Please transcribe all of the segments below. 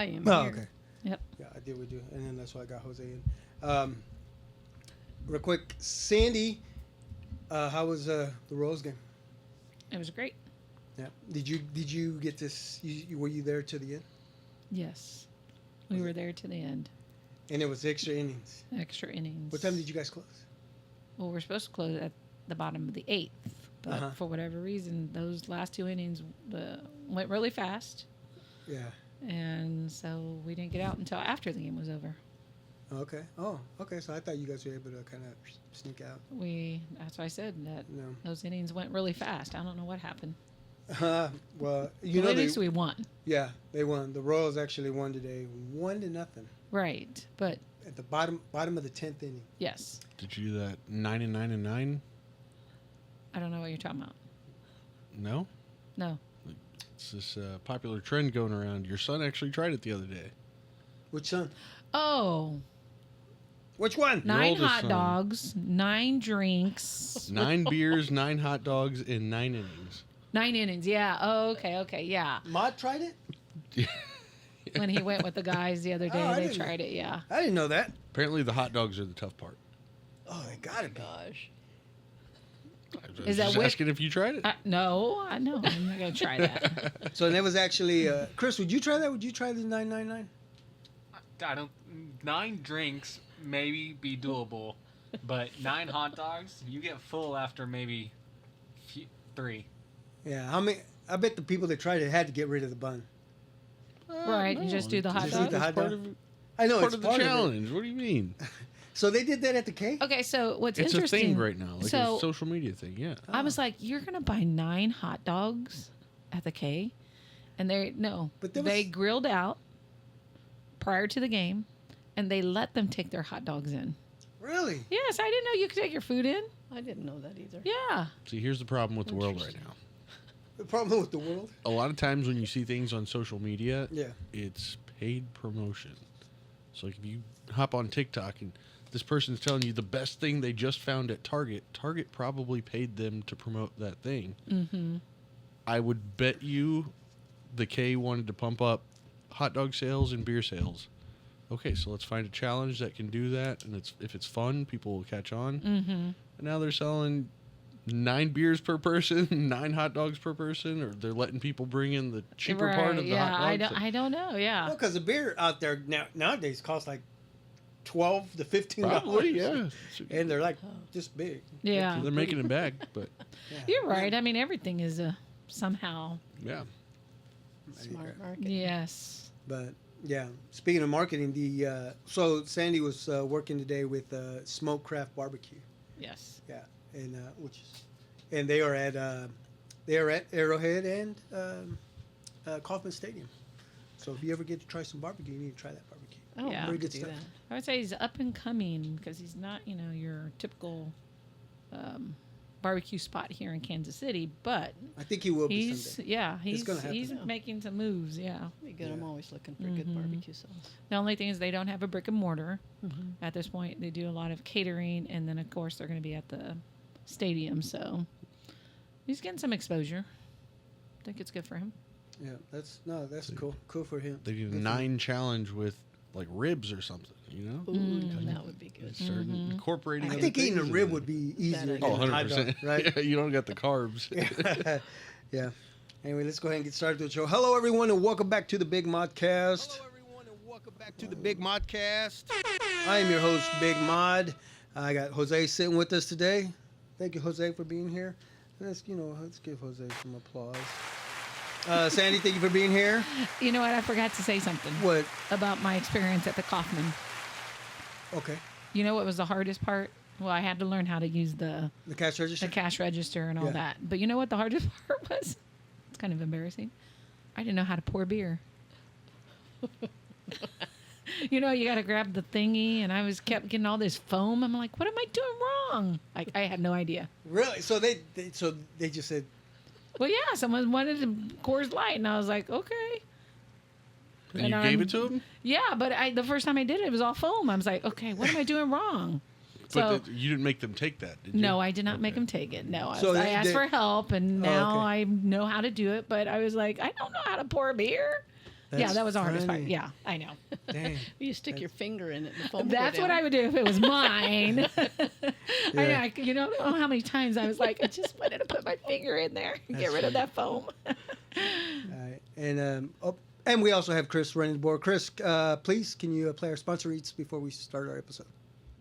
I am. Oh, here. okay. Yep. Yeah, I did with you, and then that's why I got Jose in. Real quick, Sandy, how was the Royals game? It was great. Yeah. Did you get this? Were you there to the end? Yes. We were there to the end. And it was extra innings. Extra innings. What time did you guys close? Well, we're supposed to close at the bottom of the 8th. But for whatever reason, those last 2 innings went really fast. Yeah. And so we didn't get out until after the game was over. Okay. Oh, okay. So I thought you guys were able to kind of sneak out. That's why I said that No. those innings went really fast. I don't know what happened. Well, At least we won. Yeah, they won. The Royals actually won today, 1-0. Right. But At the bottom of the 10th inning. yes. Did you do that 9-9-9? I don't know what you're talking about. No? No. It's this popular trend going around. Your son actually tried it the other day. Which son? Oh, Which one? 9 oldest hot son. dogs, 9 drinks, 9 beers, 9 hot dogs, in 9 innings. 9 innings. Yeah. Oh, okay. Yeah. Mod tried it? When he went with the guys the other day, I they didn't- tried it. Yeah. I didn't know that. Apparently the hot dogs are the tough part. Oh, they gotta be. Gosh. I was Is that just whip- asking if you tried it. No, I know. I'm not going to try that. So that was actually Chris. Would you try that? Would you try the 999? I don't. 9 drinks maybe be doable, but 9 hot dogs, you get full after maybe 3. Yeah. How many? I bet the people that tried it had to get rid of the bun. Right, you just do the hot Just eat dog? the hot Part dog. of, I know part it's of the part challenge. What do you mean? So they did that at the K. Okay, so what's It's a interesting? thing right now, like so a social media thing. Yeah. I was like, you're going to buy 9 hot dogs at the K? And But there they was- grilled out prior to the game, and they let them take their hot dogs in. Really? Yes, I didn't know you could take your food in. I didn't know that either. Yeah. See, here's the problem with the world right now. The problem with the world? A lot of times when you see things on social media, Yeah. it's paid promotion. So like if you hop on TikTok and this person's telling you the best thing they just found at Target, Target probably paid them to promote that thing. Mm-hmm. I would bet you the K wanted to pump up hot dog sales and beer sales. Okay, so let's find a challenge that can do that, and if it's fun, people will catch on. Mm-hmm. And now they're selling 9 beers per person, 9 hot dogs per person, or they're letting people bring in the cheaper part of the hot dogs. I don't know. Yeah. Well, because the beer out there nowadays costs like $12 to $15. Probably, yeah. And they're like this big. Yeah. They're making it back, but You're right. I mean, everything is somehow. yeah. Smart marketing. Yes. But yeah, speaking of marketing, so Sandy was working today with Smoke Craft Barbecue. Yes. Yeah, and they are at Arrowhead and Kauffman Stadium. So if you ever get to try some barbecue, you need to try that barbecue. Oh, Yeah. Very we good could do stuff. that. I would say he's up and coming because he's not, your typical barbecue spot here in Kansas City, but I think he will be he's someday. he's gonna happen. he's making some moves. Yeah. Be good. I'm Yeah. always looking for good Mhm. barbecue sauce. The only thing is they don't have a brick and mortar Mhm. at this point. They do a lot of catering, and then of course they're going to be at the stadium. So he's getting some exposure. I think it's good for him. Yeah, that's cool. Cool for him. They do a Good for 9 challenge with like ribs or something, Ooh, Mm. that would be good. Start incorporating. I other think eating a things rib in would it. be easier That Oh, than a hot 100%. dog, right? Yeah, you don't get the carbs. Yeah. Anyway, let's go ahead and get started with the show. Hello, everyone, and welcome back to the Big Modcast. Hello, everyone, and welcome back to the Big Modcast. I am your host, Big Mod. I got Jose sitting with us today. Thank you, Jose, for being here. Let's give Jose some applause. Sandy, thank you for being here. You know what? I forgot to say something What? about my experience at the Kauffman. Okay. You know what was the hardest part? Well, I had to learn how to use the The cash register? cash register and all Yeah. that. But you know what the hardest part was? It's kind of embarrassing. I didn't know how to pour beer. You got to grab the thingy, and I kept getting all this foam. I'm like, what am I doing wrong? I had no idea. Really? So they just said, Well, yeah, someone wanted a Coors Light, and I was like, okay. And And you gave it to him? Yeah, but the first time I did it, it was all foam. I was like, okay, what am I doing wrong? But you didn't make them take that, did you? No, I did not make Okay. him take it. No, So I they- asked for help, and Oh, now okay. I know how to do it. But I was like, I don't know how to pour beer. Yeah, that was the hardest part. funny. Yeah, I know. Dang. You stick your finger in it and the foam That's what I would do if it was mine. Yeah. You don't know how many times I was like, I just wanted to put my finger in there and get That's rid of that foam. All right. And we also have Chris running the board. Chris, please, can you play our sponsor reads before we start our episode?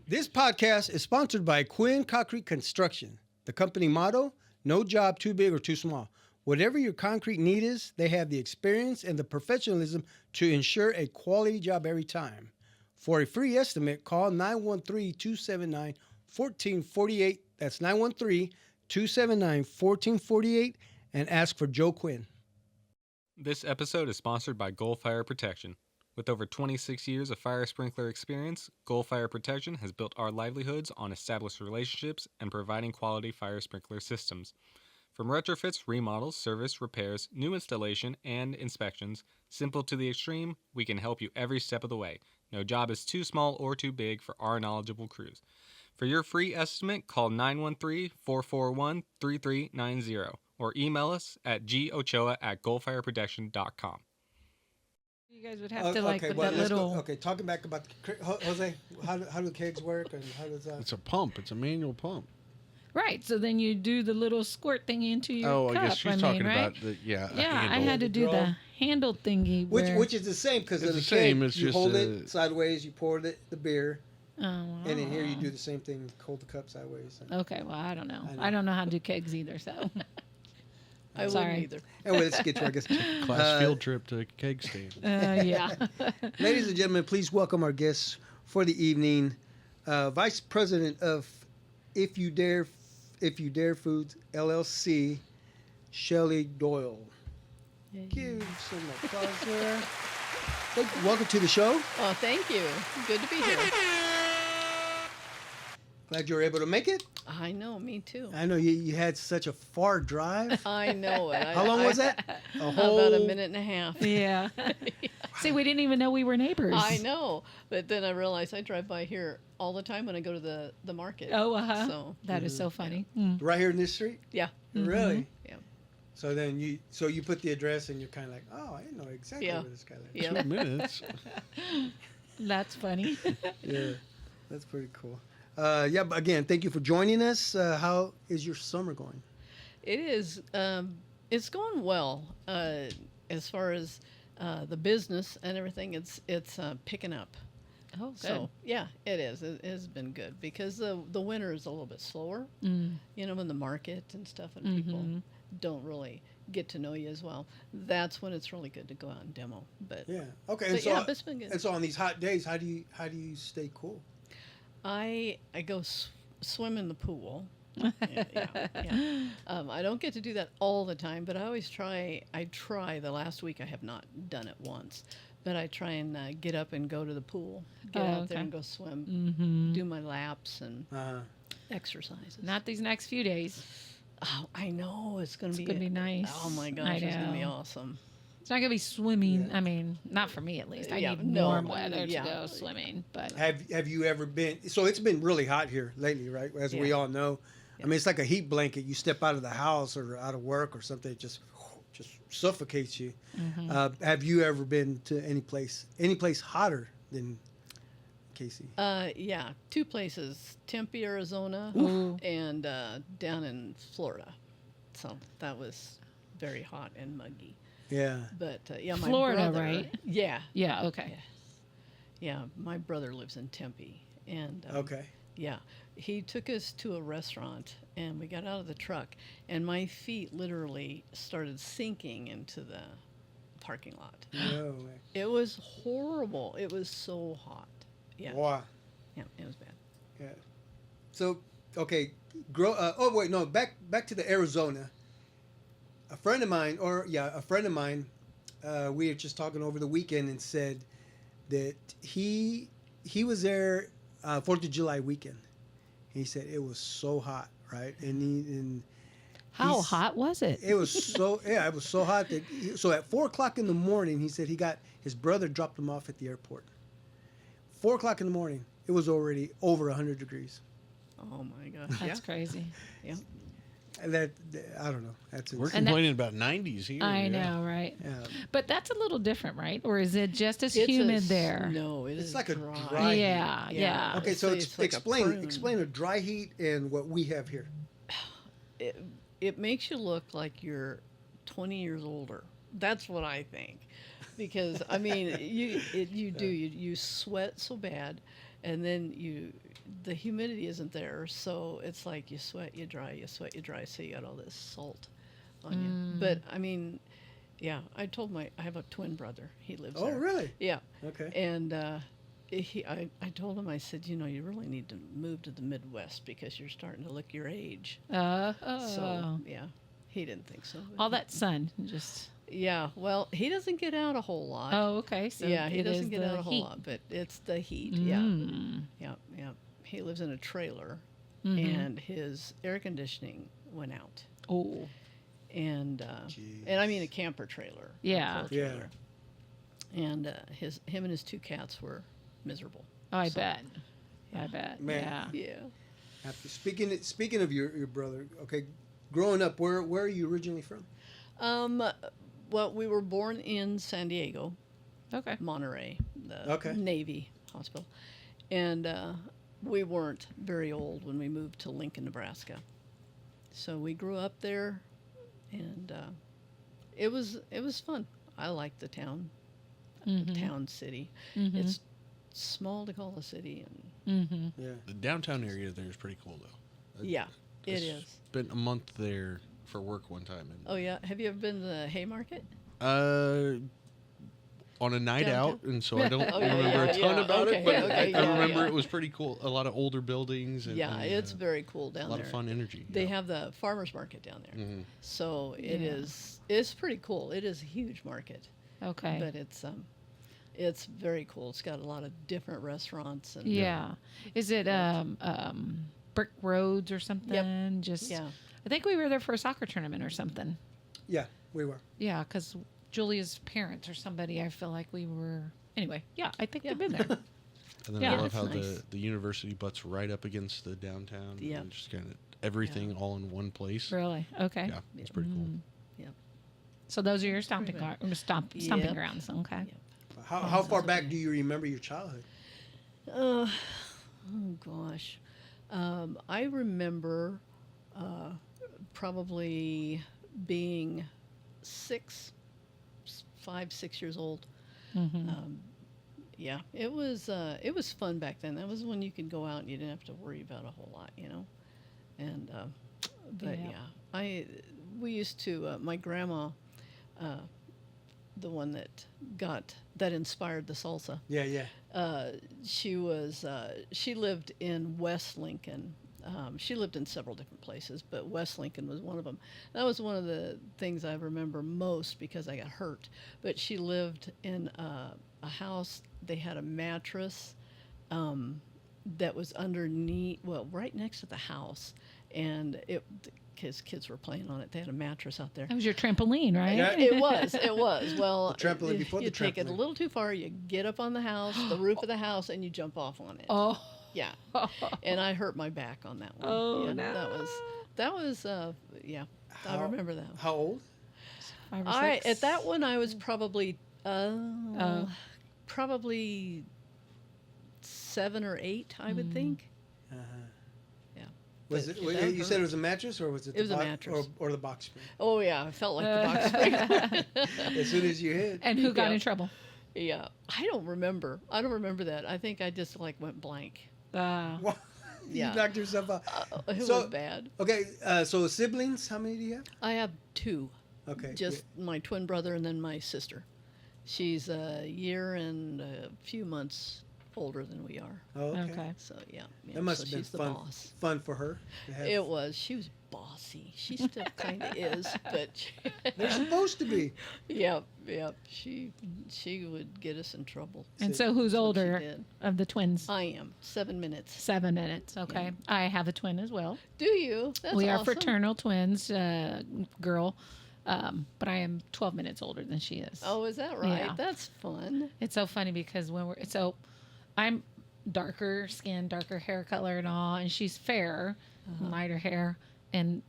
This podcast is sponsored by Quinn Concrete Construction. The company motto, no job too big or too small. Whatever your concrete need is, they have the experience and the professionalism to ensure a quality job every time. For a free estimate, call 913-279-1448. That's 913-279-1448 and ask for Joe Quinn. This episode is sponsored by Goal Fire Protection. With over 26 years of fire sprinkler experience, Goal Fire Protection has built our livelihoods on established relationships and providing quality fire sprinkler systems. From retrofits, remodels, service, repairs, new installation, and inspections, simple to the extreme, we can help you every step of the way. No job is too small or too big for our knowledgeable crews. For your free estimate, call 913-441-3390 or email us at gochoa@goalfireprotection.com. You guys would have to put that little. Okay, talking back about Jose, how do the kegs work and how does that? It's a pump. It's a manual pump. Right, so then you do the little squirt thingy into your cup. I guess she's talking right? about the Yeah, I handle. had to do the handle thingy. Which is the same because It's of the the same, keg. it's You just hold a- it sideways, you pour the beer, Oh, and then here you do the same thing, hold the cup sideways. Okay, well, I don't know. I know. I don't know how to do kegs either, so. I Sorry. wouldn't either. Anyway, let's get to our guest. Class field trip to keg stand. Yeah. Ladies and gentlemen, please welcome our guests for the evening, Vice President of If You Dare Foods LLC, Shelly Doyle. Give some applause there. Welcome to the show. Oh, thank you. Good to be here. Glad you were able to make it. I know, me too. I know you had such a far drive. I know it. How long was that? About a minute and a half. Yeah. See, we didn't even know we were neighbors. I know, but then I realized I drive by here all the time when I go to the market. Oh, uh-huh. So, That is so funny. Mm. Right here in this street? yeah. Really? Yeah. So then you put the address and you're kind of like, oh, I know exactly Yeah. where this guy lives. Yeah. 2 minutes. That's funny. Yeah, that's pretty cool. Yeah, but again, thank you for joining us. How is your summer going? It is. It's going well. As far as the business and everything, it's picking up. Oh, good. So yeah, it is. It has been good because the winter is a little bit slower. Mm. You know, in the market and stuff, and people don't really get to know you as well. That's when it's really good to go out and demo. But Yeah. Okay. But And so, yeah, it's been good. And so on these hot days, how do you stay cool? I go swim in the pool. Yeah. I don't get to do that all the time, but I always try. I try. The last week I have not done it once, but I try and get up and go to the pool, get out there and go swim, do my laps and exercises. Not these next few days. Oh, I know it's gonna be nice. Oh my I gosh, it's gonna be know. awesome. It's not going to be swimming. Yeah. I mean, not for me at least. I Yeah, need no, warm weather to yeah. go swimming. But Have you ever been? So it's been really hot here lately, right? As we Yeah. all know. I mean, it's like a heat blanket. You step out of the house or out of work or something, it just suffocates you. Have you ever been to any place hotter than Casey? Yeah, 2 places: Tempe, Arizona, Ooh. and down in Florida. So that was very hot and muggy. Yeah. But yeah, my Florida, brother, right? Yeah, yeah, okay. yeah. My brother lives in Tempe, and Okay. yeah, he took us to a restaurant, and we got out of the truck, and my feet literally started sinking into the parking lot. No way. It was horrible. It was so hot. Yeah, Wow. yeah, it was bad. Yeah. So, okay, back to the Arizona. A friend of mine, we were just talking over the weekend and said that he was there 4th of July weekend. He said it was so hot, right? And How hot was it? it was so it was so hot that so at 4:00 in the morning, he said his brother dropped him off at the airport. 4:00 in the morning, it was already over 100 degrees. Oh my gosh. That's crazy. Yeah. I don't know. That's We're insane. complaining about 90s here. I yeah. know, right? Yeah. But that's a little different, right? Or is it just as It's humid there? No, it It's is like a dry. dry heat. Yeah. Okay, so it's like a explain prune. a dry heat and what we have here. It makes you look like you're 20 years older. That's what I think, because I mean, you sweat so bad, and then the humidity isn't there, so it's like you sweat, you dry, you sweat, you dry, so you got all this salt on you. But I mean, yeah, I have a twin brother. He lives Oh, there. really? Yeah. Okay. And I told him, I said, you really need to move to the Midwest because you're starting to look your age. So, yeah, he didn't think so. but- all that sun, just Yeah, well, he doesn't get out a whole lot. okay. So yeah, he it doesn't is get the out a whole heat. lot, but it's the heat. Mm. Yeah. He lives in a trailer, Mhm. and his air conditioning went out. Oh, And Jeez. I mean a camper trailer. a Yeah. full Yeah. trailer. And him and his 2 cats were miserable. I So- bet. I bet. Man. Yeah. Yeah. Speaking of your brother, okay, growing up, where are you originally from? Well, we were born in San Diego, Okay. Monterey, the Okay. Navy hospital, and we weren't very old when we moved to Lincoln, Nebraska. So we grew up there, and it was fun. I liked the town, city. It's small to call a city, and Yeah. The downtown area there is pretty cool, though. yeah, it I is. Spent a month there for work one time. And, Oh yeah, have you ever been to the Haymarket? on a night Downtown? out, and so I don't Oh, yeah, remember yeah, a ton yeah. about Okay, it, but okay, I yeah, remember yeah. it was pretty cool. A lot of older buildings. And, Yeah, and, it's very cool down a lot there. of fun energy. They yeah. have the farmers market down there, Mhm. so Yeah. it's pretty cool. It is a huge market, Okay. but it's very cool. It's got a lot of different restaurants and yeah. Is it brick roads or something? Just yeah. I think we were there for a soccer tournament or something. Yeah, we were. Yeah, because Julia's parents or somebody. I feel like we were. Anyway, yeah, I think Yeah. we've been there. And then Yeah. I love It's how nice. the university butts right up against the downtown. Yep. And just kind of everything all in one place. Really? Okay. Yeah, it's pretty cool. Yep. So those are your stomping pretty stomping Yep. grounds. Okay. Yep. How far back do you remember your childhood? Oh gosh, I remember probably being 5, 6 years old. Yeah, it was fun back then. That was when you could go out and you didn't have to worry about a whole lot, And but Yeah. we used to my grandma, the one that inspired the salsa. Yeah. She lived in West Lincoln. She lived in several different places, but West Lincoln was one of them. That was one of the things I remember most because I got hurt. But she lived in a house. They had a mattress that was right next to the house, and because kids were playing on it, they had a mattress out there. That was your trampoline, right? Yeah. It was. Well, The trampoline before the you take it a trampoline. little too far. You get up on the house, the roof of the house, and you jump off on it. Oh. Yeah, and I hurt my back on that one. Oh, yeah, no. That was yeah. I How- remember that. How old? 5 or I 6. at that one I was probably probably 7 or 8, I would think. Uh-huh. Yeah. Was But it? that You said hurt. it was a mattress, or was it? It was the a box, mattress. or the box spring. Oh yeah, I felt like the box spring. As soon as you hit. And who got Yeah. in trouble? Yeah, I don't remember that. I think I just went blank. Well, Yeah. You knocked yourself out. It So- was bad. Okay, so siblings, how many do you have? I have 2. Okay. Just my twin brother and then my sister. She's a year and a few months older than we are. Oh, okay. Okay. So yeah, That must so have been she's the fun. boss. Fun for her. To have. It was. She was bossy. She still kind of is, but They're supposed to be. yep. She would get us in trouble. And so who's That's what she older did. of the twins? I am 7 minutes. 7 minutes. Okay. I have a twin as well. Do you? That's We are awesome. fraternal twins, girl. But I am 12 minutes older than she is. Oh, is that right? Yeah. That's fun. It's so funny because I'm darker skin, darker hair color and all, and she's fair, lighter hair, and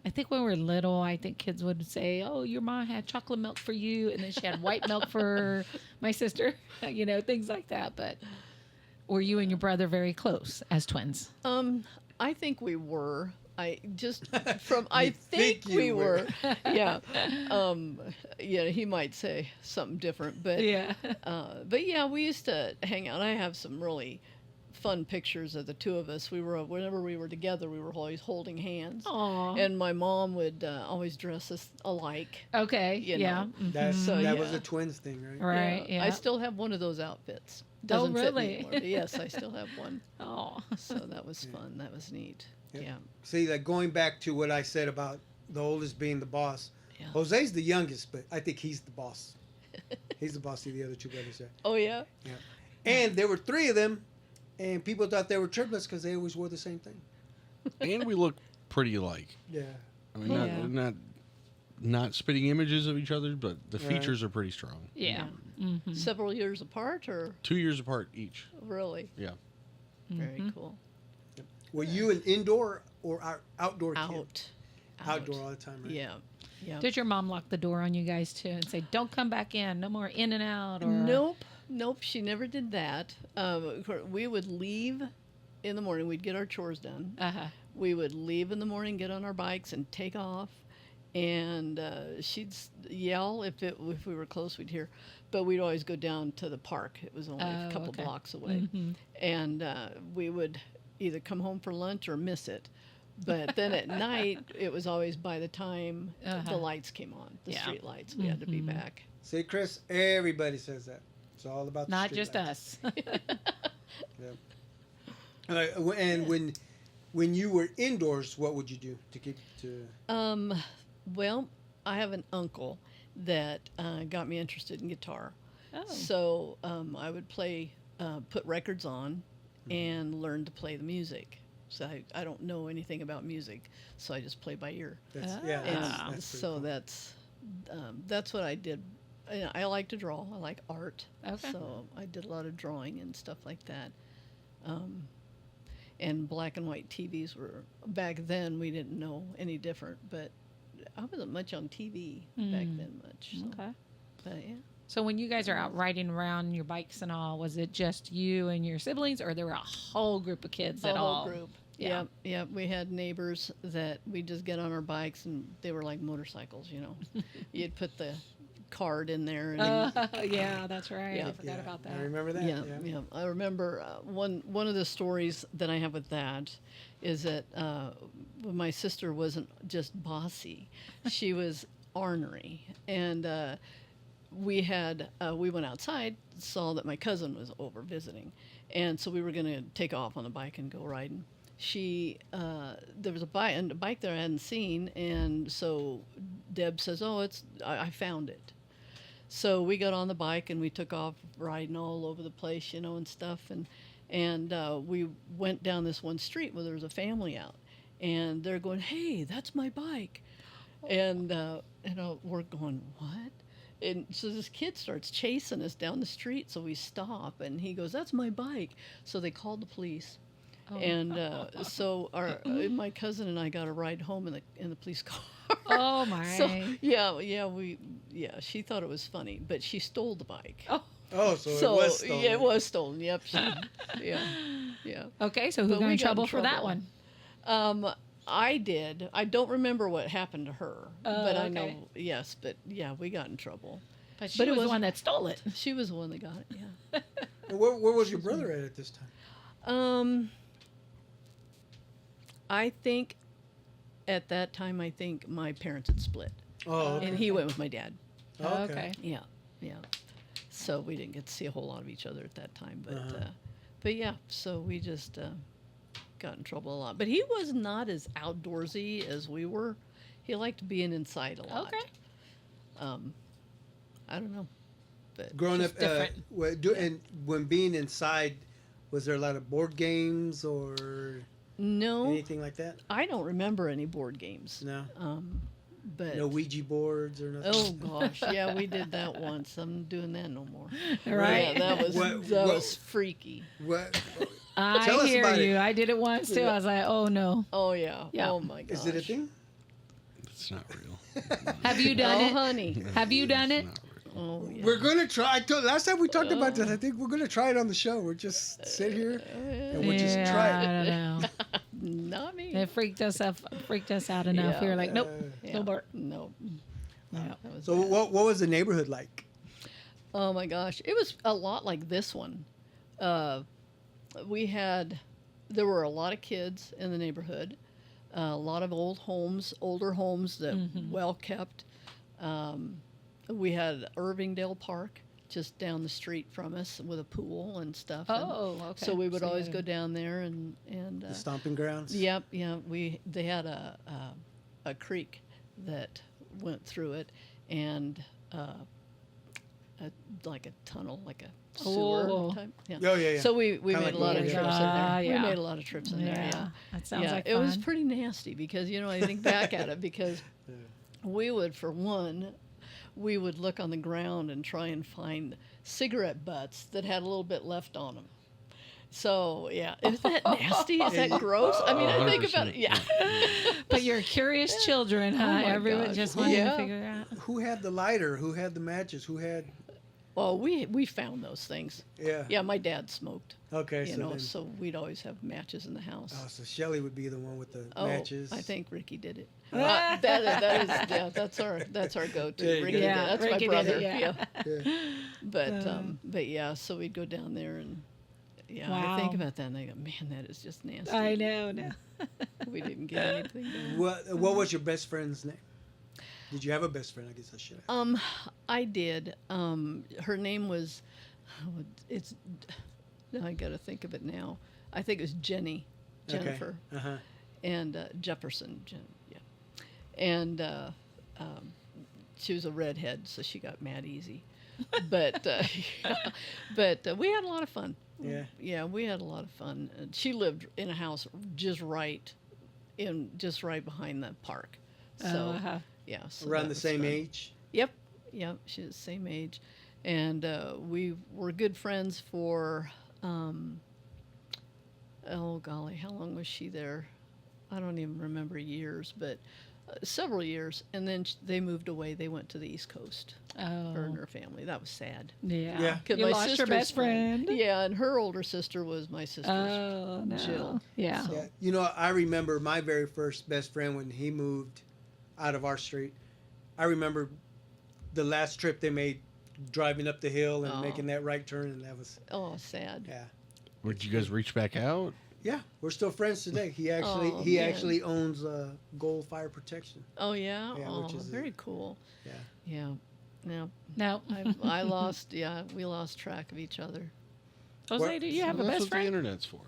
I think when we were little, I think kids would say, "Oh, your mom had chocolate milk for you, and then she had white milk for my sister," things like that. But were you and your brother very close as twins? I think we were. I think think you we were. were. Yeah. He might say something different, but Yeah. but yeah, we used to hang out. I have some really fun pictures of the two of us. Whenever we were together, we were always holding hands. Aw. And my mom would always dress us alike. Okay. You yeah. know. That So, was yeah. a twins thing, right? Right. Yeah. I still have one of those outfits. Doesn't fit really? me anymore, but yes, I still have one. Oh. So that was fun. That was neat. Yep. Yeah. See, like going back to what I said about the oldest being the boss. Yeah. Jose's the youngest, but I think he's the boss. He's the boss of the other two brothers there. Oh yeah. Yeah. And there were three of them, and people thought they were triplets because they always wore the same thing. And we look pretty alike. Yeah. I mean, Yeah. not spitting images of each other, but the Right. features are pretty strong. Yeah. Several years apart, or 2 years apart each. really? Yeah. Very cool. Were you an indoor or outdoor kid? Out. Outdoor all the time, right? Yeah. Yeah. Did your mom lock the door on you guys too and say, "Don't come back in, no more in and out"? Or Nope. She never did that. We would leave in the morning. We'd get our chores done. Uh-huh. We would leave in the morning, get on our bikes, and take off. And she'd yell if we were close. We'd hear, but we'd always go down to the park. It was only a couple okay. blocks away, and we would either come home for lunch or miss it. But then at night, it was always by the time the lights came on, the Yeah. street lights. We had to be back. See, Chris, everybody says that. It's all about the Not street just lights. us. Yeah. And when you were indoors, what would you do to keep to? Well, I have an uncle that got me interested in guitar. Oh. So I would put records on and learn to play the music. So I don't know anything about music, so I just play by ear. That's, Ah. yeah, And that's pretty so cool. that's what I did. I like to draw. I like art. Okay. So I did a lot of drawing and stuff like that. And black and white TVs were, back then we didn't know any different, but I wasn't much on TV back then much. So. Okay. But yeah. So when you guys are out riding around your bikes and all, was it just you and your siblings, or there were a whole group of kids at The all? whole group. Yeah. Yeah. We had neighbors that we just get on our bikes, and they were like motorcycles, You'd put the card in there. And, Yeah, that's right. Yeah. I forgot about that. I remember that. yeah. I remember one of the stories that I have with that is that when my sister wasn't just bossy, she was ornery. And we went outside, saw that my cousin was over visiting. And so we were going to take off on a bike and go riding. There was a bike there I hadn't seen, and so Deb says, "Oh, I found it." So we got on the bike and we took off riding all over the place, and stuff, and we went down this one street where there was a family out, and they're going, "Hey, that's my bike," and we're going, "What?" And so this kid starts chasing us down the street, so we stop, and he goes, "That's my bike." So they called the police. Oh. And so my cousin and I got a ride home in the police car. Oh my. So she thought it was funny, but she stole the bike. Oh. Oh, so it was stolen. Yeah, it was stolen. Yep. Yeah. Okay, so who But got we in got in trouble for that trouble. one? I did. I don't remember what happened to her, but I know. okay. Yes, but yeah, we got in trouble. But she But it was the was- one that stole it. She was the one that got it. Yeah. And where was your brother at this time? I think at that time, my parents had split, Oh, okay. and he went with my dad. Oh, Okay. Yeah. So we didn't get to see a whole lot of each other at that time, but Uh-huh. but yeah. So we just got in trouble a lot. But he was not as outdoorsy as we were. He liked being inside a lot. Okay. I don't know. But Growing Just up, different. and when being inside, was there a lot of board games or no, anything like that? I don't remember any board games. No. But No Ouija boards or nothing? oh gosh, yeah, we did that once. I'm doing that no more. Right. Yeah, that was What- that what- was freaky. What, Tell I us hear about it. you. I did it once too. I was like, oh no. Oh yeah. Yeah. Oh my gosh. is it a thing? It's not real. Have you done Oh, it? honey. Have you done it? It's not real. Oh, yeah. We're gonna try. Last time we talked about this, I think we're gonna try it on the show. We'll just sit here and we'll just try I it. don't know. Not me. It freaked us out enough. Yeah. We were like, nope, Yeah. no more. No. Yeah. That was So bad. what was the neighborhood like? Oh my gosh, it was a lot like this one. There were a lot of kids in the neighborhood, a lot of older homes that well kept. We had Irvingdale Park just down the street from us with a pool and stuff. Oh, okay. So we would So you always had go down there and The stomping grounds? Yep, yeah. They had a creek that went through it, and like a tunnel, like a sewer Oh. type. Yeah. Oh, yeah, yeah. So we Kinda made like a lot of Doyle. trips in there. Ah, yeah. We made a lot of trips in there. Yeah. That sounds Yeah, like it fun. was pretty nasty because I think back at it because we would, for one, we would look on the ground and try and find cigarette butts that had a little bit left on them. So yeah, is that nasty? Is that gross? I mean, I think about it. 100%. Yeah. But you're curious children, huh? my Everyone gosh. just wanted Yeah. to figure out. Who had the lighter? Who had the matches? Who had? Well, we found those things. Yeah. Yeah, my dad smoked. Okay. You So know, then, so we'd always have matches in the house. oh, so Shelly would be the one with the Oh, matches. I think Ricky did it. That is yeah. That's our go-to. There you Ricky go. did it. Yeah, That's Ricky my did brother. it, yeah. Yeah. But yeah. So we'd go down there and yeah. I think Wow. about that and I go, man, that is just nasty. I know. No. We didn't get anything done. What was your best friend's name? Did you have a best friend? I guess I should have. I did. Her name was. It's. Now I got to think of it now. I think it was Jennifer. Okay. Uh-huh. And Jefferson, yeah, and she was a redhead, so she got mad easy. But we had a lot of fun. Yeah. We had a lot of fun. And she lived in a house just right behind the park. So Uh-huh. yeah, so Around that the was same fun. age? Yep, she's the same age, and we were good friends for. Oh golly, how long was she there? I don't even remember years, but several years. And then they moved away. They went to the East Coast. Her and Oh. her family. That was sad. Yeah. Yeah. 'Cause You my lost your sister's best friend. Yeah, and her older sister was my sister's. Oh no. Jill. Yeah. So- Yeah. You know, I remember my very first best friend when he moved out of our street. I remember the last trip they made driving up the hill and Oh. making that right turn, and that was, Oh, sad. yeah. Would you guys reach back out? Yeah, we're still friends today. He Oh, he man. actually owns Gold Fire Protection. Oh yeah. Yeah, Oh, which is very cool. Yeah. Yeah. No, No. I lost. Yeah, we lost track of each other. Jose, do you have a Well, that's best what the friend? internet's for.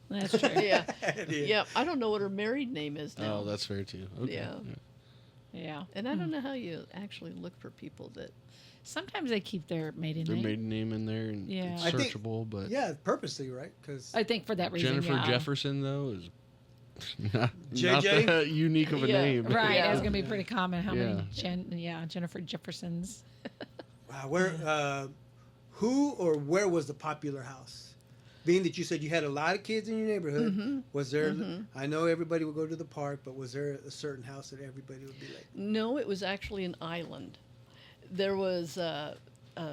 That's true. Yeah. Yeah. Yeah. I don't know what her married name is now. Oh, that's fair too. Okay. Yeah. Yeah. And I don't know how you actually look for people that. Sometimes they keep their maiden Their name. maiden name in there and Yeah. it's I think- searchable, but Yeah, purposely, right? Because I think for that reason. Jennifer yeah. Jefferson though is not JJ? that unique of a Yeah. name. Right. Yeah. That's gonna be pretty common. How many? Yeah. Jennifer Jeffersons. wow, who or where was the popular house? Being that you said you had a lot of kids in your neighborhood, was there? I know everybody would go to the park, but was there a certain house that everybody would be like? No, it was actually an island. There was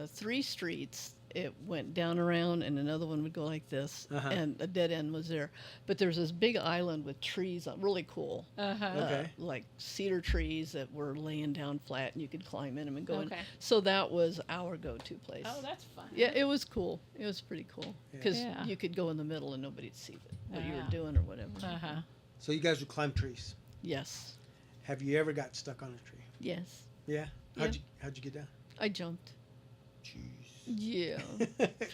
3 streets. It went down around, and another one would go like this, Uh-huh. and a dead end was there. But there's this big island with trees, really cool. Uh-huh. Okay. Like cedar trees that were laying down flat, and you could climb in them and go in. Okay. So that was our go-to place. Oh, that's fun. Yeah, it was cool. It was pretty cool because Yeah. you could go in the middle and nobody'd see what you were Yeah. doing or whatever. Uh-huh. So you guys would climb trees. Yes, Have you ever got stuck on a tree? yes. Yeah. Yeah. How'd you get down? I jumped. Jeez. Yeah.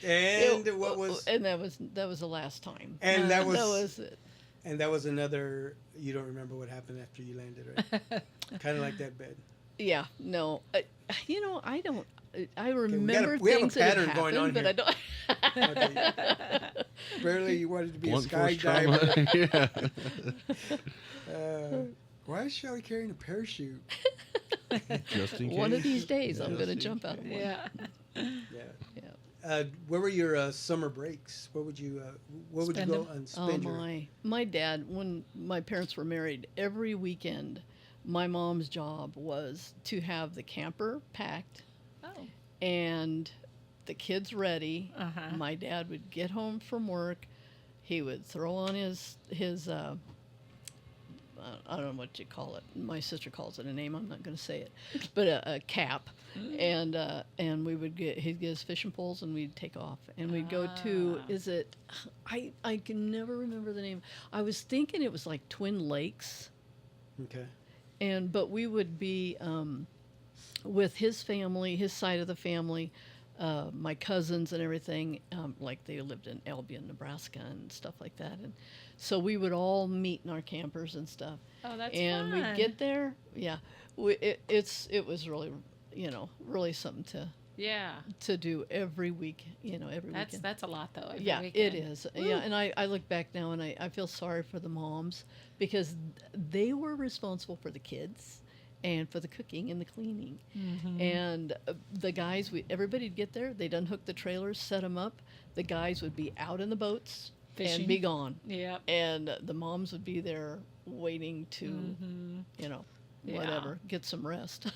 and It- what was? And that was the last time. And that was. That was it. And that was another. You don't remember what happened after you landed, right? Kind of like that bed. Yeah. No. I don't. I we remember have a things that pattern had going on happened, but I don't. Barely you wanted to be Blunt a force skydiver. trauma. Why is Shelly carrying a parachute? yeah. Just in case. One of these days, I'm Just going to in jump out of one. Yeah. Yeah. Yeah. Where were your summer breaks? Where would you Spend go them? and Oh spend your? my dad, when my parents were married, every weekend my mom's job was to have the camper packed Oh. and the kids ready. Uh-huh. My dad would get home from work. He would throw on his I don't know what you call it. My sister calls it a name. I'm not going to say it, but a cap, and we would he'd get his fishing poles and we'd take off and we'd go to I can never remember the name. I was thinking it was like Twin Lakes, Okay. but we would be with his family, his side of the family. My cousins and everything, like they lived in Albion, Nebraska, and stuff like that, and so we would all meet in our campers and stuff. Oh, that's and fun. we'd get there. Yeah, it was really really something to do every week. Every weekend. That's a lot though. Every Yeah, weekend. it is. Woo. Yeah, and I look back now and I feel sorry for the moms because they were responsible for the kids and for the cooking and the cleaning. Mm-hmm. And the guys, everybody'd get there. They'd unhook the trailers, set them up. The guys would be out in the boats Fishing. and be gone. Yeah. And the moms would be there waiting to, Mm-hmm. Yeah. whatever, get some rest.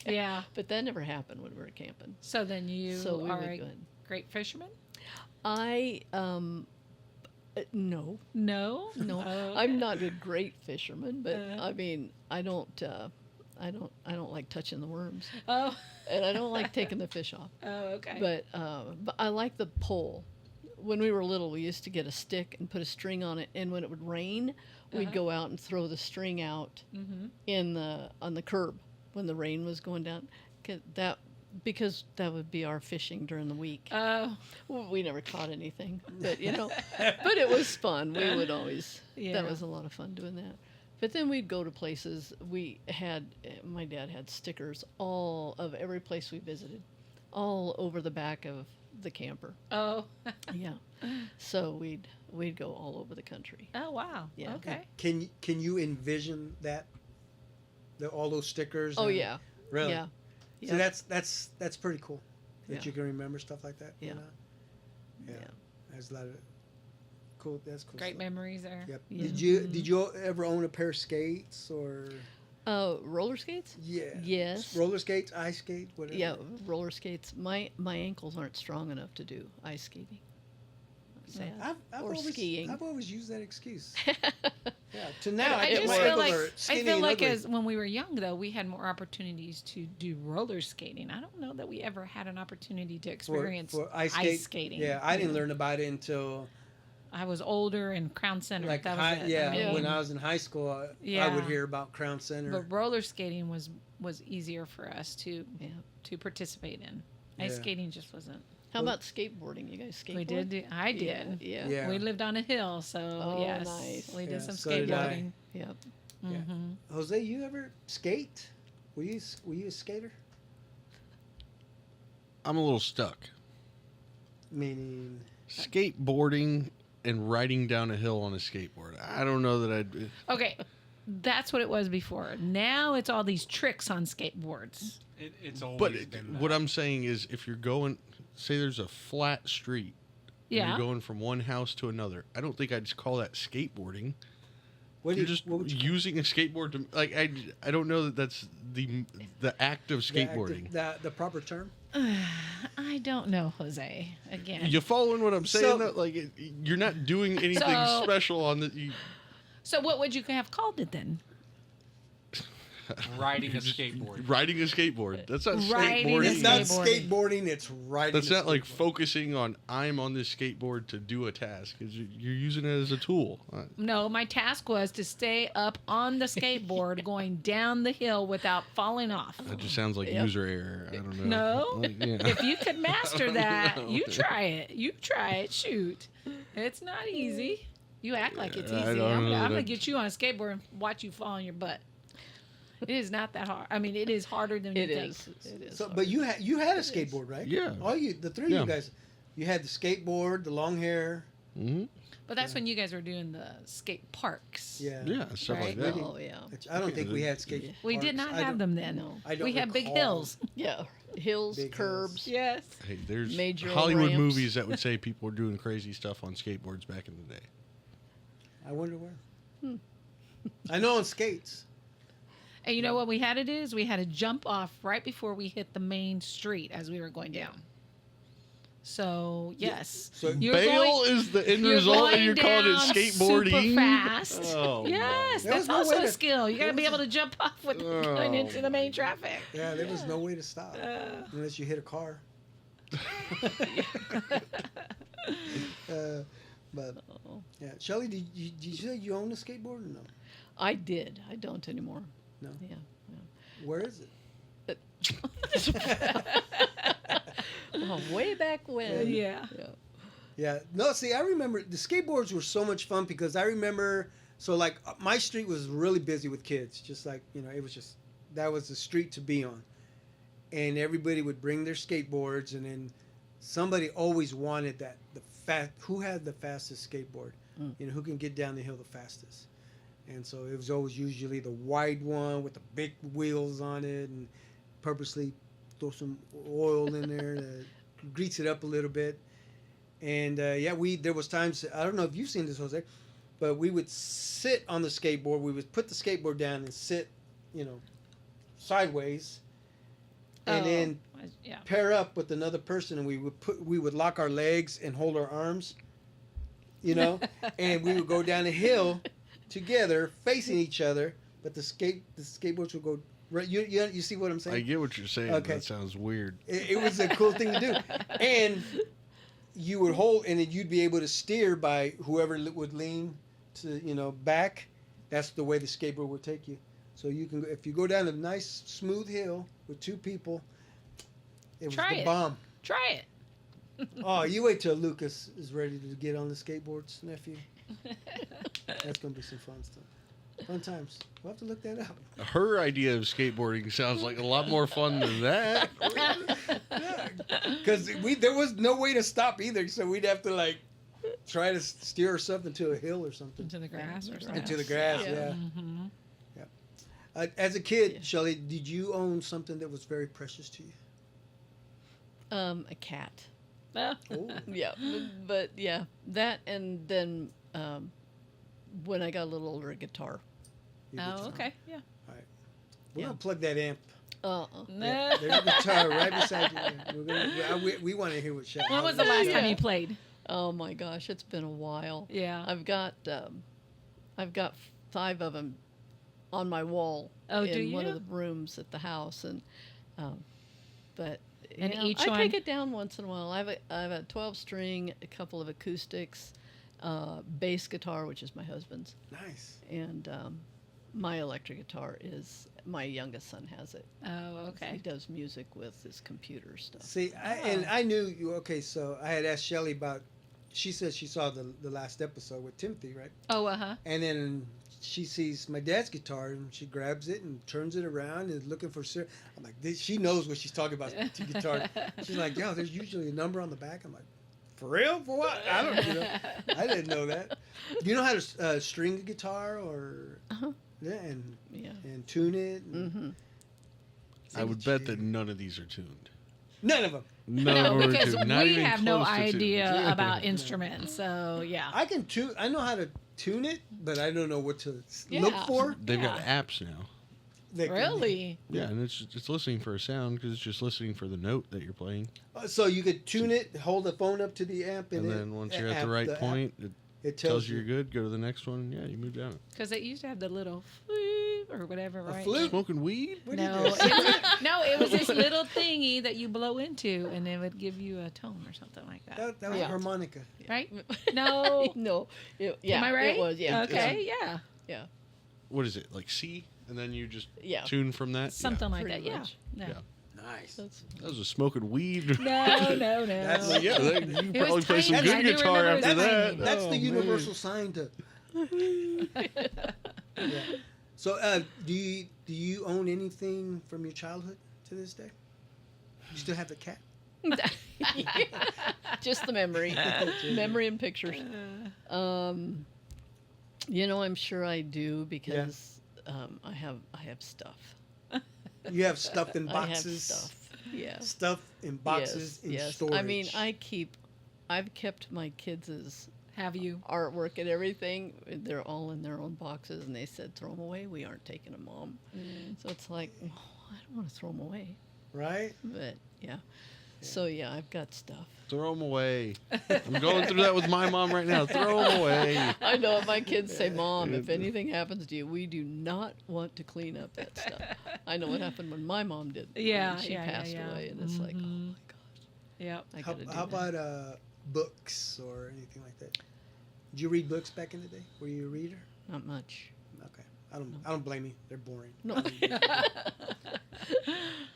Yeah. But that never happened when we were camping. So then you So we are would a go ahead. great fisherman? I no. No. No, Oh, okay. I'm not a great fisherman, but Uh-huh. I mean, I don't like touching the worms, Oh. and I don't like taking the fish off. Oh, okay. But I like the pole. When we were little, we used to get a stick and put a string on it, and when it would rain, we'd Uh-huh. go out and throw the string out on the curb when the rain was going down. Because that would be our fishing during the week. Oh. Well, we never caught anything, but but it was fun. We would always. Yeah. That was a lot of fun doing that. But then we'd go to places. My dad had stickers all of every place we visited, all over the back of the camper. Oh. Yeah. So we'd go all over the country. Oh, wow. Yeah. Okay. Can you envision that? All those stickers. Oh and- yeah. Really? Yeah. So that's pretty cool that Yeah. you can remember stuff like that. Yeah. Yeah. Yeah. There's a lot of cool. That's cool. Great stuff. memories there. Yep. Yeah. Did you ever own a pair of skates or? Roller skates? Yeah. Yes. Roller skates, ice skate, whatever. Yeah, roller skates. My ankles aren't strong enough to do ice skating. Sad. Or skiing. I've always used that excuse. Yeah. To now, I get just my feel ankles like are skinny and ugly. as when we were young though, we had more opportunities to do roller skating. I don't know that we ever had an opportunity to experience for ice skating. Yeah, I didn't learn about it until I was older in Crown Center. like that was it. yeah, I mean, when I was in high school, I Yeah. would hear about Crown Center. but roller skating was easier for us to Yeah. participate in. Ice Yeah. skating just wasn't. How about skateboarding? You guys skateboard? We did. I did. Yeah. Yeah. We lived on a hill, so Oh, yes, nice. we did Yeah, some so did I. skateboarding. Yep. Yeah. Mm-hmm. Jose, you ever skate? Were you a skater? I'm a little stuck. Meaning, Skateboarding and riding down a hill on a skateboard. I don't know that I'd. Okay, that's what it was before. Now it's all these tricks on skateboards. It's always But been what that. I'm saying is, if you're going, say there's a flat street, and Yeah. you're going from one house to another. I don't think I'd just call that skateboarding. what You're just would you using a skateboard to like. I don't know that that's the act of skateboarding. the proper term? I don't know, Jose. Again, You following what I'm saying? So- though? Like you're not doing anything So- special on the. so what would you have called it then? riding a skateboard. Riding a skateboard. That's not Riding a skateboarding. It's not Skateboarding. skateboarding. It's riding. That's a not like skateboard. focusing on I'm on this skateboard to do a task. Because you're using it as a tool. No, my task was to stay up on the skateboard going down the hill without falling off. That just sounds like Yep. user error. I don't know. No. Like, yeah. If you could master that, you try it. You try it. Shoot. It's not easy. You act like it's I easy. don't I'm know going to that- get you on a skateboard and watch you fall on your butt. It is not that hard. I mean, it is harder than you It think. is. It is. So, hard. but you had a skateboard, right? Yeah. All the three of Yeah. you guys, you had the skateboard, the long hair. Mhm. But that's when you guys were doing the skate parks. Yeah. Yeah, stuff Right. like that. Oh yeah. I don't think we had skate. We did parks. not I have don't- them then. No. I don't We had big recall. hills. Yeah. Hills, Big curbs. Yes. Hey, there's Made your own Hollywood ramps. movies that would say people were doing crazy stuff on skateboards back in the day. I wonder where. I know on skates. And you know what we had to do is we had to jump off right before we hit the main street as we were going down. So yes, So you're Bail is the end you're result, and going you're calling it down skateboarding. super fast. Oh, yes, my. There that's was no also way a to- skill. You got to be able to jump off with going into the main traffic. Yeah, there was no way to stop unless you hit a car. But yeah, Shelly, did you say you own a skateboard or no? I did. I don't anymore. No. Yeah. Where is it? Oh, way back when. Yeah. Yeah. No, see, I remember the skateboards were so much fun because I remember, so like my street was really busy with kids, just like, it was just, that was the street to be on. And everybody would bring their skateboards, and then somebody always wanted who had the fastest skateboard, who can get down the hill the fastest. And so it was always usually the wide one with the big wheels on it, and purposely throw some oil in there to grease it up a little bit. And there was times, I don't know if you've seen this, Jose, but we would sit on the skateboard. We would put the skateboard down and sit, sideways, and then pair up with another person, and we would lock our legs and hold our arms, and we would go down the hill together, facing each other, but the skateboards would go right. You see what I'm saying? I get what you're saying. Okay. That sounds weird. It was a cool thing to do, and you would hold, and then you'd be able to steer by whoever would lean to back. That's the way the skateboard would take you. So you can, if you go down a nice smooth hill with two people, it was the bomb. Try it. Oh, you wait till Lucas is ready to get on the skateboards, nephew. That's gonna be some fun stuff. Fun times. We'll have to look that up. Her idea of skateboarding sounds like a lot more fun than that. Because there was no way to stop either, so we'd have to try to steer ourselves into a hill or something. Into the grass or something. Into the grass, yeah. Mm-hmm. As a kid, Shelly, did you own something that was very precious to you? A cat. Oh. Oh, Yeah, but yeah, that, and then when I got a little older, a guitar. your guitar. Okay. Yeah. All right. We're gonna plug that amp. No. Yeah, there's a guitar right beside you. We want to hear what Shelly. When was the last time you played? Oh my gosh, it's been a while. Yeah. I've got 5 of them on my wall Oh, in do you? one of the rooms at the house, and but And each I one- take it down once in a while. I have a 12-string, a couple of acoustics, bass guitar, which is my husband's, Nice. and my electric guitar is my youngest son has it. Oh, He okay. does music with his computer stuff. See, I knew you. Okay, so I had asked Shelly about. She said she saw the last episode with Timothy, right? Oh, uh-huh. And then she sees my dad's guitar, and she grabs it and turns it around and is looking for. I'm like, she knows what she's talking about. The guitar. She's like, yo, there's usually a number on the back. I'm like, for real? For what? I don't know. I didn't know that. Do you know how to string a guitar or? Uh-huh. Yeah, Yeah. and tune it. And Mm-hmm. I would bet that none of these are tuned. None of them. None No, of them are because tuned. Not we even have no close to tuned. idea about instruments. So, yeah. I can tune. I know how to tune it, but I don't know what to Yeah. look for. They've got apps now. That can- Really? Yeah, and it's listening for a sound because it's just listening for the note that you're playing. So you could tune it, hold the phone up to the amp, And then once you're at the right app, point, it tells you you're good. Go to the next one. Yeah, you move down. Because it used to have the little flute or whatever, right? flute? Smoking weed? What do you No, do? it was this little thingy that you blow into, and it would give you a tone or something like that. That was Yeah. harmonica. Right? No. No. Yeah. Am I right? It was. Yeah. Okay, yeah. Yeah. What is it, like C? And then you just Yeah. tune from that? Something like pretty that, yeah. much. No. Yeah. Nice. That's, Yeah. That was a smoking weed. No. That's- Yeah, you can It probably was play some tiny. I good do guitar remember after it was that. tiny. That's Oh, the man. universal sign to. Yeah. So, do you own anything from your childhood to this day? You still have the cat? just the memory, memory and pictures. I'm sure I do because I have stuff. You have stuff in I have boxes. stuff. Yeah. Stuff in boxes in yes. storage. I mean, I've kept my kids' Have you? artwork and everything. They're all in their own boxes, and they said, throw them away. We aren't taking them, Mom. So it's like, oh, I don't want to throw them away. Right? But, yeah. So, yeah, I've got stuff. Throw them away. I'm going through that with my mom right now. Throw them away. I know my kids say, Mom, if anything happens to you, we do not want to clean up that stuff. I know what happened when my mom did. Yeah, when she passed away, and it's like, oh my gosh, Yep. I How, gotta do how that. about books or anything like that? Did you read books back in the day? Were you a reader? Not much. Okay. I don't blame you. They're boring. No.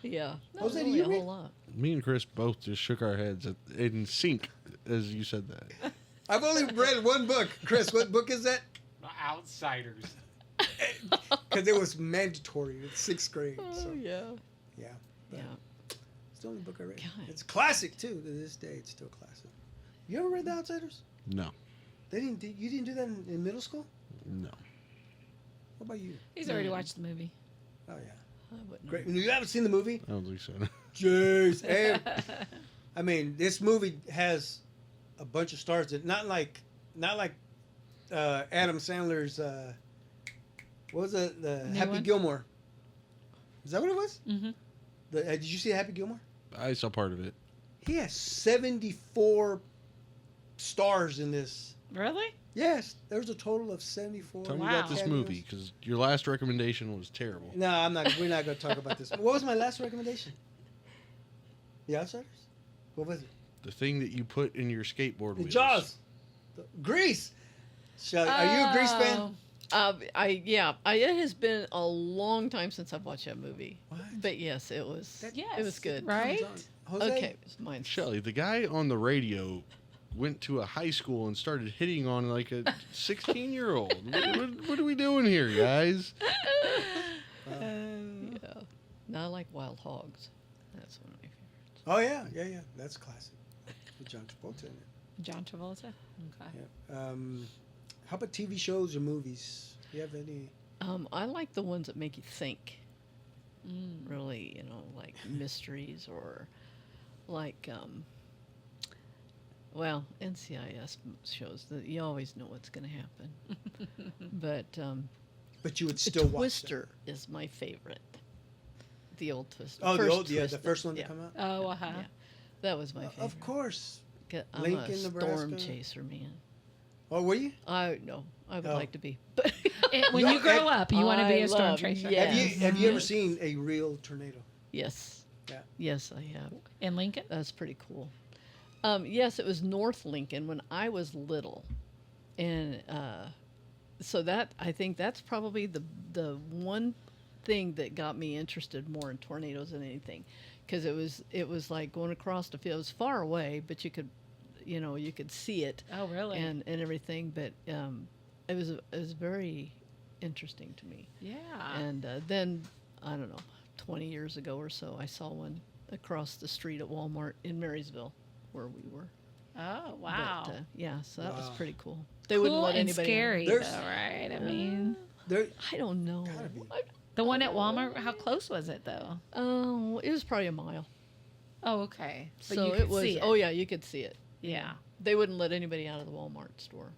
Yeah. Not Jose, do really you a read? whole lot. Me and Chris both just shook our heads in sync as you said that. I've only read one book. Chris, what book is that? Outsiders. Because it was mandatory in 6th grade. Oh, So, yeah. yeah. Yeah. It's the only book I read. God. It's classic, too. To this day, it's still classic. You ever read The Outsiders? No. You didn't do that in middle school? No. What about you? He's already watched the movie. Oh, yeah. I wouldn't. Great. You haven't seen the movie? I don't think so. Jeez. Hey, I mean, this movie has a bunch of stars that not like Adam Sandler's what was it? The New Happy one? Gilmore. Is that what it was? Mm-hmm. Did you see Happy Gilmore? I saw part of it. He has 74 stars in this. Really? Yes, there's a total of 74. Tell me Wow. about this movie, because your last recommendation was terrible. No, we're not going to talk about this. What was my last recommendation? The Outsiders? What was it? The thing that you put in your skateboard The wheels. Jaws. Grease. Shelly, are you a Grease fan? It has been a long time since I've watched that movie. What? But yes, it was. Yes, It was good. right? Jose? Okay, it's mine. Shelly, the guy on the radio went to a high school and started hitting on like a 16-year-old. What are we doing here, guys? Yeah. No, I like Wild Hogs. That's one of my favorites. Oh yeah. That's classic. With John Travolta in it. John Travolta? Okay. Yeah. How about TV shows or movies? Do you have any? I like the ones that make you think. Mm. Really, like mysteries or like, NCIS shows that you always know what's going to happen. But But you would still watch them. Twister is my favorite. The old Twister. Oh, the First old, the Twister. first one to Yeah. come out. Oh, uh-huh. Yeah. That was my favorite. Of course. I'm Lincoln, a Nebraska. storm chaser, man. Oh, were you? I would Oh. like to be. But When you grow up, you want to be I a storm love- chaser. yeah. Have you ever Yes. seen a real tornado? yes. Yeah. Yes, I have. In Lincoln? That's pretty cool. Yes, it was North Lincoln when I was little, and so that I think that's probably the one thing that got me interested more in tornadoes than anything, because it was like going across the field. It was far away, but you could see it Oh, really? and everything. But it was very interesting to me. Yeah. And then I don't know, 20 years ago or so, I saw one across the street at Walmart in Marysville, where we were. Oh, wow. But, yeah, so that was Wow. pretty cool. They Cool wouldn't let and anybody. scary, There's- though, right? I mean, There, I don't know. Gotta be. the one at Walmart, how close was it, though? Oh, it was probably a mile. Oh, okay. But So you it could was. see it. Oh yeah, you could see it. Yeah. They wouldn't let anybody out of the Walmart store.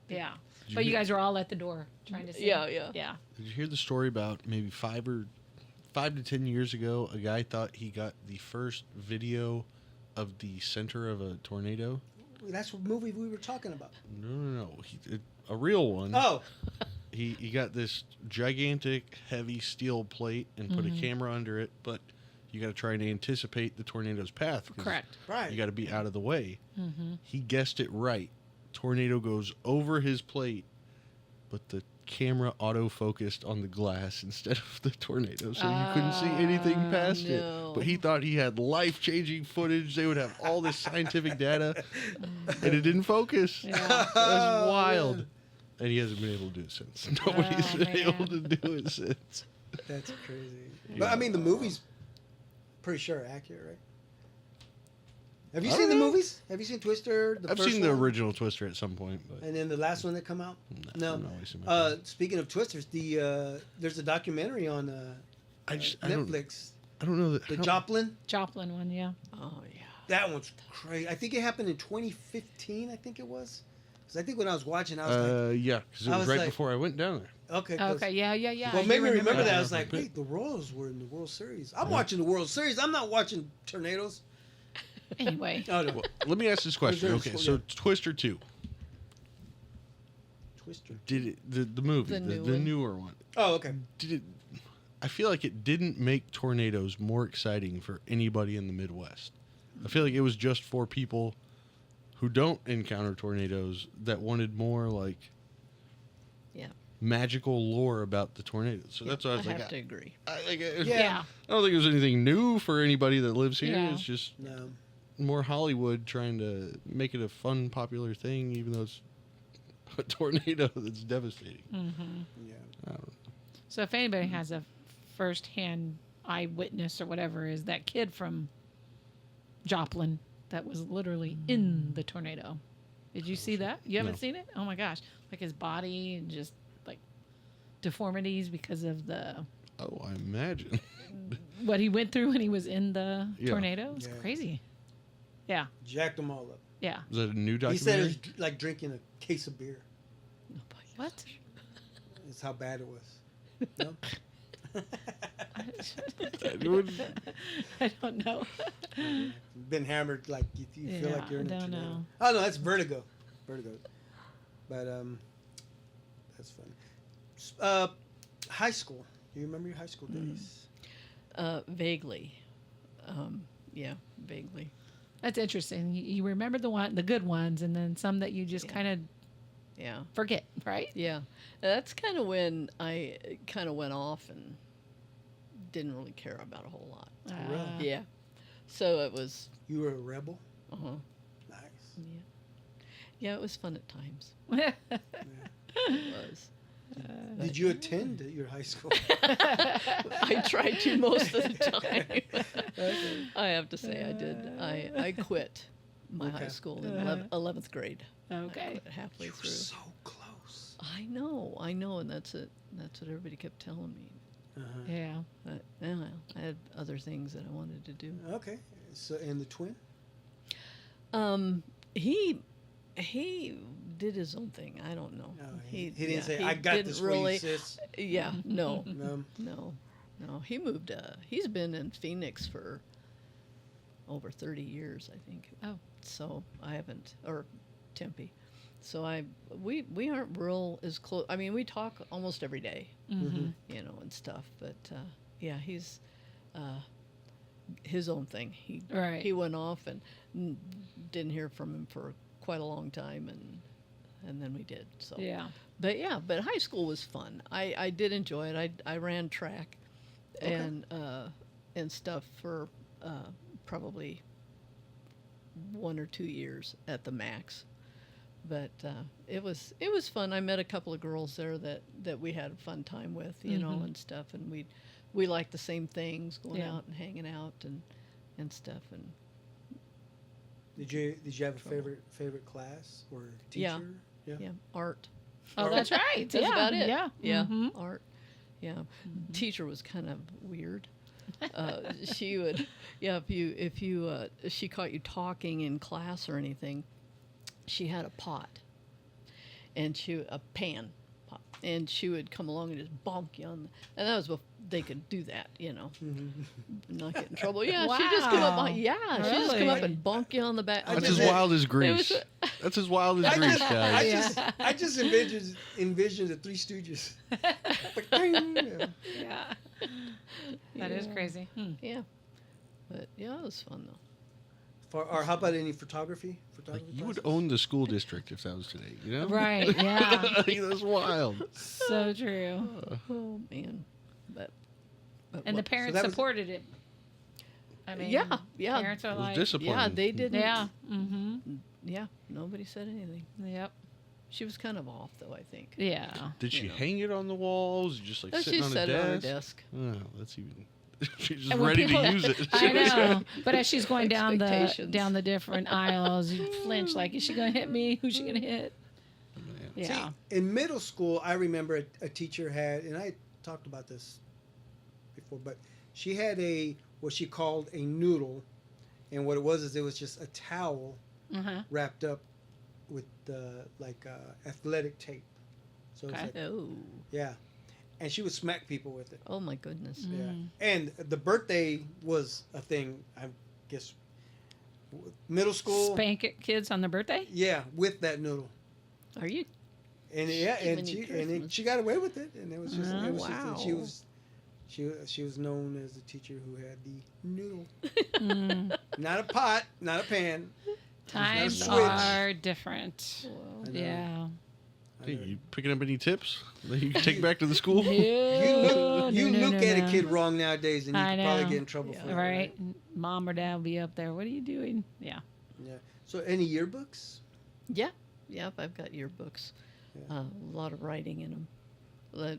Yeah. Did But you hear- guys were all at the door trying to see. Yeah, yeah. Yeah. Did you hear the story about maybe 5 to 10 years ago? A guy thought he got the first video of the center of a tornado. that's what movie we were talking about. No. A real one. Oh, He got this gigantic, heavy steel plate and put a camera under it, but you got to try and anticipate the tornado's path. 'cause Correct. right. You got to be out of the way. Mm-hmm. He guessed it right. Tornado goes over his plate, but the camera auto-focused on the glass instead of the tornado, so you couldn't see anything past no. it. But he thought he had life-changing footage. They would have all this scientific data, and it didn't focus. Yeah. That was wild. And he hasn't been able to do it since. Nobody's Oh, been man. able to do it since. That's crazy. But I mean, the movie's pretty sure accurate, right? Have you I seen don't the know. movies? Have you seen Twister? I've first seen the one? original Twister at some point, but And then the last one that come out? no. not wasting my time. Speaking of Twisters, there's a documentary on I Netflix. don't know that. The Joplin. Joplin one, yeah. Oh yeah. That one's crazy. I think it happened in 2015. I think it was. Because I think when I was watching, I was like, Yeah, because it I was was right like- before I went down there. okay. 'cause- Okay, yeah. Well, I made do me remember that. I that. was like, wait, the Royals were in the World Series. I'm watching the World Series. I'm not watching tornadoes. Anyway, Oh, no. Well, let me ask this question. Reserves Okay, for- so yeah. Twister 2. Twister. Did it the movie, The new the one. newer one? Oh, okay. Did it? I feel like it didn't make tornadoes more exciting for anybody in the Midwest. I feel like it was just for people who don't encounter tornadoes that wanted more like Yeah. magical lore about the tornadoes. So that's why I was I like, have to agree. yeah. I don't think it was anything new for anybody that lives here. Yeah. It's just No. more Hollywood trying to make it a fun, popular thing, even though it's a tornado that's devastating. Yeah. I don't know. So if anybody has a first-hand eyewitness or whatever, is that kid from Joplin that was literally in the tornado. Did you see that? You haven't No. seen it? Oh my gosh! Like his body and just like deformities because of the Oh, I imagine. what he went through when he was in the Yeah. tornado. It's Yeah. crazy. Yeah, Jacked them all up. yeah. Is that a new He said documentary? it was like drinking a case of beer. What? That's how bad it was. No? I don't know. Been hammered, like you feel like you're in a I don't tornado. know. Oh no, that's vertigo. But that's fun. High school. Do you remember your high school days? Vaguely. Yeah, vaguely. That's interesting. You remember the good ones, and then some that you just Yeah. kind of Yeah. forget, right? Yeah. That's kind of when I kind of went off and didn't really care about a whole lot. Really? Yeah. So it was, You were a rebel. uh-huh. Nice. Yeah, it was fun at times. It was. Did you attend your high school? I tried to most of the time. I have to say I did. I quit my high Okay. school in 11th grade. I Okay. quit halfway You were through. so close. I know, and that's it. That's what everybody kept telling me. Uh-huh. Yeah. But well, I had other things that I wanted to do. Okay. So, and the twin? He did his own thing. I don't know. No, he didn't say, he "I got didn't this for really. you, sis." Yeah, no, No. no. He moved. He's been in Phoenix for over 30 years, I think. Oh. So I haven't, or Tempe. So we aren't real as close. I mean, we talk almost every day, Mm-hmm. you know, and stuff. But yeah, he's his own thing. Right. He went off and didn't hear from him for quite a long time, and then we did. So Yeah. but high school was fun. I did enjoy it. I ran track and stuff for probably 1 or 2 years at the max. But it was fun. I met a couple of girls there that we had a fun time with, you know, and stuff. And we liked the same things, going Yeah. out and hanging out and stuff. And Did you have a favorite class or Yeah. teacher? yeah, art. Oh, that's right. That's yeah. about it. Yeah. Yeah, Mhm. art. Yeah, teacher was kind of weird. She would, if you she caught you talking in class or anything, she had a pot, and a pan pot, and she would come along and just bonk you on, and that was before they could do that, you know, not get in trouble. Yeah, she just come up, Wow. she just come up Really? and bonk you on the back. That's just as had- wild as Greece. was- That's as wild as Greece, guys. I just envisioned the Three Stooges. Yeah. Yeah. That is crazy. Yeah, but yeah, it was fun though. Or how about any photography? Like, you would classes? own the school district if that was today, you know? Right. Yeah. That's wild. So true. Oh man, but And the what- parents that was- supported it. I mean, Yeah, yeah. Parents are It was like, discipline. yeah, they didn't. yeah. Mm-hmm. Yeah, nobody said anything. Yep. She was kind of off though, I think. Yeah. Did she You know. hang it on the walls? Just like No, sitting she on set a it desk? on her desk. Oh, that's even. She's just And when ready people- to use it. I know. But as she's going down Expectations. the different aisles, you flinch. Like, is she going to hit me? Who's she going to hit? Man. Yeah. See, in middle school, I remember a teacher had, and I talked about this before, but she had what she called a noodle, and what it was is it was just a towel Uh-huh. wrapped up with athletic tape. So Okay. it's like, Oh. yeah, and she would smack people with it. Oh my goodness. Yeah, and the birthday was a thing. I guess middle school. Spank it kids on their birthday? Yeah, with that noodle. Are you? And yeah, and Jiminy she she got away with it, and it was just Oh, it was just wow. she was known as the teacher who had the noodle, Mm. not a pot, not a pan. Times switch. are different. Well, I know. Yeah. I Hey, know. you picking up any tips that you can take back to the school? You No, look no, at no. a kid wrong nowadays, and you I could probably know. get in trouble Yeah. for it. Right? Mom or dad will be up there. What are you doing? Yeah. Yeah. So, any yearbooks? yeah. Yep. I've got yearbooks. Yeah. A lot of writing in them. A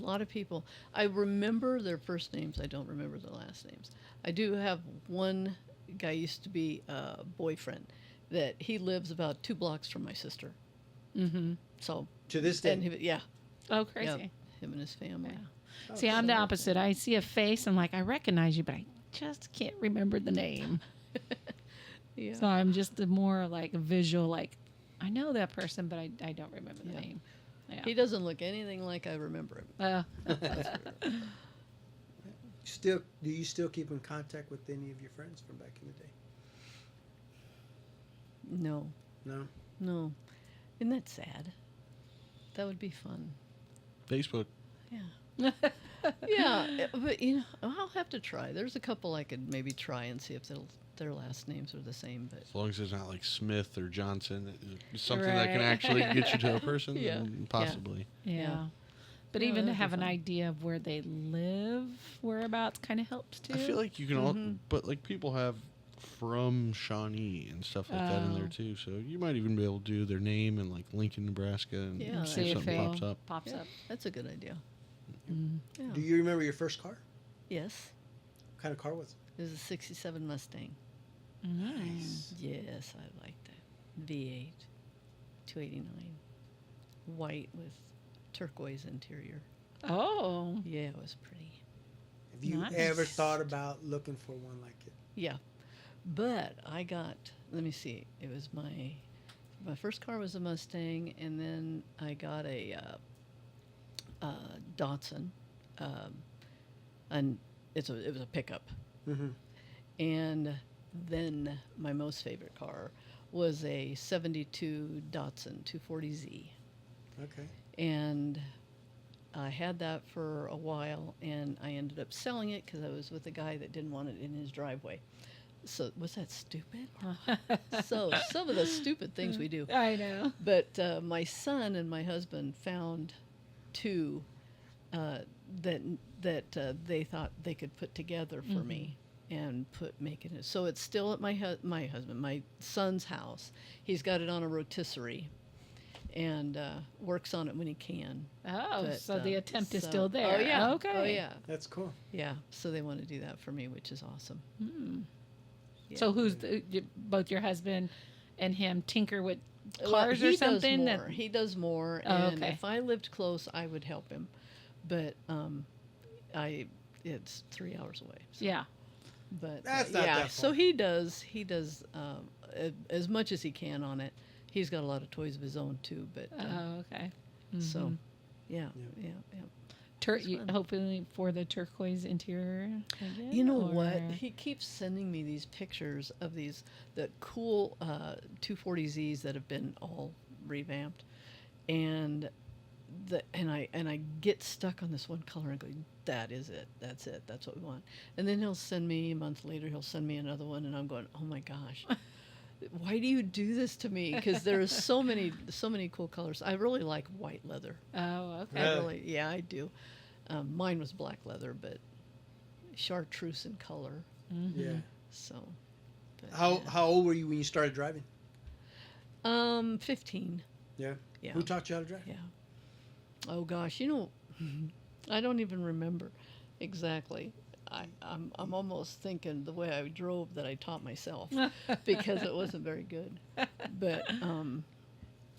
lot of people. I remember their first names. I don't remember their last names. I do have one guy used to be a boyfriend that he lives about 2 blocks from my sister. Mm-hmm. So, To this day. and yeah, Oh, crazy. him and his family. Yeah. Oh, See, I'm the so- opposite. I see a face and like I recognize you, but I just can't remember the name. Yeah. So I'm just the more like visual, like I know that person, but I don't remember the Yeah. name. Yeah. He doesn't look anything like I remember him. Do you still keep in contact with any of your friends from back in the day? No, No. no. Isn't that sad? That would be fun. Facebook. Yeah. Yeah, but I'll have to try. There's a couple I could maybe try and see if their last names are the same. But As long as it's not like Smith or Johnson, it's something that can Right. actually get you to a person, Yeah. then possibly. Yeah. Yeah. But Yeah, even to that'd be have an fun. idea of where they live, whereabouts, kind of helps too. I feel like you can all, Mhm. but like people have from Shawnee and stuff like that in there Oh. too. So you might even be able to do their name and like Lincoln, Nebraska, and Yeah, see if something pops up. Pops yeah, up. that's a good idea. Mm. Yeah. Do you remember your first car? Yes, What kind of car was it was a '67 Mustang. Nice. Yes, I like that. V8, 289, white with turquoise interior. Oh. Yeah, it was pretty. it? Have you Nice. ever thought about looking for one like it? Yeah, but I got. Let me see. It was my first car was a Mustang, and then I got a Datsun, and it was a pickup. Mm-hmm. And then my most favorite car was a '72 Datsun 240Z, Okay. and I had that for a while, and I ended up selling it because I was with a guy that didn't want it in his driveway. So was that stupid? So some of the stupid things we do. I know. But my son and my husband found two that they thought they could put together for me and make it. So it's still at my son's house. He's got it on a rotisserie and works on it when he can. Oh, But, so the attempt is so- still there. Oh yeah. Okay. Oh yeah. That's cool. Yeah. So they want to do that for me, which is awesome. Hmm. Yeah. So who's both your husband and him tinker with Well, cars he or something? Does more. He does more, Oh, and okay. if I lived close, I would help him. But it's 3 hours away. So. Yeah. But That's not yeah, that so far. he does as much as he can on it. He's got a lot of toys of his own too. But Oh, okay. so Mhm. yeah. Hopefully for the turquoise interior. Again, You know what? or- He keeps sending me these pictures of the cool 240Zs that have been all revamped, and I get stuck on this one color and go, that is it. That's it. That's what we want. And then he'll send me a month later. He'll send me another one, and I'm going, oh my gosh. Why do you do this to me? Because there's so many cool colors. I really like white leather. Oh, okay. I really, yeah, I do. Mine was black leather, but chartreuse in color. Mhm. Yeah. So, but, How old were you when you started driving? 15. Yeah. Yeah. Who taught you how to drive? Yeah. Oh gosh, I don't even remember exactly. I'm almost thinking the way I drove that I taught myself because it wasn't very good. But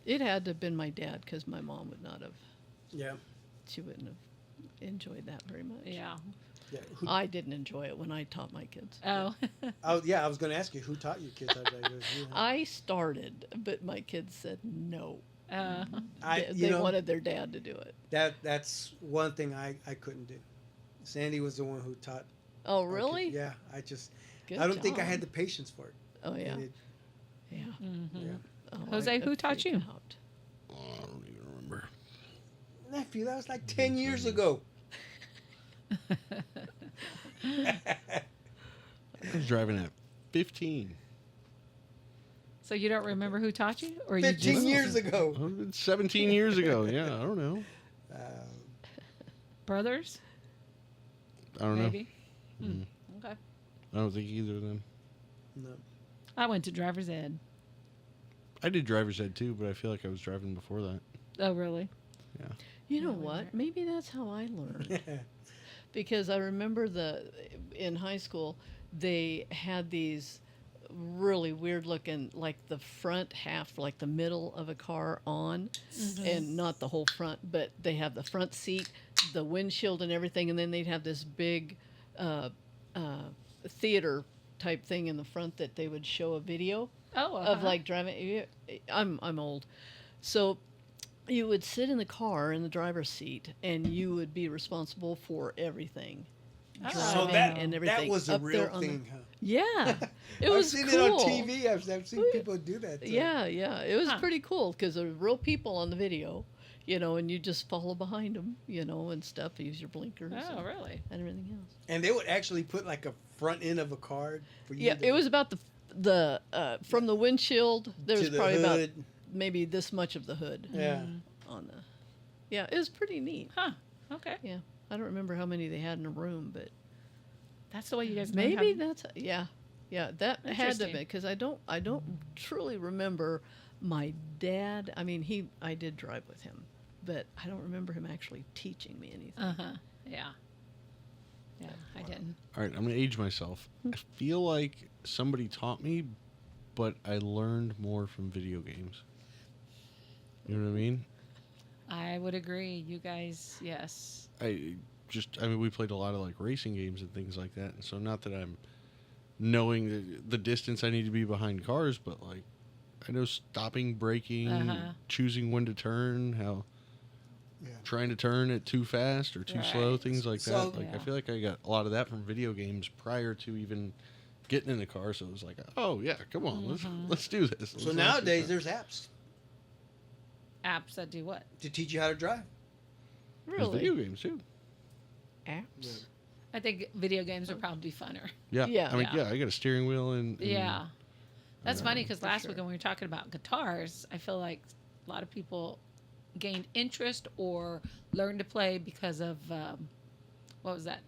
it had to have been my dad because my mom would not have. Yeah. She wouldn't have enjoyed that very much. Yeah. Yeah. Who, I didn't enjoy it when I taught my kids. Oh. I was going to ask you who taught you kids how to drive. It was you, huh? I started, but my kids said no. I, They wanted their dad to do it. that's one thing I couldn't do. Sandy was the one who taught. Oh, our really? kids. Yeah, I just Good I don't think I job. had the patience for it. Oh, yeah. And it- Yeah. yeah. Oh, Jose, who taught freak you? out. Oh, I don't even remember. Nephew, that was like 10 years ago. I was driving at 15. So you don't remember who taught you, or you 15 just years ago. Oh, it's 17 years ago. Yeah, I don't know. brothers? I don't know. Maybe. Mm. Okay. I don't think either of them. No. I went to driver's ed. I did driver's ed too, but I feel like I was driving before that. Oh, really? Yeah. You know Yeah, we what? were- Maybe that's how I learned. Because I remember in high school, they had these really weird looking, like the front half, like the middle of a car on, and not the whole front, but they have the front seat, the windshield and everything, and then they'd have this big theater type thing in the front that they would show a video Oh, of like driving. I'm old, so you would sit in the car in the driver's seat, and you would be responsible for everything. Oh. So Driving that and everything was a up real there on the- thing, huh? Yeah, it I've was seen cool. it on TV. I've seen people do that. So. Yeah, it was Huh. pretty cool because there were real people on the video, and you just follow behind them, and stuff. Use your blinkers Oh, really? and everything else. And they would actually put like a front end of a car for you. Yeah, to, it was about the from the windshield. There to was the probably about hood. maybe this much of the hood Yeah. on the. Yeah, it was pretty neat. Huh. Okay. Yeah, I don't remember how many they had in a room, but That's the way you guys learned maybe how- that's yeah that had to Interesting. be because I don't truly remember my dad. I mean, I did drive with him, but I don't remember him actually teaching me anything. Uh-huh. Yeah. Yeah, I didn't. All right, I'm going to age myself. I feel like somebody taught me, but I learned more from video games. You know what I mean? I would agree. You guys, yes. I mean, we played a lot of like racing games and things like that. And so not that I'm knowing the distance I need to be behind cars, but like I know stopping, braking, Uh-huh. choosing when to turn, how Yeah. trying to turn it too fast or too slow, Right. things like So- that. Like I Yeah. feel like I got a lot of that from video games prior to even getting in the car. So it was like, oh yeah, come on, let's do this. So Let's rock nowadays this there's apps Apps that do what? to teach you how to drive. out. There's Really, video games too. apps. I think video games are probably funner. Yeah, Yeah. I mean, Yeah. yeah, I got a steering wheel and Yeah. That's funny because for last sure. week when we were talking about guitars, I feel like a lot of people gained interest or learned to play because of what was that?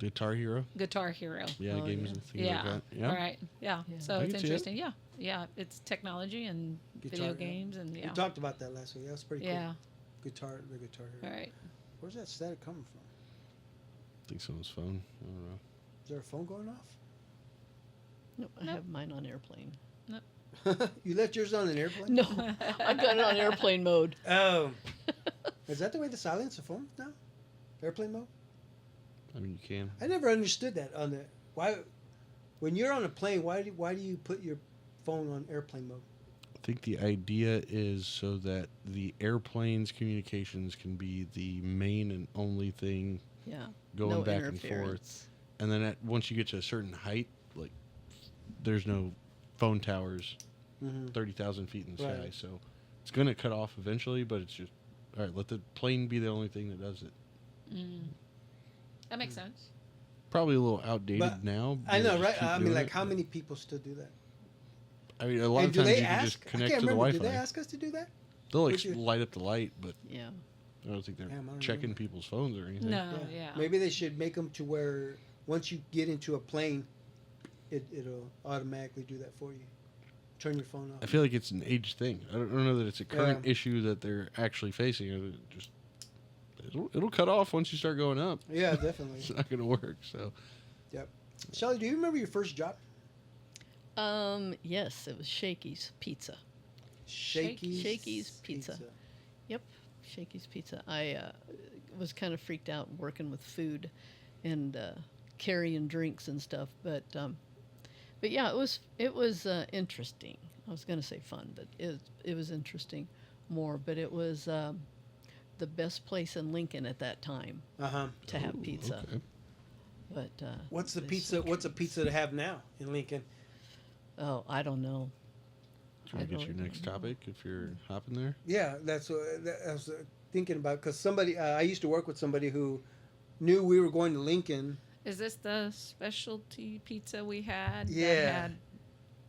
Guitar Hero. Guitar Hero. Yeah, Oh, games yeah. and things Yeah. like that. Yeah. All right. Yeah. Yeah. So I it's can see it. interesting. Yeah. Yeah. It's technology and Guitar, video yeah. games and We yeah. talked about that last week. That was pretty Yeah. cool. The guitar. All right. Where's that static coming from? I think someone's phone. I don't know. Is there a phone going off? No, I Nope. have mine on airplane. You left yours on an airplane? No, I got it on airplane mode. Oh. Is that the way to silence a phone now? Airplane mode? I mean, you can. I never understood that on the why. When you're on a plane, why do you put your phone on airplane mode? I think the idea is so that the airplane's communications can be the main and only thing Yeah, going no back and forth. interference. And then once you get to a certain height, like there's no phone towers Mm-hmm. 30,000 feet in the sky. Right. So it's going to cut off eventually, but it's just, all right, let the plane be the only thing that does it. That makes sense. Probably a little outdated But now. I but know, just right? keep I mean, doing like, it, how but- many people still do that? I mean, a lot And of do times they you can ask? just I connect can't to the remember. Wi-Fi. Do they ask us to do that? They'll like What's your- light up the light, but Yeah, I don't think they're Damn, I don't checking remember. people's phones or anything. No, yeah. Maybe they should make them to where once you get into a plane, it'll automatically do that for you. Turn your phone off. I feel like it's an age thing. I don't know that it's a current Yeah. issue that they're actually facing. It just it'll cut off once you start going up. Yeah, definitely. It's not going to work. So Yep. Shelly, do you remember your first job? yes, it was Shakey's Pizza. Shakey's Pizza. Yep, Shakey's Pizza. I was kind of freaked out working with food, and carrying drinks and stuff. But yeah, it was interesting. I was going to say fun, but it was interesting more. But it was the best place in Lincoln at that time to have pizza. Okay. But What's the they pizza? suck. What's a pizza to have now in Lincoln? Oh, I don't know. Can I get your next topic if you're hopping there? Yeah, that's what I was thinking about. Because somebody, I used to work with somebody who knew we were going to Lincoln. Is this the specialty pizza we had? Yeah. That had,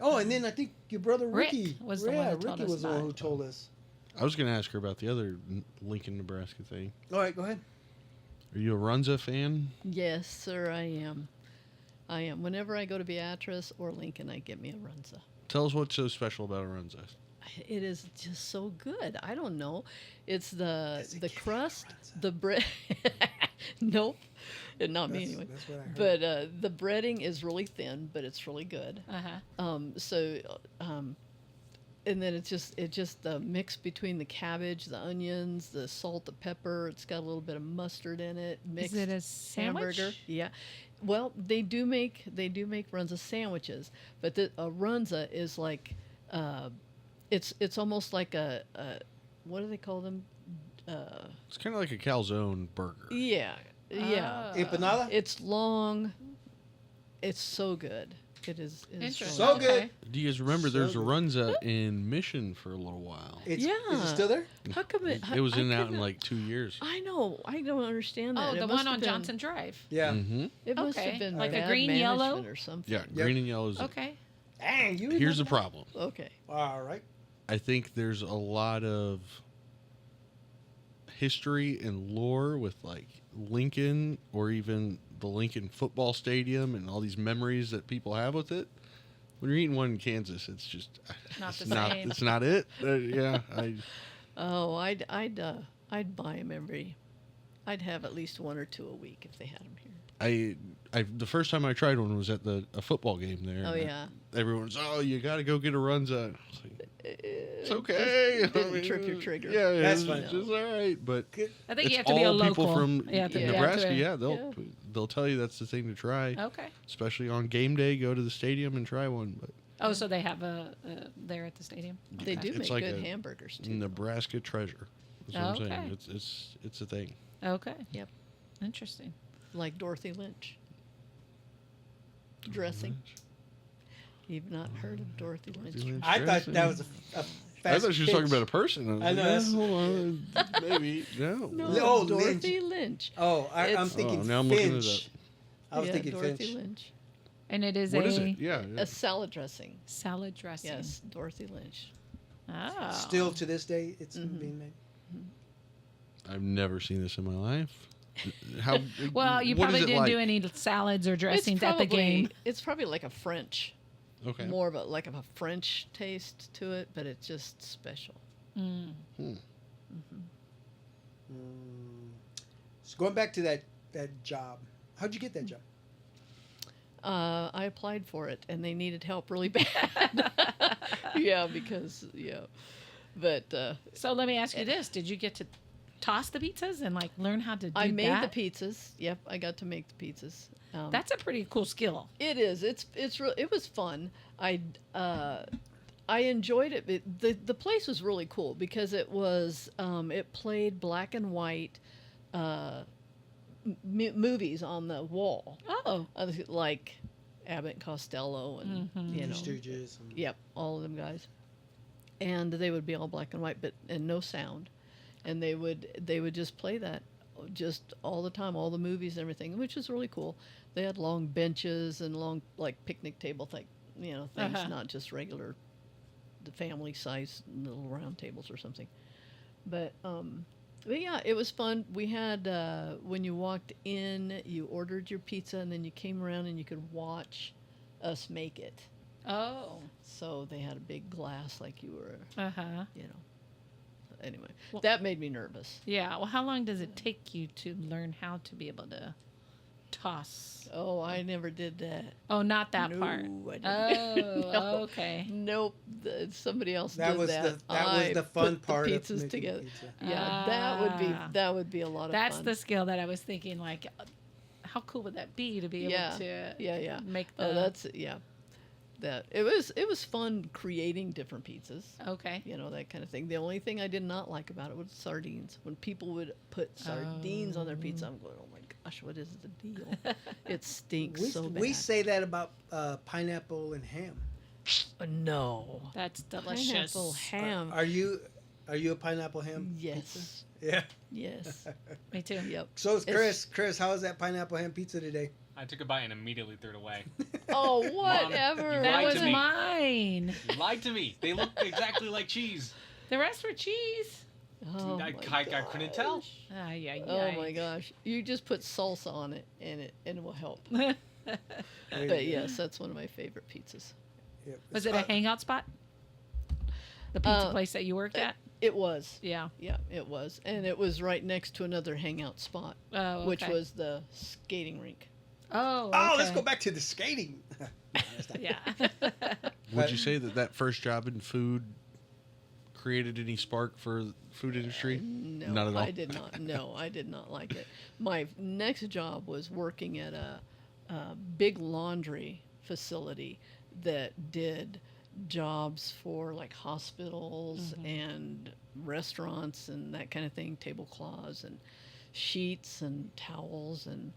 Oh, and then I think your brother Rick Ricky was the one that told Ricky us was the one about who it. told us. I was going to ask her about the other Lincoln, Nebraska thing. All right, go ahead. Are you a Runza fan? Yes, sir, I am. I am. Whenever I go to Beatrice or Lincoln, I get me a Runza. Tell us what's so special about a Runza. It is just so good. I don't know. It's the Does it give you a crust, Runza? the bread. Nope, not me That's- anyway. that's what I heard. But the breading is really thin, but it's really good. And then it's just the mix between the cabbage, the onions, the salt, the pepper. It's got a little bit of mustard in it. Mixed Is it a sandwich? hamburger. Yeah. Well, they do make Runza sandwiches, but a Runza is like, it's almost like a what do they call them? It's kind of like a calzone burger. Yeah, yeah. Oh. Empanada? It's long. It's so good. It is Interesting. So good. Okay. Do you guys remember there's a So Runza in Mission for a little while? Is it Yeah. still there? How come it? It was I in out in couldn't- like 2 years. I know. I don't understand that. Oh, It the must one have on been- Johnson Drive. Yeah. Mm-hmm. It must Okay. have been Like a bad green, yellow? management or something. Yeah, Yep. green and yellow is Okay. Dang, you Here's the remember problem. Okay. that? All right. I think there's a lot of history and lore with like Lincoln or even the Lincoln football stadium and all these memories that people have with it. When you're eating one in Kansas, it's just Not it's the same. It's not it. Yeah, Oh, I'd buy them every. I'd have at least one or two a week if they had them here. the first time I tried one was at a football game there. Oh and yeah. Everyone's, oh, you got to go get a Runza. It's like, it's okay. Didn't trip your trigger. Yeah, That's it's fine. just all right. But I think it's you have to be a all local. people from You have to be Nebraska. to- Yeah, they'll tell you that's the thing to try. Okay. Especially on game day, go to the stadium and try one. But Oh, so they have a there at the stadium. They do It's make like good a hamburgers too. Nebraska treasure. That's what I'm Okay. saying. It's a thing. Okay. Yep. Interesting. Like Dorothy Lynch. Dressing. You've not heard of Dorothy Lynch? Lynch. I thought that was a I fast thought she was talking pitch. about a person. I know, that's- Hold on. Maybe. No. No, Oh, Dorothy Lynch. Oh, I'm It's- thinking Oh, now I'm looking it Finch. I was Yeah, thinking Dorothy Finch. Lynch. And it is What a is it? Yeah. A salad dressing. salad dressing. Yes, Dorothy Lynch. Oh. Still to this day, it's Mm-hmm. being made. I've never seen this in my life. How? Well, you what probably is it didn't like? do any salads or dressings at the game. It's probably like a French, Okay. more of a French taste to it, but it's just special. So going back to that job, how'd you get that job? I applied for it, and they needed help really bad. But So let me ask you this: did you get to toss the pizzas and like learn how to do I made that? the pizzas. Yep, I got to make the pizzas. That's a pretty cool skill. It is. It was fun. I enjoyed it. The place was really cool because it was it played black and white movies on the wall, Oh. like Abbott and Costello and you know, Stooges. And yep, all of them guys. And they would be all black and white, and no sound, and they would just play that just all the time, all the movies and everything, which is really cool. They had long benches and long like picnic table things, not just regular, the family size little round tables or something. But yeah, it was fun. We had when you walked in, you ordered your pizza, and then you came around and you could watch us make it. Oh. So they had a big glass like you were, Uh huh. Anyway, Well- that made me nervous. Yeah. Well, how long does it take you to learn how to be able to toss? Oh, I never did that. Oh, not that No, part. I didn't. Oh. No. Okay. Nope, somebody else that did was that. that was I the fun put part the of pizzas making together. pizza. Yeah, Ah. that would be a lot of That's fun. the skill that I was thinking. Like, how cool would that be to be able Yeah. to Yeah. make the Oh, that's that it was fun creating different pizzas. okay. You know, that kind of thing. The only thing I did not like about it was sardines. When people would put sardines on their pizza, I'm going, oh my gosh, what is the deal? It stinks so bad. We say that about pineapple and ham. No. That's delicious. Pineapple ham. Are you a pineapple ham? Yes. Yeah. Yes. Me too. Yep. So is Chris. It's- Chris, how is that pineapple ham pizza today? I took a bite and immediately threw it away. Oh, whatever. you That lied was to me. mine. You lied to me. They look exactly like cheese. The rest were cheese. Oh I my couldn't tell. gosh. Yeah. Oh my gosh. You just put salsa on it and it will help. There you But go. yes, that's one of my favorite pizzas. Yeah. Was it a hangout spot? The pizza Uh, place that you worked at? It was. Yeah. Yeah, it was. And it was right next to another hangout spot, Oh, which okay. was the skating rink. Oh. Oh, let's okay. go back to the skating. No, that's not- Yeah. Would you say that first job in food created any spark for the food industry? No, Not at all. I did not. No, I did not like it. My next job was working at a big laundry facility that did jobs for like hospitals and restaurants and that kind of thing, tablecloths and sheets and towels and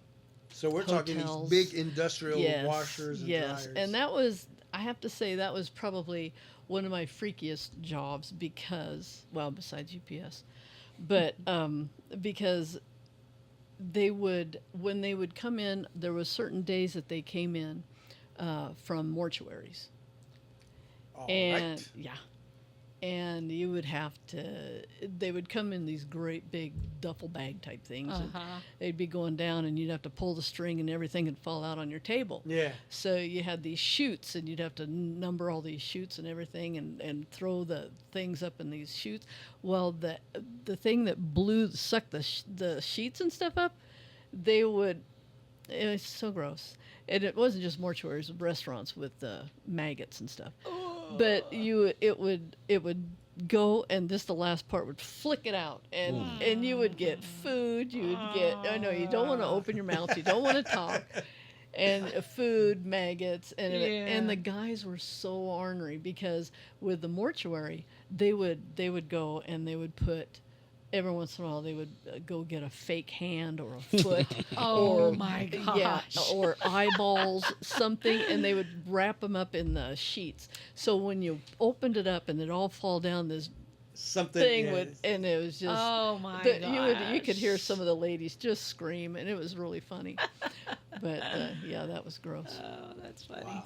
So we're talking Hotels. these big industrial yes, washers and yes. dryers. And that was, I have to say, that was probably one of my freakiest jobs because, well, besides UPS, but because when they would come in, there was certain days that they came in from mortuaries. All And right. yeah, and you would have to, they would come in these great big duffel bag type things. And Uh-huh. they'd be going down and you'd have to pull the string and everything would fall out on your table. Yeah. So you had these chutes and you'd have to number all these chutes and everything and throw the things up in these chutes. Well, the thing that sucked the sheets and stuff up, it was so gross. And it wasn't just mortuaries, restaurants with maggots and stuff. But it would go, and just the last part would flick it out, and you would get food. You would get, I know you don't want to open your mouth, you don't want to talk, and food, maggots, and the guys were so ornery because with the mortuary they would go and they would put. Every once in a while, they would go get a fake hand or a foot, Oh or my yeah, gosh. or eyeballs, something, and they would wrap them up in the sheets. So when you opened it up and it all fall down, this Something. thing yeah, would, and it was just. Oh my You could hear some of the ladies just scream, and it was really funny. But yeah, that was gross. Oh, that's funny. Wow.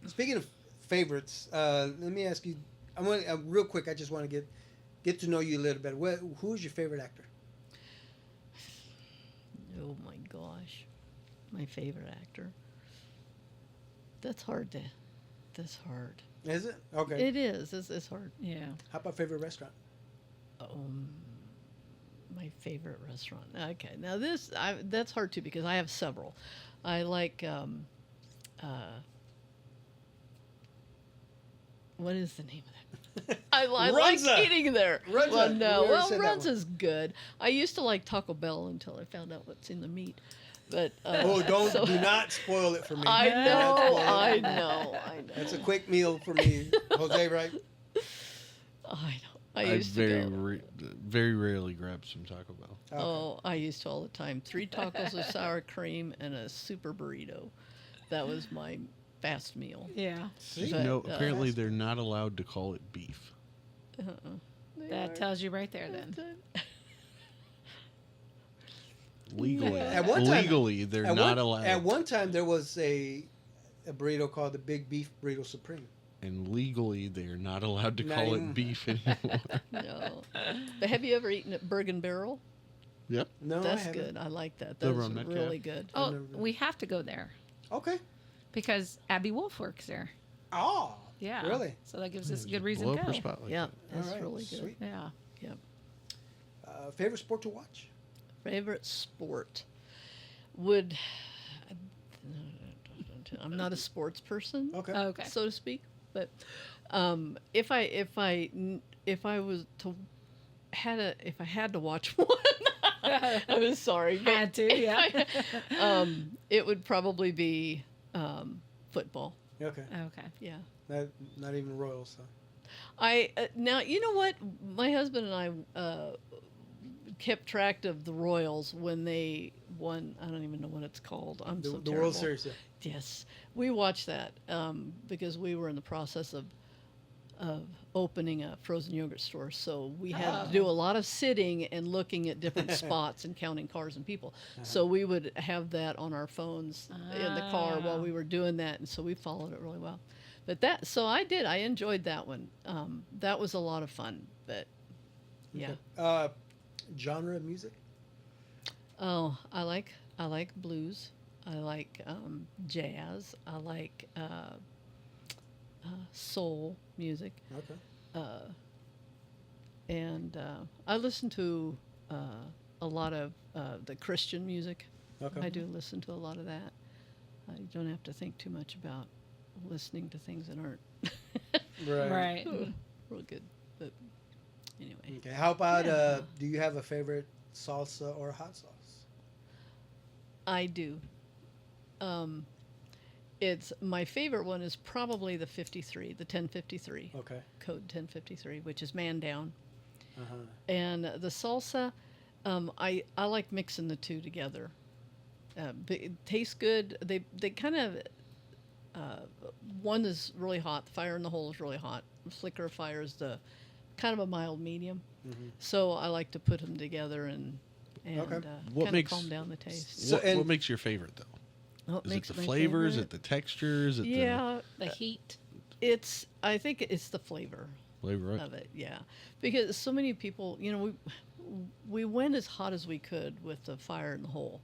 Speaking of favorites, let me ask you. I want real quick. I just want to get to know you a little better. Who is your favorite actor? Oh my gosh, my favorite actor. That's hard. Is it okay? It is. It's hard. Yeah. How about favorite restaurant? My favorite restaurant. Okay, now that's hard too because I have several. I like what is the name of that? I like Runza. eating there. Runza. Well, no, We already well, said that one. Runza's good. I used to like Taco Bell until I found out what's in the meat. But Oh, do not spoil it for me. I Don't know, spoil it. I know. That's a quick meal for me, Jose. Right? I know. I I used to go. very rarely grab some Taco Bell. Okay. Oh, I used to all the time. 3 tacos of sour cream and a super burrito. That was my fast meal. Yeah. See? But, No, apparently they're not allowed to call it beef. They That are. tells you right there then. Legally, At one time- legally they're not allowed. At one time, there was a burrito called the Big Beef Burrito Supreme. And legally, they are not allowed to Not call even- it beef anymore. No. But have you ever eaten at Bergen Barrel? Yep. No, I That's haven't. good. I like that. The That's Rum Metcalf? really good. Oh, never been. we have to go there Okay. because Abby Wolf works there. Oh. Yeah. Really? So that gives us a good reason Blow to up her go. spot like Yeah, that. that's All right, really good. sweet. Yeah. Yep. Favorite sport to watch? Favorite sport would. I'm not a sports person. Okay. Okay. So to speak. But if I was to if I had to watch one, I'm sorry, but Had to, yeah. it would probably be football. Okay. Okay. Yeah. Not even Royals, huh? I now you know what, my husband and I kept track of the Royals when they won. I don't even know what it's called. I'm The, so the terrible. World Series. Yeah. Yes, we watched that because we were in the process of opening a frozen yogurt store. So we had to do a lot of sitting and looking at different spots and counting cars and people. So we would have that on our phones in the car while we were doing that, and so we followed it really well. But I enjoyed that one. That was a lot of fun. But yeah. Okay. Genre of music? Oh, I like blues. I like jazz. I like soul music. Okay. And I listen to a lot of the Christian music. Okay. I do listen to a lot of that. I don't have to think too much about listening to things that aren't Right. real good. But anyway, Okay. How about Yeah. do you have a favorite salsa or hot sauce? I do. It's my favorite one is probably the 1053, Okay. code 1053, which is man down. Uh-huh. And the salsa, I like mixing the two together. It tastes good. They kind of one is really hot. The fire in the hole is really hot. Flicker of fire is the kind of a mild medium. Mhm. So I like to put them together and Okay. What kind of makes- calm down the taste. So- What makes your favorite though? What Is it makes the my flavor? Is favorite? it the texture? Is it Yeah, The heat. I think it's the flavor the flavor? Right? of it. Yeah, because so many people, we went as hot as we could with the fire in the hole,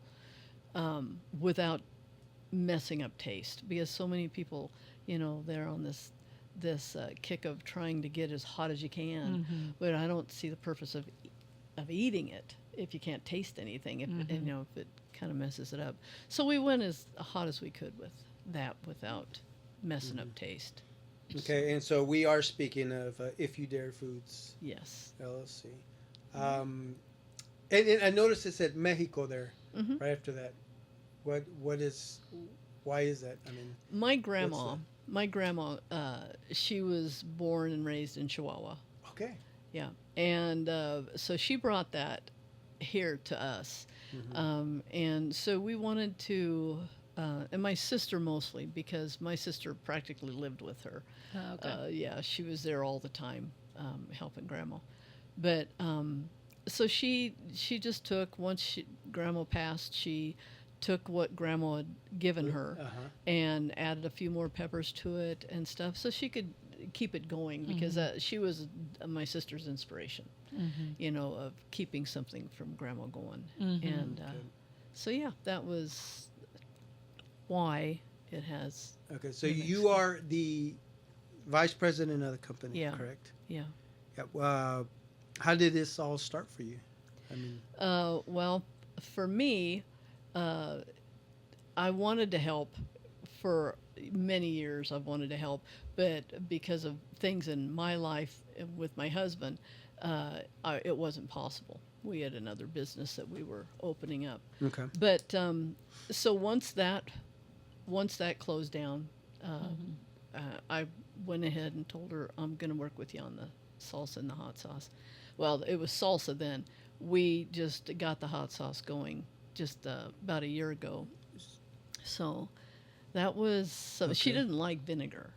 without messing up taste. Because so many people, they're on this kick of trying to get as hot as you can, but I don't see the purpose of eating it if you can't taste anything. If it kind of messes it up. So we went as hot as we could with that without messing up taste. Okay, and so we are speaking of If You Dare Foods Yes. LLC. And I noticed it said Mexico there Mhm. right after that. Why is that? I mean, My grandma, she was born and raised in Chihuahua. okay. Yeah, and so she brought that here to us, and so we wanted to, and my sister mostly, because my sister practically lived with her. Oh, okay. Yeah, she was there all the time, helping grandma. But so she just took, once grandma passed, she took what grandma had given her and added a few more peppers to it and stuff, so she could keep it going, because she was my sister's inspiration, of keeping something from grandma going. And so yeah, that was why it has. Okay, so the mix. you are the vice president of the company, Yeah. correct? Yeah. Yeah. How did this all start for you? I mean, Well, for me, I wanted to help for many years. I've wanted to help, but because of things in my life with my husband, it wasn't possible. We had another business that we were opening up. okay. But so once that closed down, I went ahead and told her, I'm going to work with you on the salsa and the hot sauce. Well, it was salsa then. We just got the hot sauce going just about a year ago. So that was, she Okay. didn't like vinegar,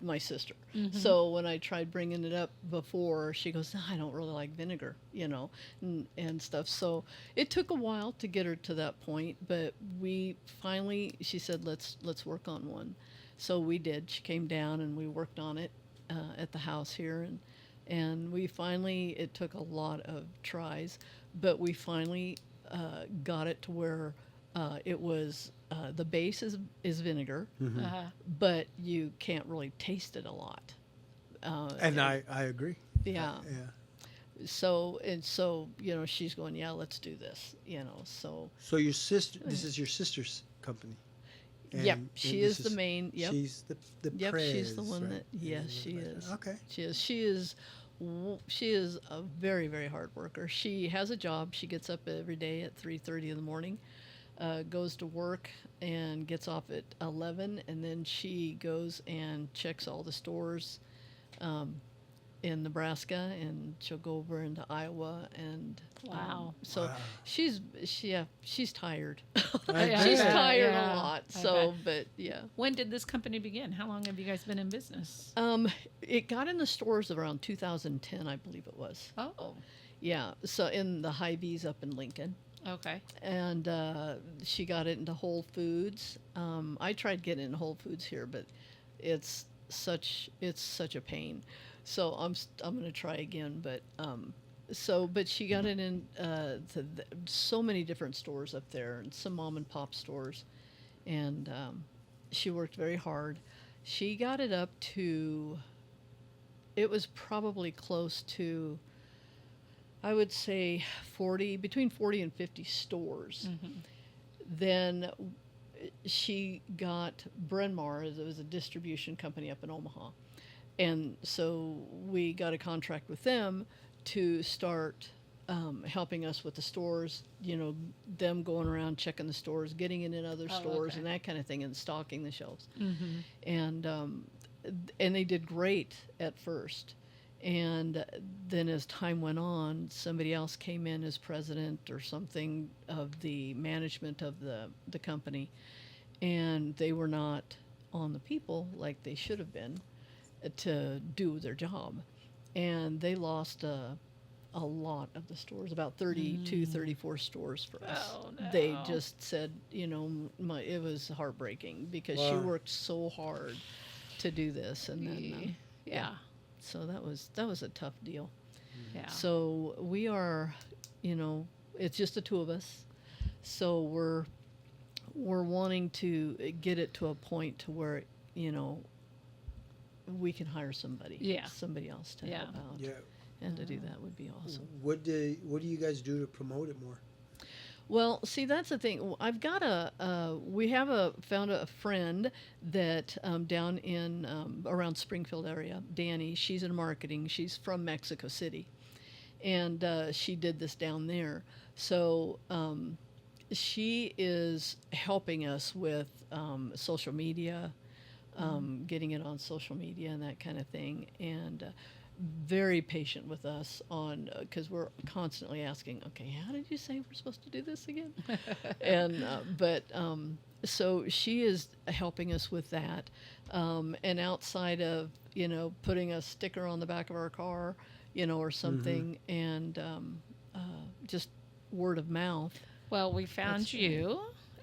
my sister. So when I tried bringing it up before, she goes, no, I don't really like vinegar, and stuff. So it took a while to get her to that point, but we finally, she said, let's work on one. So we did. She came down and we worked on it at the house here, and we finally, it took a lot of tries, but we finally got it to where it was, the base is vinegar, but you can't really taste it a lot. And I agree. Yeah. Yeah. So she's going, yeah, let's do this. So So your sister, this is your sister's company. yep, And she this is the main. Yep. She's the Yep, she's the prez, one right? that. Yes, And she like that. is. Okay. She is. She is she is a very, very hard worker. She has a job. She gets up every day at 3:30 in the morning, goes to work and gets off at 11, and then she goes and checks all the stores in Nebraska, and she'll go over into Iowa, and Wow. so Wow. she's tired. I She's bet. tired Yeah, a lot. I So, but yeah. When did this company begin? How long have you guys been in business? It got in the stores around 2010, I believe it was. Oh, Yeah, so in the Hy-Vees up in Lincoln. okay. And she got it into Whole Foods. I tried getting into Whole Foods here, but it's such a pain. So I'm going to try again. But but she got it in so many different stores up there, and some mom and pop stores, and she worked very hard. She got it up to. It was probably close to, I would say, between 40 and 50 stores. Then she got Bryn Mawr. It was a distribution company up in Omaha. And so we got a contract with them to start helping us with the stores, them going around checking the stores, getting it in other stores, okay. and that kind of thing, and stocking the shelves. And they did great at first. And then as time went on, somebody else came in as president or something of the management of the company, and they were not on the people like they should have been to do their job. And they lost a lot of the stores, about 32, 34 stores for us. Oh, no. They just said, it was heartbreaking because she Wow. worked so hard to do this. And then, Yeah. so that was a tough deal. Yeah. So we are, it's just the two of us. So we're wanting to get it to a point to where, we can hire somebody else to help out. Yeah. And to do that would be awesome. What do you guys do to promote it more? Well, see, that's the thing. I've got found a friend that down in around Springfield area, Danny. She's in marketing. She's from Mexico City, and she did this down there. So she is helping us with social media, getting it on social media and that kind of thing, and very patient with us on because we're constantly asking, okay, how did you say we're supposed to do this again? And so she is helping us with that, and outside of putting a sticker on the back of our car, or something, and just word of mouth. Well, we found That's you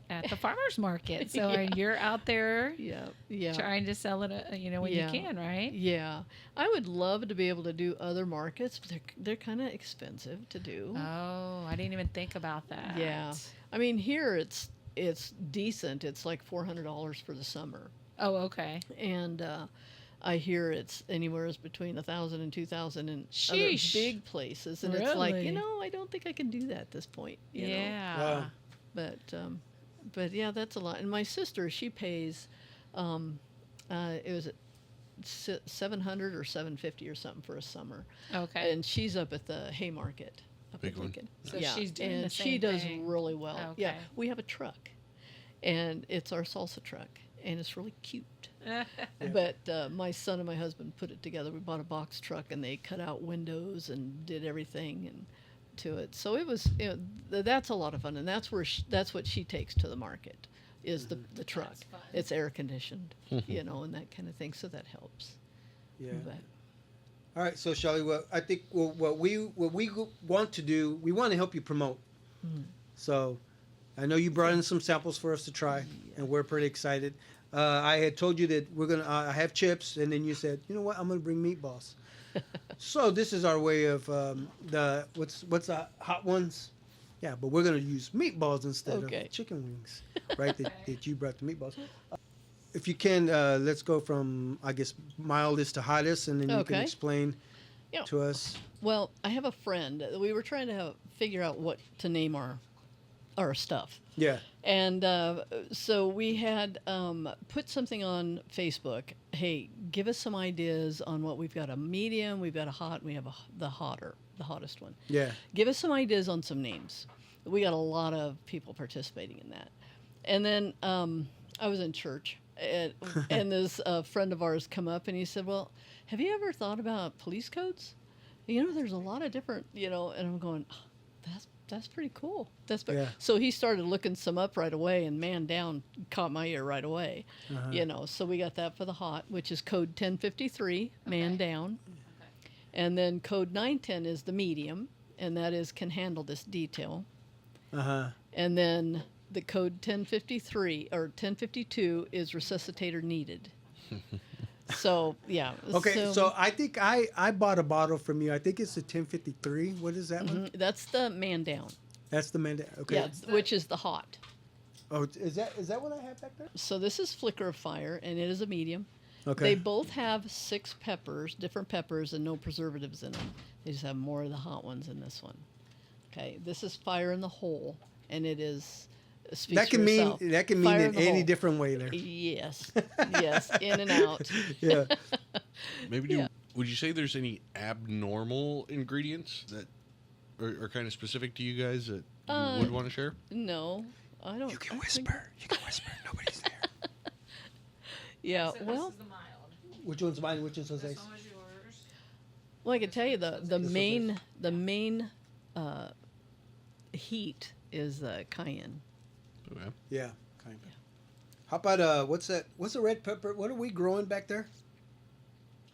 at the farmer's market. So you're out there Yeah. trying to sell it, when you can, right? Yeah. I would love to be able to do other markets, but they're kind of expensive to do. Oh, I didn't even think about that. Yeah. I mean, here it's decent. It's like $400 for the summer. Oh, okay. And I hear it's anywhere between $1,000 and $2,000 in other Sheesh. big places. And it's like, Really? I don't think I can do that at this point. You know? Yeah. Wow. But yeah, that's a lot. And my sister, she pays, it was $700 or $750 or something for a summer. Okay. And she's up at the Haymarket up Big in one. Lincoln. So she's doing and the she same does thing. really well. Yeah, Okay. we have a truck, and it's our salsa truck, and it's really cute. But my son and my husband put it together. We bought a box truck, and they cut out windows and did everything and to it. So it was, that's a lot of fun, and that's where that's what she takes to the market, is the truck. That's fun. It's air conditioned, and that kind of thing. So that helps. Yeah. But All right, so Shelly, I think what we want to do, we want to help you promote. So, I know you brought in some samples for us to try, and we're pretty excited. I had told you that we're gonna I have chips, and then you said, you know what, I'm gonna bring meatballs. So this is our way of the what's the hot ones? Yeah, but we're gonna use meatballs instead Okay. of chicken wings, right? that you brought the meatballs. If you can, let's go from, I guess, mildest to hottest, and then you can Okay. explain Yeah. to us. well, I have a friend. We were trying to figure out what to name our stuff. Yeah. And so we had put something on Facebook. Hey, give us some ideas on what we've got. A medium, we've got a hot, we have the hottest one. Yeah. Give us some ideas on some names. We got a lot of people participating in that. And then I was in church, and this friend of ours come up, and he said, well, have you ever thought about police codes? There's a lot of different, and I'm going, oh, that's pretty cool. Yeah. So he started looking some up right away, and Man Down caught my ear right away. So we got that for the hot, which is code 1053, Man Down. Okay. And then code 910 is the medium, and that is can handle this detail. And then the code 1053 or 1052 is resuscitator needed. So, yeah. Okay, so I think I bought a bottle from you. I think it's the 1053. What is that one? That's the Man Down. That's the man. Okay. Yeah, which is the hot. Oh, is that what I have back there? So this is Flicker of Fire, and it is a medium. Okay. They both have 6 peppers, different peppers, and no preservatives in them. They just have more of the hot ones in this one. Okay, this is Fire in the Hole, and it is... That can mean Fire in any hole. different way there. Yes, yes, in and out. Yeah. Maybe would you say there's any abnormal ingredients that are kind of specific to you guys that you would want to share? No, I don't. You can whisper. You can whisper. Nobody's there. Yeah, So well, this is the mild. Which one's mine? Which one's Jose's? This one was yours. well, I can tell you the main heat is cayenne. Okay. Yeah, kind of. How about what's that? What's the red pepper? What are we growing back there?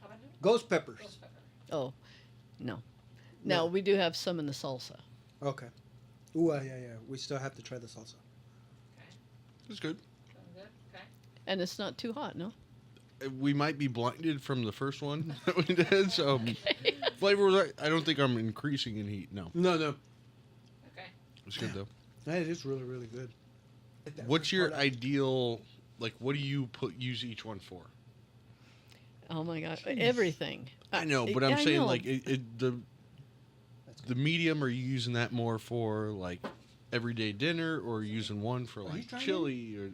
How about it? Ghost peppers. Ghost pepper. Oh, no. No. Now we do have some in the salsa. Okay. Ooh, yeah. We still have to try the salsa. Okay. That's good. Sound good? Okay. And it's not too hot, no? We might be blinded from the first one that we did, so flavor. I don't think I'm increasing in heat. No, No. Okay. it's good though. That is really, really good. What's your ideal? Like, what do you use each one for? Oh my God, everything. I know, but I I'm saying know. like the medium. Are you using that more for like everyday dinner, or are you using one for you like trying chili or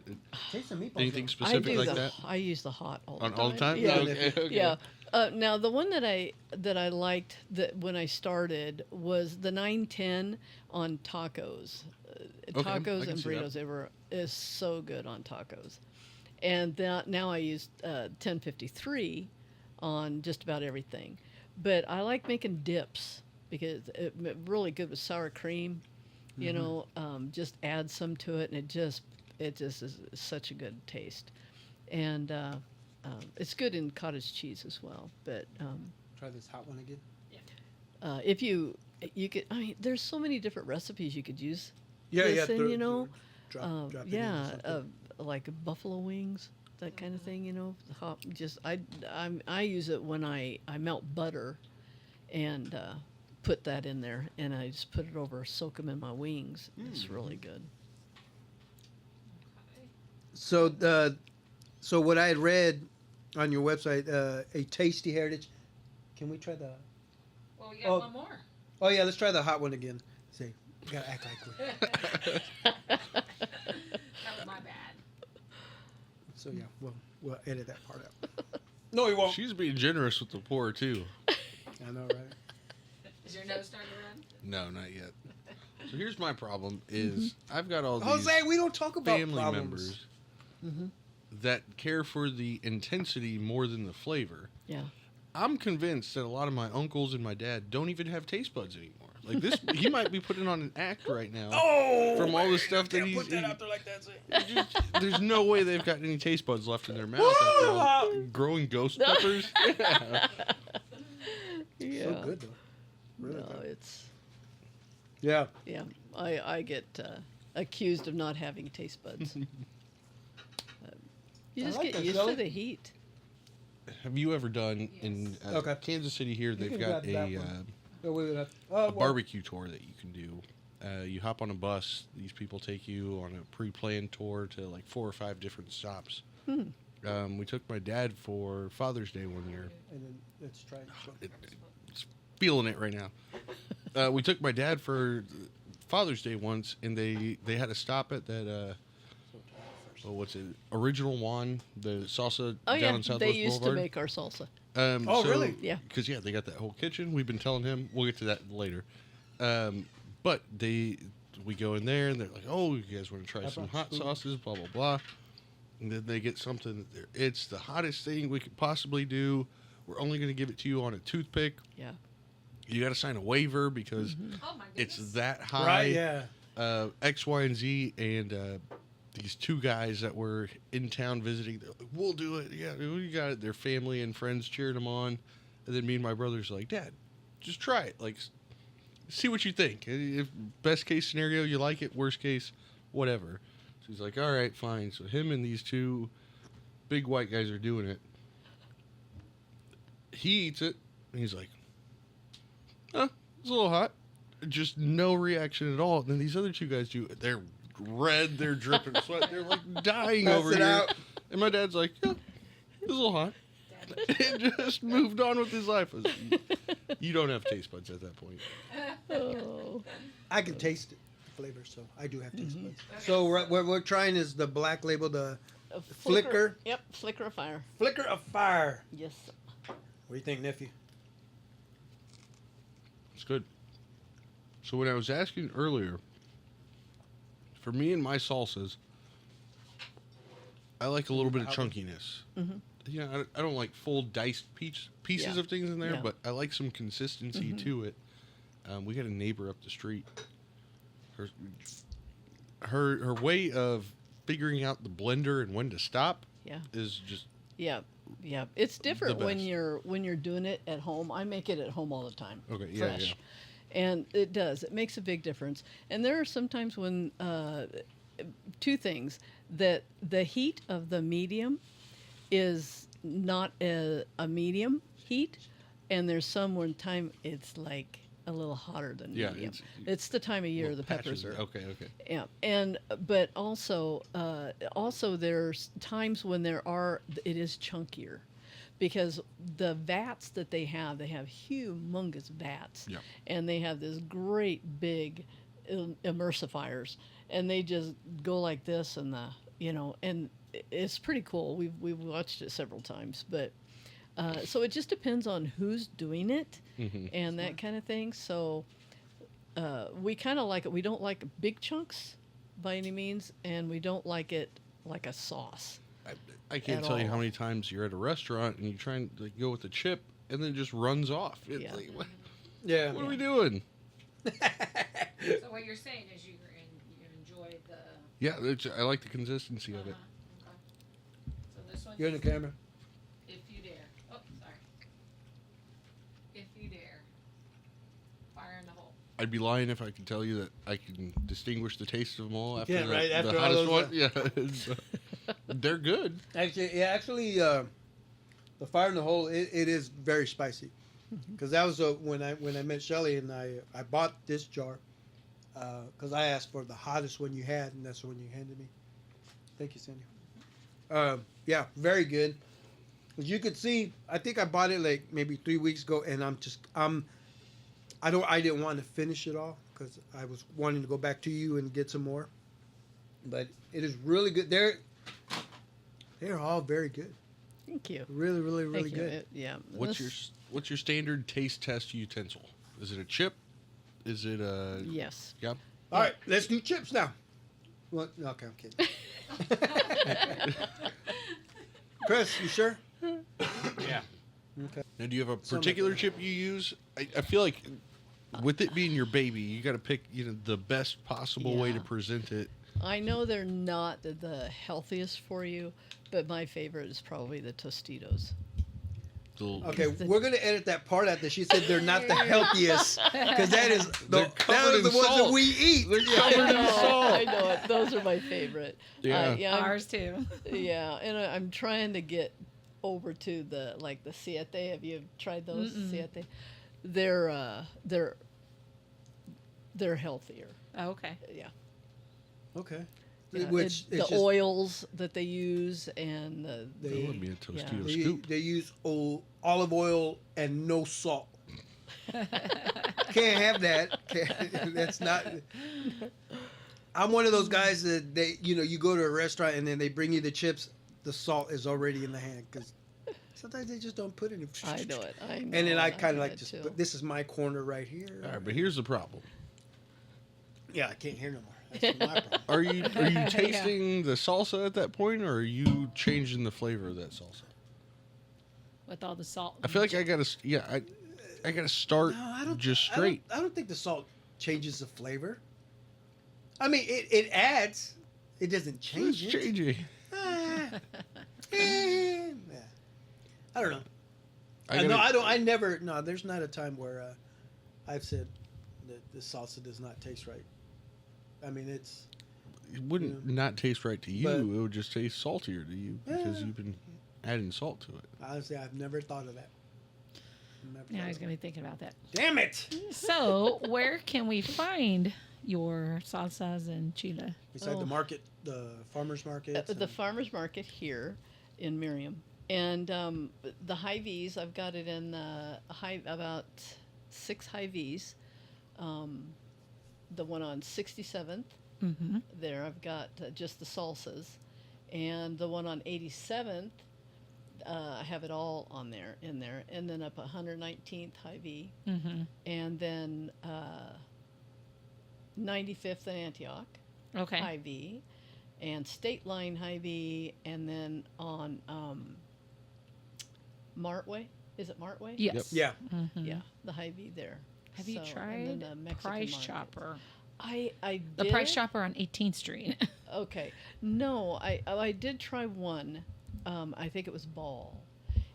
Taste the meatballs. anything though. specific like that? I use the hot all the time. All the time? Yeah. Okay. Yeah. Now the one that I liked that when I started was the 910 on tacos. Okay, I Tacos can and see that. burritos is so good on tacos. And now I use 1053 on just about everything. But I like making dips because it's really good with sour cream. Just add some to it, and it just is such a good taste. And it's good in cottage cheese as well. But Try this hot one again. if you could, I mean, there's so many different recipes you could use. Yeah, this in, throw- you know, Drop it in or yeah, something. like buffalo wings, that kind of thing. I use it when I melt butter, and put that in there, and I just put it over, soak them in my wings. It's really good. So what I had read on your website, a tasty heritage. Can we try the? Well, we got one more. Oh yeah, let's try the hot one again. See, we gotta act like we. That was my bad. So yeah, we'll edit that part out. No, we won't. She's being generous with the poor too. I know, right? Is your nose starting to run? No, not yet. So here's my problem: is I've got all these Jose, we don't talk about family problems. members that care for the intensity more than the flavor. Yeah. I'm convinced that a lot of my uncles and my dad don't even have taste buds anymore. Like this, he might be putting on an act right now. From all the stuff that he's. Put that out there like that. There's no way they've got any taste buds left in their mouth after all growing ghost peppers. Yeah. Yeah. So good though. Really No, good. it's Yeah. yeah. I get accused of not having taste buds. You I just like get that, used Shelly. to the heat. Have you ever done in Okay. Kansas City here? They've can got grab that a one. Oh, wait, a well, barbecue tour that you can do. You hop on a bus. These people take you on a pre-planned tour to like 4 or 5 different stops. We took my dad for Father's Day one year. And then let's try it. It's feeling it right now. We took my dad for Father's Day once, and they had to stop at that. What's it? Original Juan, the salsa Oh down yeah, in Southwest they used Boulevard. to make our salsa. Oh, really? Yeah. Because they got that whole kitchen. We've been telling him. We'll get to that later. But we go in there and they're like, "Oh, you guys want to try some hot sauces?" Blah blah blah. And then they get something. It's the hottest thing we could possibly do. We're only going to give it to you on a toothpick. Yeah. You got to sign a waiver because Oh my goodness. it's that high. Right, yeah. X, Y, and Z, and these two guys that were in town visiting, they're like, "We'll do it. Yeah, we got it." Their family and friends cheering them on. And then me and my brother's like, "Dad, just try it. Like, see what you think. If best case scenario, you like it. Worst case, whatever." So he's like, "All right, fine." So him and these two big white guys are doing it. He eats it, and he's like, it's a little hot. Just no reaction at all. And then these other two guys do. They're red. They're dripping sweat. They're like dying Pass over it here. out. And my dad's like, "Yeah, it's a little hot." And just moved on with his life. You don't have taste buds at that point. Oh. I can taste it, the flavor, so I do have taste buds. So what we're trying is the black label, the A Flicker. Yep, flicker of fire. Flicker of Fire. Yes. What do you think, nephew? It's good. So when I was asking earlier, for me and my salsas, I like a little bit of chunkiness. Mm-hmm. You know, I don't like full diced pieces Yeah. of things in there, Yeah. but I like some consistency to it. We got a neighbor up the street. Her way of figuring out the blender and when to stop Yeah. is just Yeah. Yeah. It's different when best. you're doing it at home. I make it at home all the time. Okay, yeah, Fresh. yeah. And it does. It makes a big difference. And there are sometimes when two things that the heat of the medium is not a medium heat, and there's some one time it's like a little hotter than Yeah, medium. It's the time of year little the peppers patches. are. Okay. Yeah, but also there's times when it is chunkier, because the vats that they have humongous vats, Yeah. and they have this great big emulsifiers, and they just go like this, and and it's pretty cool. We've watched it several times, but so it just depends on who's doing it and that kind of thing. So we kind of like it. We don't like big chunks by any means, and we don't like it like a sauce. I can't At tell you all. how many times you're at a restaurant and you try and go with the chip and then it just runs off. It's Yeah. like, what Yeah. are we doing? So what you're saying is you enjoy the. Yeah, I like the consistency of it. Okay. So this one. You're in the camera. If you dare. Oh, sorry. If you dare. Fire in the hole. I'd be lying if I could tell you that I can distinguish the taste of them all after, Yeah, right, after the all hottest those, one. Yeah, they're good. Actually, the Fire in the Hole, it is very spicy. Because that was when I met Shelly, and I bought this jar because I asked for the hottest one you had, and that's the one you handed me. Thank you, Sandy. Yeah, very good. As you could see, I think I bought it like maybe 3 weeks ago, and I didn't want to finish it all because I was wanting to go back to you and get some more. But it is really good. They're all very good. Thank you. Really, really, really Thank you. good. Yeah. What's your standard taste test utensil? Is it a chip? Is it a Yes. Yeah. All right, let's do chips now. What? Okay, I'm kidding. Chris, you sure? Yeah. Okay. Now, do you have a particular chip you use? I feel like with it being your baby, you got to pick the best possible way to Yeah. present it. I know they're not the healthiest for you, but my favorite is probably the Tostitos. Okay, we're gonna edit that part out that she said they're not the healthiest because that is They're that covered is the in ones that salt. we eat. They're covered in salt. I know it. Those are my favorite. Yeah. I'm- Ours too. yeah, and I'm trying to get over to the Siete. Have you tried those Siete? They're healthier. Oh, okay. Yeah. Okay. Yeah, Which the it's just- oils that they use and That would be a Tostito they, scoop. they use olive oil and no salt. Can't have that. That's not. I'm one of those guys that you go to a restaurant and then they bring you the chips. The salt is already in the hand because sometimes they just don't put it. I know it. I know. And then I kind do of like that just. too. But this is my corner right here. All right, but here's the problem. Yeah, I can't hear no more. That's my problem. Are you tasting the salsa at that point, or are you changing the flavor of that salsa? With all the salt. I feel like I gotta start No, I don't. just straight. I don't think the salt changes the flavor. I mean, it adds. It doesn't It's change it. changing. Yeah. I don't know. I No, gotta- I don't. I never. No, there's not a time where I've said that the salsa does not taste right. I mean, it's. It wouldn't not taste right to you. But- It would just taste saltier to you because Yeah. you've been adding salt to it. Honestly, I've never thought of that. Never Yeah, thought I was of going to be thinking about that. that. Damn it! So, where can we find your salsas and chile? Beside Oh. the market, the farmers market. The farmers market here in Miriam, and the high V's. I've got it in about 6 high V's. The one on 67th. Mm-hmm. There, I've got just the salsas, and the one on 87th. I have it all on there, in there, and then up 119th high V, Mm-hmm. and then 95th and Antioch. Okay. High V, and State Line High V, and then on Martway. Is it Martway? Yes. Yeah. Mm-hmm. Yeah, the High V there. Have you So, and tried then the Mexican Price market. Chopper? I The did. Price Chopper on 18th Street. Okay, no, I did try one. I think it was Ball.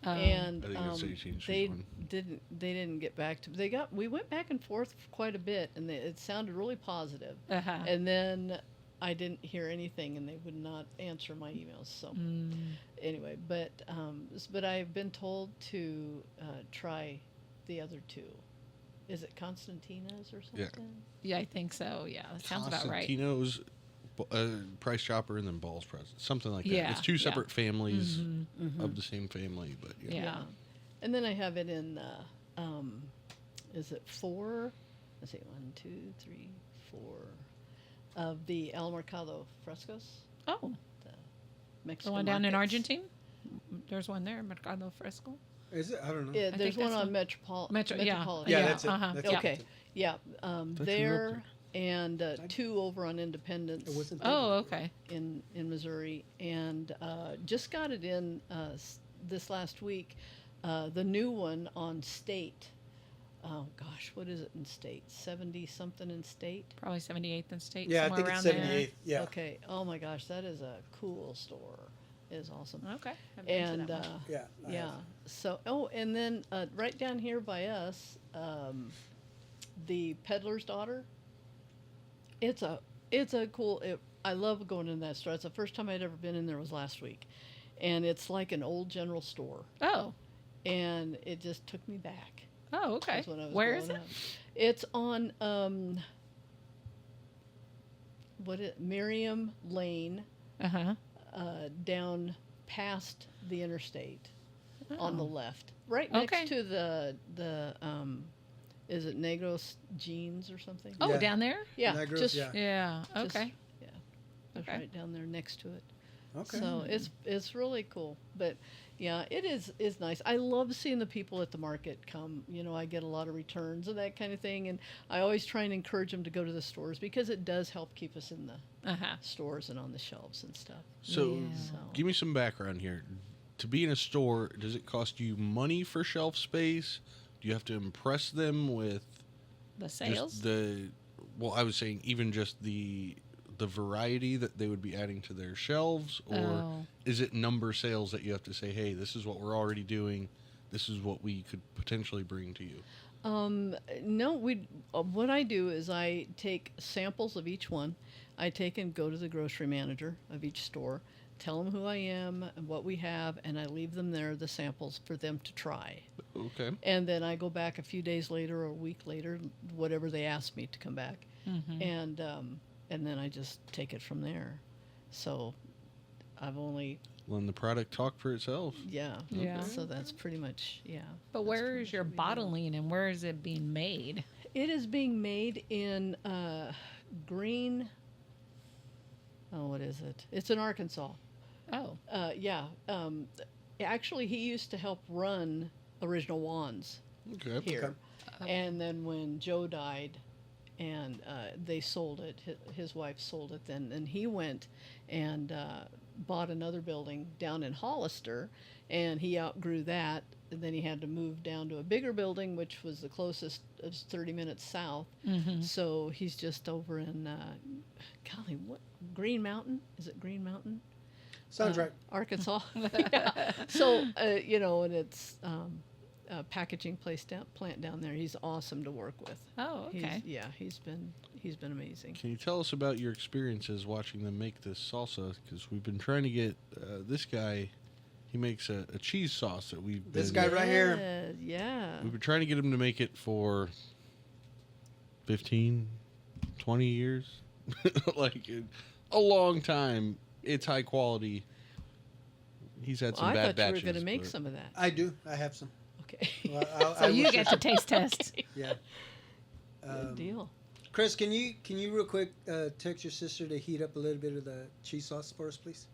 And I think it's 18th Street they one. didn't get back to we went back and forth quite a bit, and it sounded really positive. Uh-huh. And then I didn't hear anything, and they would not answer my emails. So anyway, but I've been told to try the other two. Is it Constantina's or something? Yeah, I think so. Yeah, that sounds about right. Constantino's, Price Chopper, and then Ball's Present. Something like that. Yeah, It's two yeah. separate families Mm-hmm. of the same family, but yeah. Yeah. And then I have it in, is it 4? Let's see, 1, 2, 3, 4 of the El Mercado frescoes. Oh, The Mexican the one down in markets. Argentine? There's one there, Mercado Fresco. Is it? I don't know. Yeah, I there's think one that's on one. Metropolitan. Yeah. Metropolitan. Yeah, Yeah, that's it. uh-huh. That's Yeah. it. Okay. Yeah. you There looked and 2 over on Independence. It wasn't. Oh, okay. in Missouri, and just got it in this last week. The new one on State. Oh gosh, what is it in State? 70 something in State. Probably 78th and State. Yeah, I somewhere think it's around 78. Yeah. Okay. Oh my gosh, that is a cool store. It is awesome. There. Okay. Haven't been to And that one. Yeah. I yeah. have. So and then right down here by us, the Peddler's Daughter. It's a cool. I love going in that store. It's the first time I'd ever been in there was last week, and it's like an old general store, Oh. and it just took me back. Oh, okay. That's when I was Where is growing it? up. It's on Miriam Lane, Uh-huh. down past the interstate, on the Oh. left, right next Okay. to the is it Negros Jeans or something? Oh, Yeah. down there? Yeah, Negros, just yeah. Yeah. Just- Okay. yeah, it's Okay. right down there next to it. Okay. So it's really cool. But yeah, it is nice. I love seeing the people at the market come. You know, I get a lot of returns and that kind of thing, and I always try and encourage them to go to the stores because it does help keep us in the Uh-huh. stores and on the shelves and stuff. So, Yeah. So give me some background here. To be in a store, does it cost you money for shelf space? Do you have to impress them with The sales? just the? Well, I was saying even just the variety that they would be adding to their shelves, or Oh. is it number sales that you have to say, hey, this is what we're already doing, this is what we could potentially bring to you? no, what I do is I take samples of each one. I take and go to the grocery manager of each store, tell them who I am and what we have, and I leave them there, the samples, for them to try. Okay. And then I go back a few days later or a week later, whatever they ask me to come back, Mm-hmm. and then I just take it from there. So I've only letting the product talk for itself. Yeah. Yeah. So that's pretty much, But that's where pretty is much your what we do. bottling and where is it being made? It is being made in green. Oh, what is it? It's in Arkansas. Oh. Yeah. Actually, he used to help run Original Wands Okay. here. Okay. And then when Joe died and they sold it, his wife sold it then, and he went and bought another building down in Hollister, and he outgrew that. And then he had to move down to a bigger building, which was the closest, it was 30 minutes south. Mm-hmm. So he's just over in, golly, what, Green Mountain? Is it Green Mountain? Sounds right. Arkansas. Yeah. So, and it's a packaging plant down there. He's awesome to work with. Oh, okay. He's been amazing. Can you tell us about your experiences watching them make this salsa? Because we've been trying to get this guy. He makes a cheese sauce that we've This been, guy right here. Yeah. We've been trying to get him to make it for 15, 20 years. Like a long time. It's high quality. He's had some I bad thought batches. you were going to make but- some of that. I do. I have some. Okay. Well, So you get to taste test. Yeah. Good deal. Chris, can you real quick text your sister to heat up a little bit of the cheese sauce for us, please?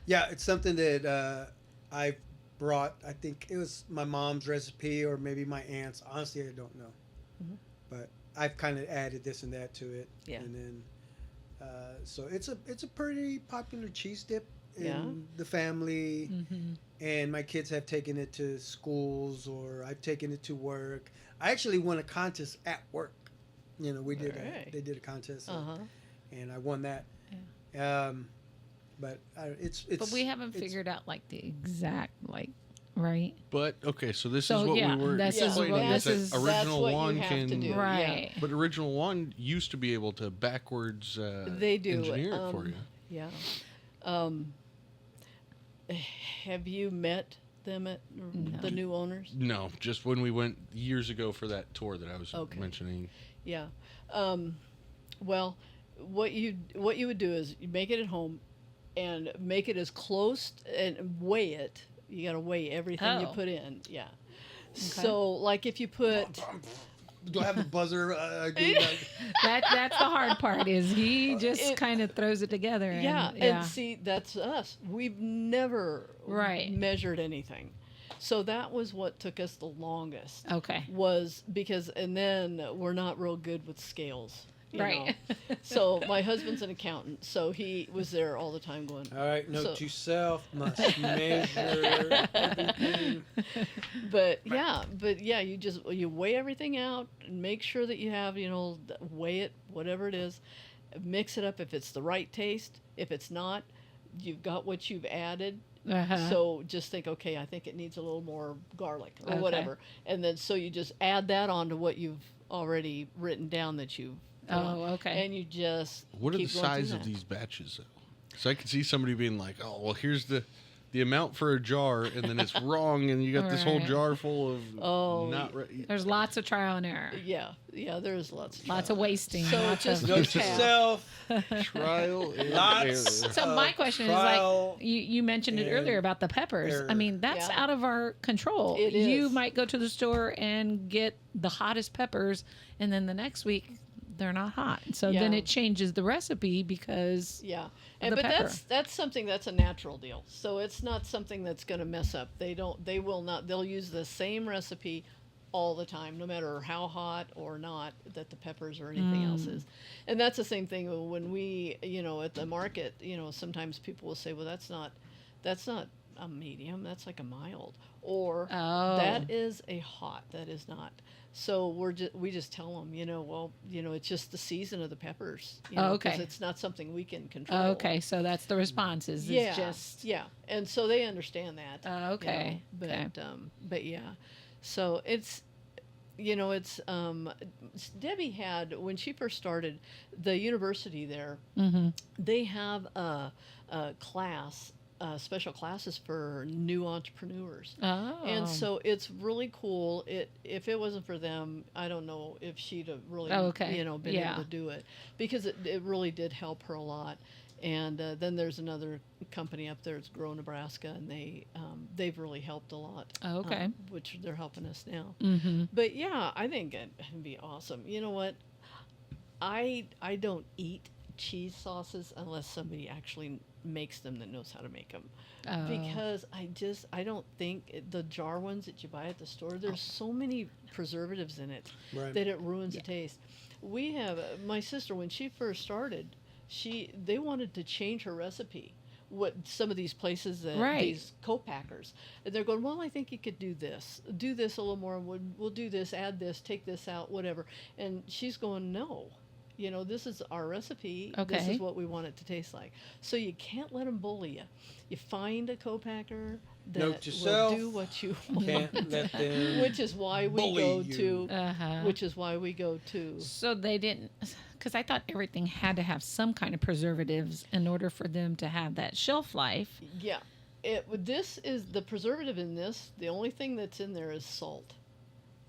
Yeah, it's something that I brought. I think it was my mom's recipe or maybe my aunt's. Honestly, I don't know. Mhm. But I've kind of added this and that to it. Yeah. And then, so it's a pretty popular cheese dip in Yeah. the family. Mm-hmm. And my kids have taken it to schools or I've taken it to work. I actually won a contest at work. You know, Alright. they did a contest Uh-huh. and I won that. But it's But we haven't it's- figured out like the exact right. But okay, so this So, is what yeah, we were this is explaining. what- is this is- that that's original what you one have can, to do. Right. but original one used to be able to backwards They do. engineer it for you. Yeah. Have you met them at the new owners? No, just when we went years ago for that tour that I was Okay. mentioning. Yeah. Well, what you would do is you make it at home and make it as close and weigh it. You got to weigh everything you Oh. put in. Yeah. So, like if you put Do I have a buzzer? Do that? That's the hard part is he just It- kind of throws it together. And, yeah, yeah. and see, that's us. We've never Right. measured anything. So that was what took us the longest. Okay. Was because, and then we're not real good with scales. you Right. know. So my husband's an accountant, so he was there all the time going. All right, note So- to self, must measure everything. But yeah, you weigh everything out and make sure that you have, weigh it, whatever it is, mix it up if it's the right taste. If it's not, you've got what you've added. Uh-huh. So just think, okay, I think it needs a little more garlic or Okay. whatever. And then so you just add that onto what you've already written down that you've done. Oh, okay. And you just What are the keep going through size of that. these batches, though? So I could see somebody being like, "Oh, well, here's the amount for a jar," and then it's wrong, and you got this whole Right. jar full of Oh, not right. There's lots of trial and error. Yeah, there's lots of Lots of wasting. So lots just- of, Note to Yeah. self, trial and lots. error. So my question is trial like you mentioned it earlier and about the peppers. error. I mean, that's Yeah. out of our control. It You is. might go to the store and get the hottest peppers and then the next week they're not hot. So then Yeah. it changes the recipe because Yeah, the but pepper. that's something that's a natural deal. So it's not something that's going to mess up. They will not. They'll use the same recipe all the time, no matter how hot or not that the peppers or anything else is. And that's the same thing when we, at the market, sometimes people will say, well, that's not a medium. That's like a mild, or Oh. that is a hot. That is not. So we just tell them, it's just the season of the peppers. Oh, 'cause okay. it's not something we can control. okay, so that's the responses. Yeah. It's just Yeah. And so they understand that. okay. But okay. but yeah. So it's Debbie had, when she first started the university there, Mm-hmm. they have a class, special classes for new entrepreneurs. Oh. And so it's really cool. If it wasn't for them, I don't know if she'd have really, Oh, okay. been Yeah. able to do it, because it really did help her a lot. And then there's another company up there, it's Grow Nebraska, and they've really helped a lot. Oh, okay. Which they're helping us now. Mm-hmm. But yeah, I think it'd be awesome. You know what? I don't eat cheese sauces unless somebody actually makes them that knows how to make them. Oh. Because I don't think the jar ones that you buy at the store, there's so many preservatives in it Right. that it ruins the taste. We have my sister, when she first started, they wanted to change her recipe. What some of these places that Right. these co-packers, and they're going, well, I think you could do this a little more. We'll do this, add this, take this out, whatever. And she's going, no, this is our recipe. This Okay. is what we want it to taste like. So you can't let them bully you. You find a co-packer that Note yourself. will do what you want. Can't let them. Which is why we bully go you. to. Uh-huh. Which is why we go to. So they didn't, because I thought everything had to have some kind of preservatives in order for them to have that shelf life. Yeah. This is the preservative in this. The only thing that's in there is salt.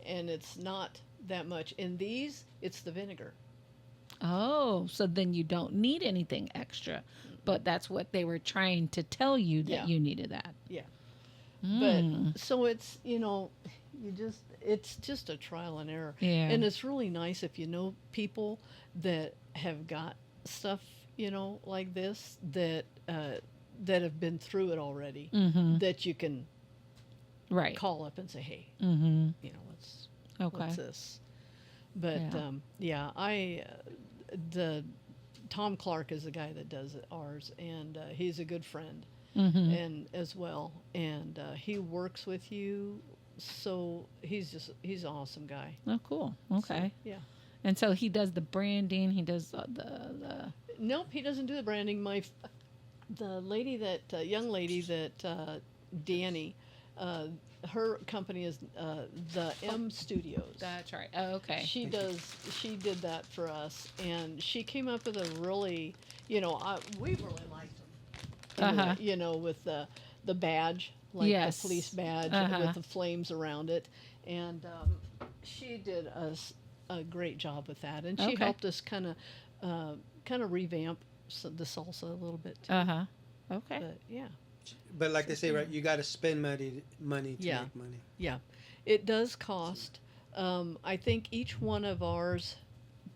And it's not that much. In these, it's the vinegar. Oh, so then you don't need anything extra. But that's what they were trying to tell you, that Yeah. you needed that. Yeah. Mm. But so it's, it's just a trial and error. Yeah. And it's really nice if you know people that have got stuff, like this, that have been through it already, Mm-hmm. that you can Right. call up and say, hey, Mm-hmm. what's Okay. this? But Yeah. the Tom Clark is the guy that does ours, and he's a good friend, Mm-hmm. and as well, and he works with you, so he's an awesome guy. Oh, cool. Okay. So, yeah. And so he does the branding. He does the Nope, he doesn't do the branding. The young lady that Danny, her company is the M Studios. That's right. Oh, okay. She did that for us, and she came up with a really, we really liked them. Uh-huh. With the badge, like Yes. the police badge Uh-huh. with the flames around it, and she did a great job with that, and she Okay. helped us kind of revamp the salsa a little bit too. Uh-huh. Okay. But yeah. But like they say, right? You got to spend money to Yeah. make money. Yeah, it does cost. I think each one of ours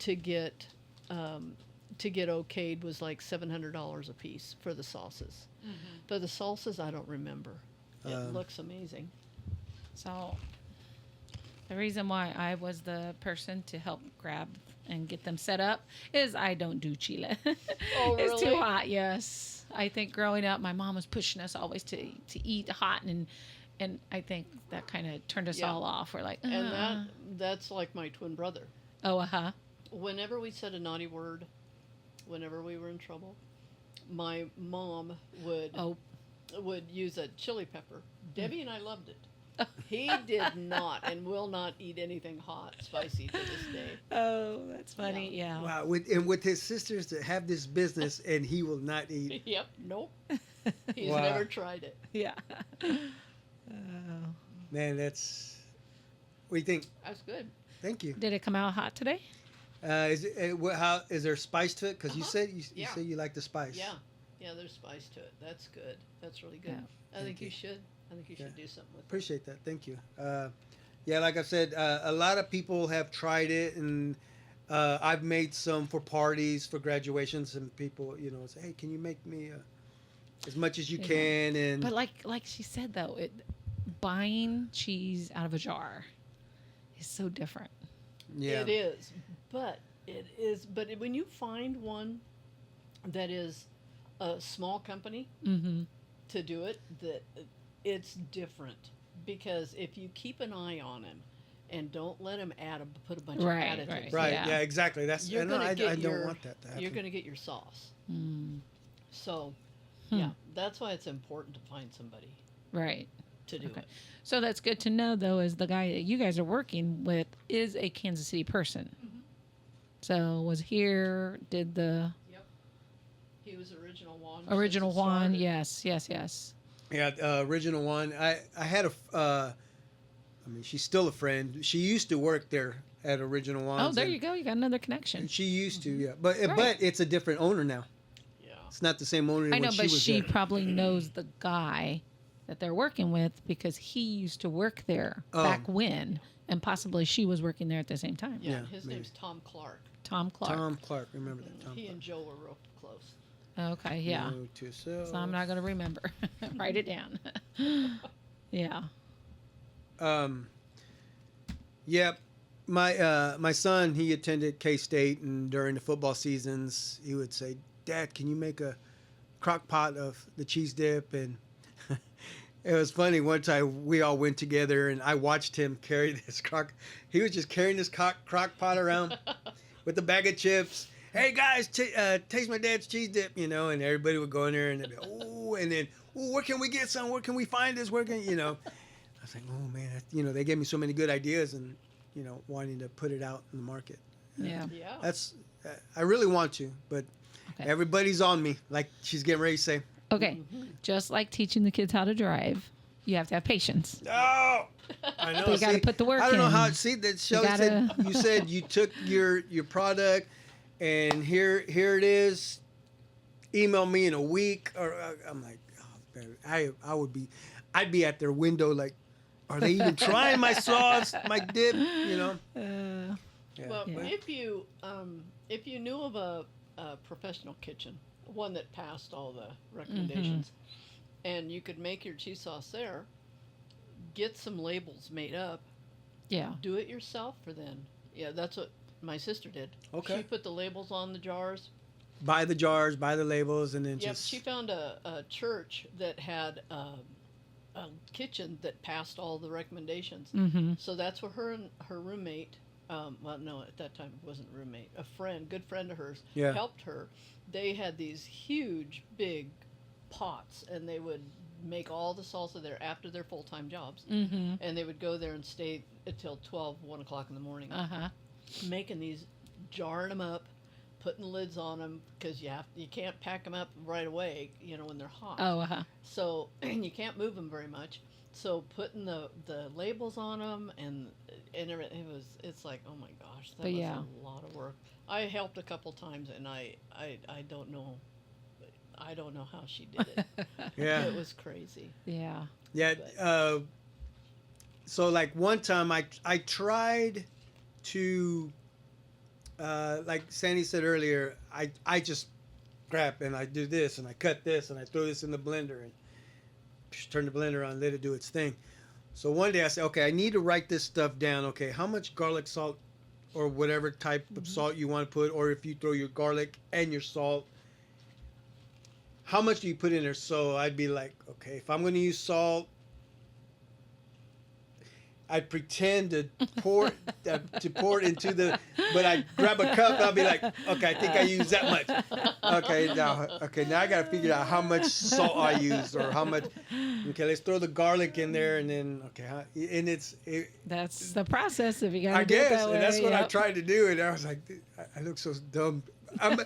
to get okayed was like $700 a piece for the sauces. Mm-hmm. For the salsas, I don't remember. It looks amazing. So the reason why I was the person to help grab and get them set up is I don't do chile. Oh, It's too really? hot. Yes. I think growing up, my mom was pushing us always to eat hot, and I think that kind of turned us Yeah. all off. We're like, And that's like my twin brother. oh, uh-huh. Whenever we said a naughty word, whenever we were in trouble, my mom would use a chili pepper. Debbie and I loved it. He did not and will not eat anything hot, spicy to this day. Oh, that's funny. Yeah. Wow. With his sisters that have this business, and he will not eat. Yep, nope. He's Wow. never tried it. Yeah. Man, that's. What do you think? That's good. Thank you. Did it come out hot today? How is there spice to it? Because you Uh-huh. said you Yeah. say you like the spice. Yeah, there's spice to it. That's good. That's really good. Yeah. I think you. you should. I think you should Yeah. do something with it. Appreciate that. Thank you. Yeah, like I said, a lot of people have tried it, and I've made some for parties, for graduations, and people, say, "Hey, can you make me as much as you Yeah. can?" And But like she said though, buying cheese out of a jar is so different. yeah, It is. But when you find one that is a small company Mm-hmm. to do it, that it's different, because if you keep an eye on him and don't let him put a bunch Right, of additives, right. right, Yeah. yeah, exactly. That's You're and gonna I get don't your- want that to happen. you're going to get your sauce. Mm. So, Hmm. yeah, that's why it's important to find somebody Right. to do Okay. it. So that's good to know, though, is the guy that you guys are working with is a Kansas City person. Mm-hmm. So was here, did the He was original one. original since it one. started. Yes. Yeah, original one. I had she's still a friend. She used to work there at Original One. Oh, there you go. You got another connection. And she used to, yeah. But Right. but it's a different owner now. Yeah. It's not the same owner. I when know, but was she there. probably knows the guy that they're working with because he used to work there Oh. back when, and possibly she was working there at the same time. Yeah, Yeah, his maybe. name's Tom Clark. Tom Clark. Tom Clark. Remember that. Tom He Clark. and Joe were real close. Okay, yeah. Note to self. So I'm not going to remember. Write it down. Yeah. Yep. My son, he attended K-State, and during the football seasons, he would say, "Dad, can you make a crock pot of the cheese dip?" And it was funny. One time we all went together, and I watched him carry this crock. He was just carrying this crock pot around with a bag of chips. Hey guys, taste my dad's cheese dip, and everybody would go in there and they'd be, oh, and then, oh, where can we get some? Where can we find this? Where can I was like, oh man, they gave me so many good ideas, and wanting to put it out in the market. Yeah. Yeah. That's I really want to, but Okay. everybody's on me, like she's getting ready to say. Okay. Just like teaching the kids how to drive, you have to have patience. Oh, I know. But you gotta put the work I don't know in. how. See that Shelly said gotta- you said you took your product, and here it is. Email me in a week, or I'm like, oh, man, I'd be at their window like, are they even trying my sauce, my dip? Yeah. Well, Yeah. if you knew of a professional kitchen, one that passed all the recommendations, and you could make your cheese sauce there, get some labels made up, Yeah. do it yourself for then. Yeah, that's what my sister did. Okay. She put the labels on the jars. Buy the jars, buy the labels, and then Yep, just. she found a church that had a kitchen that passed all the recommendations. Mm-hmm. So that's where her and her roommate, well, no, at that time it wasn't a roommate, a friend, good friend of hers, Yeah. helped her. They had these huge, big pots, and they would make all the salsa there after their full-time jobs. Mm-hmm. And they would go there and stay until 12, 1 o'clock in the morning, Uh-huh. making these, jarring them up, putting lids on them, because you can't pack them up right away, when they're hot. Oh, uh-huh. So, and you can't move them very much. So putting the labels on them and everything, it's like, oh my gosh, that But was yeah. a lot of work. I helped a couple times, and I don't know how she did it. Yeah. It was crazy. Yeah. Yeah. So like one time I tried to, like Sandy said earlier, I just grab and I do this and I cut this and I throw this in the blender and turn the blender on, let it do its thing. So one day I said, okay, I need to write this stuff down. Okay, how much garlic salt or whatever type of salt you want to put, or if you throw your garlic and your salt, how much do you put in there? So I'd be like, okay, if I'm going to use salt, I'd pretend to pour it into the, but I'd grab a cup and I'd be like, okay, I think I used that much. Okay, now I got to figure out how much salt I used or how much. Okay, let's throw the garlic in there and then and That's the process if you got I to do it guess, that way. and that's what I Yep. tried to do, and I was like, I look so dumb. I'm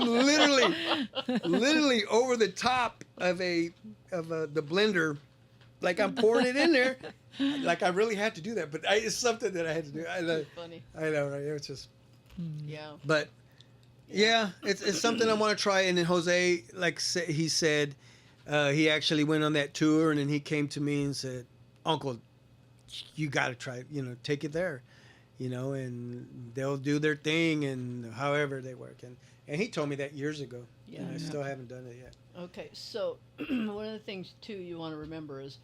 literally over the top of the blender, like I'm pouring it in there, like I really had to do that, but it's something that I had to do. I know, Funny. right? It was just, Yeah. but yeah, it's something I want to try. And then Jose, he said, he actually went on that tour, and then he came to me and said, Uncle, you got to try it, take it there. And they'll do their thing and however they work. And he told me that years ago. Yeah. And I still haven't done it yet. Okay, so one of the things too you want to remember is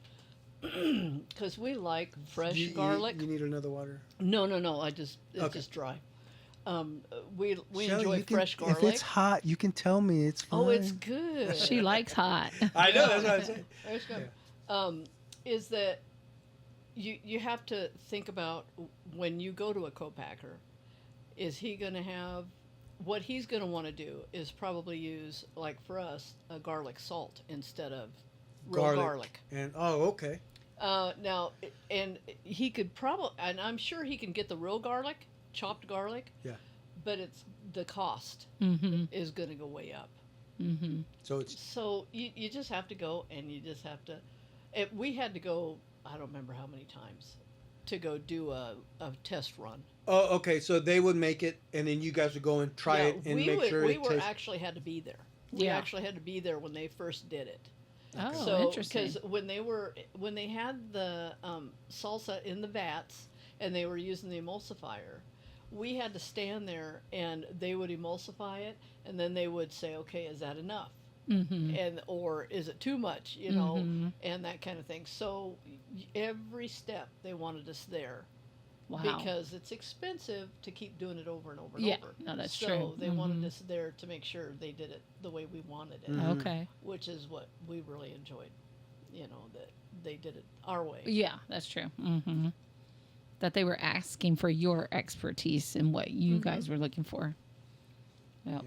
because we like fresh garlic. You need another water? No, it's Okay. just dry. We Shelly, enjoy you can- fresh garlic. If it's hot, you can tell me. It's fine. Oh, it's good. She likes hot. I know. That's what I'm saying. Fresh garlic. Is that you have to think about when you go to a co-packer, is he going to have, what he's going to want to do is probably use, like for us, a garlic salt instead of real garlic. And okay. Now, and he could probably, and I'm sure he can get the real garlic, chopped garlic. Yeah. But it's the cost Mm-hmm. is going to go way up. Mm-hmm. So you just have to go, and you just have to. We had to go. I don't remember how many times to go do a test run. Okay. So they would make it, and then you guys would go and try it and make sure we it were tastes. actually had to be there. We Yeah. actually had to be there when they first did it. Oh, So, interesting. because when they had the salsa in the vats and they were using the emulsifier, we had to stand there and they would emulsify it, and then they would say, "Okay, is that enough?" Mm-hmm. And or is it too much? You know, Mm-hmm. and that kind of thing. So every step they wanted us there. Wow. Because it's expensive to keep doing it over and over and Yeah, over. no, that's so true. So they wanted Mhm. us there to make sure they did it the way we wanted it, Mhm. Okay. which is what we really enjoyed. You know, that they did it our way. Yeah, that's true. Mm-hmm. That they were asking for your expertise and what you guys were looking for. Yep.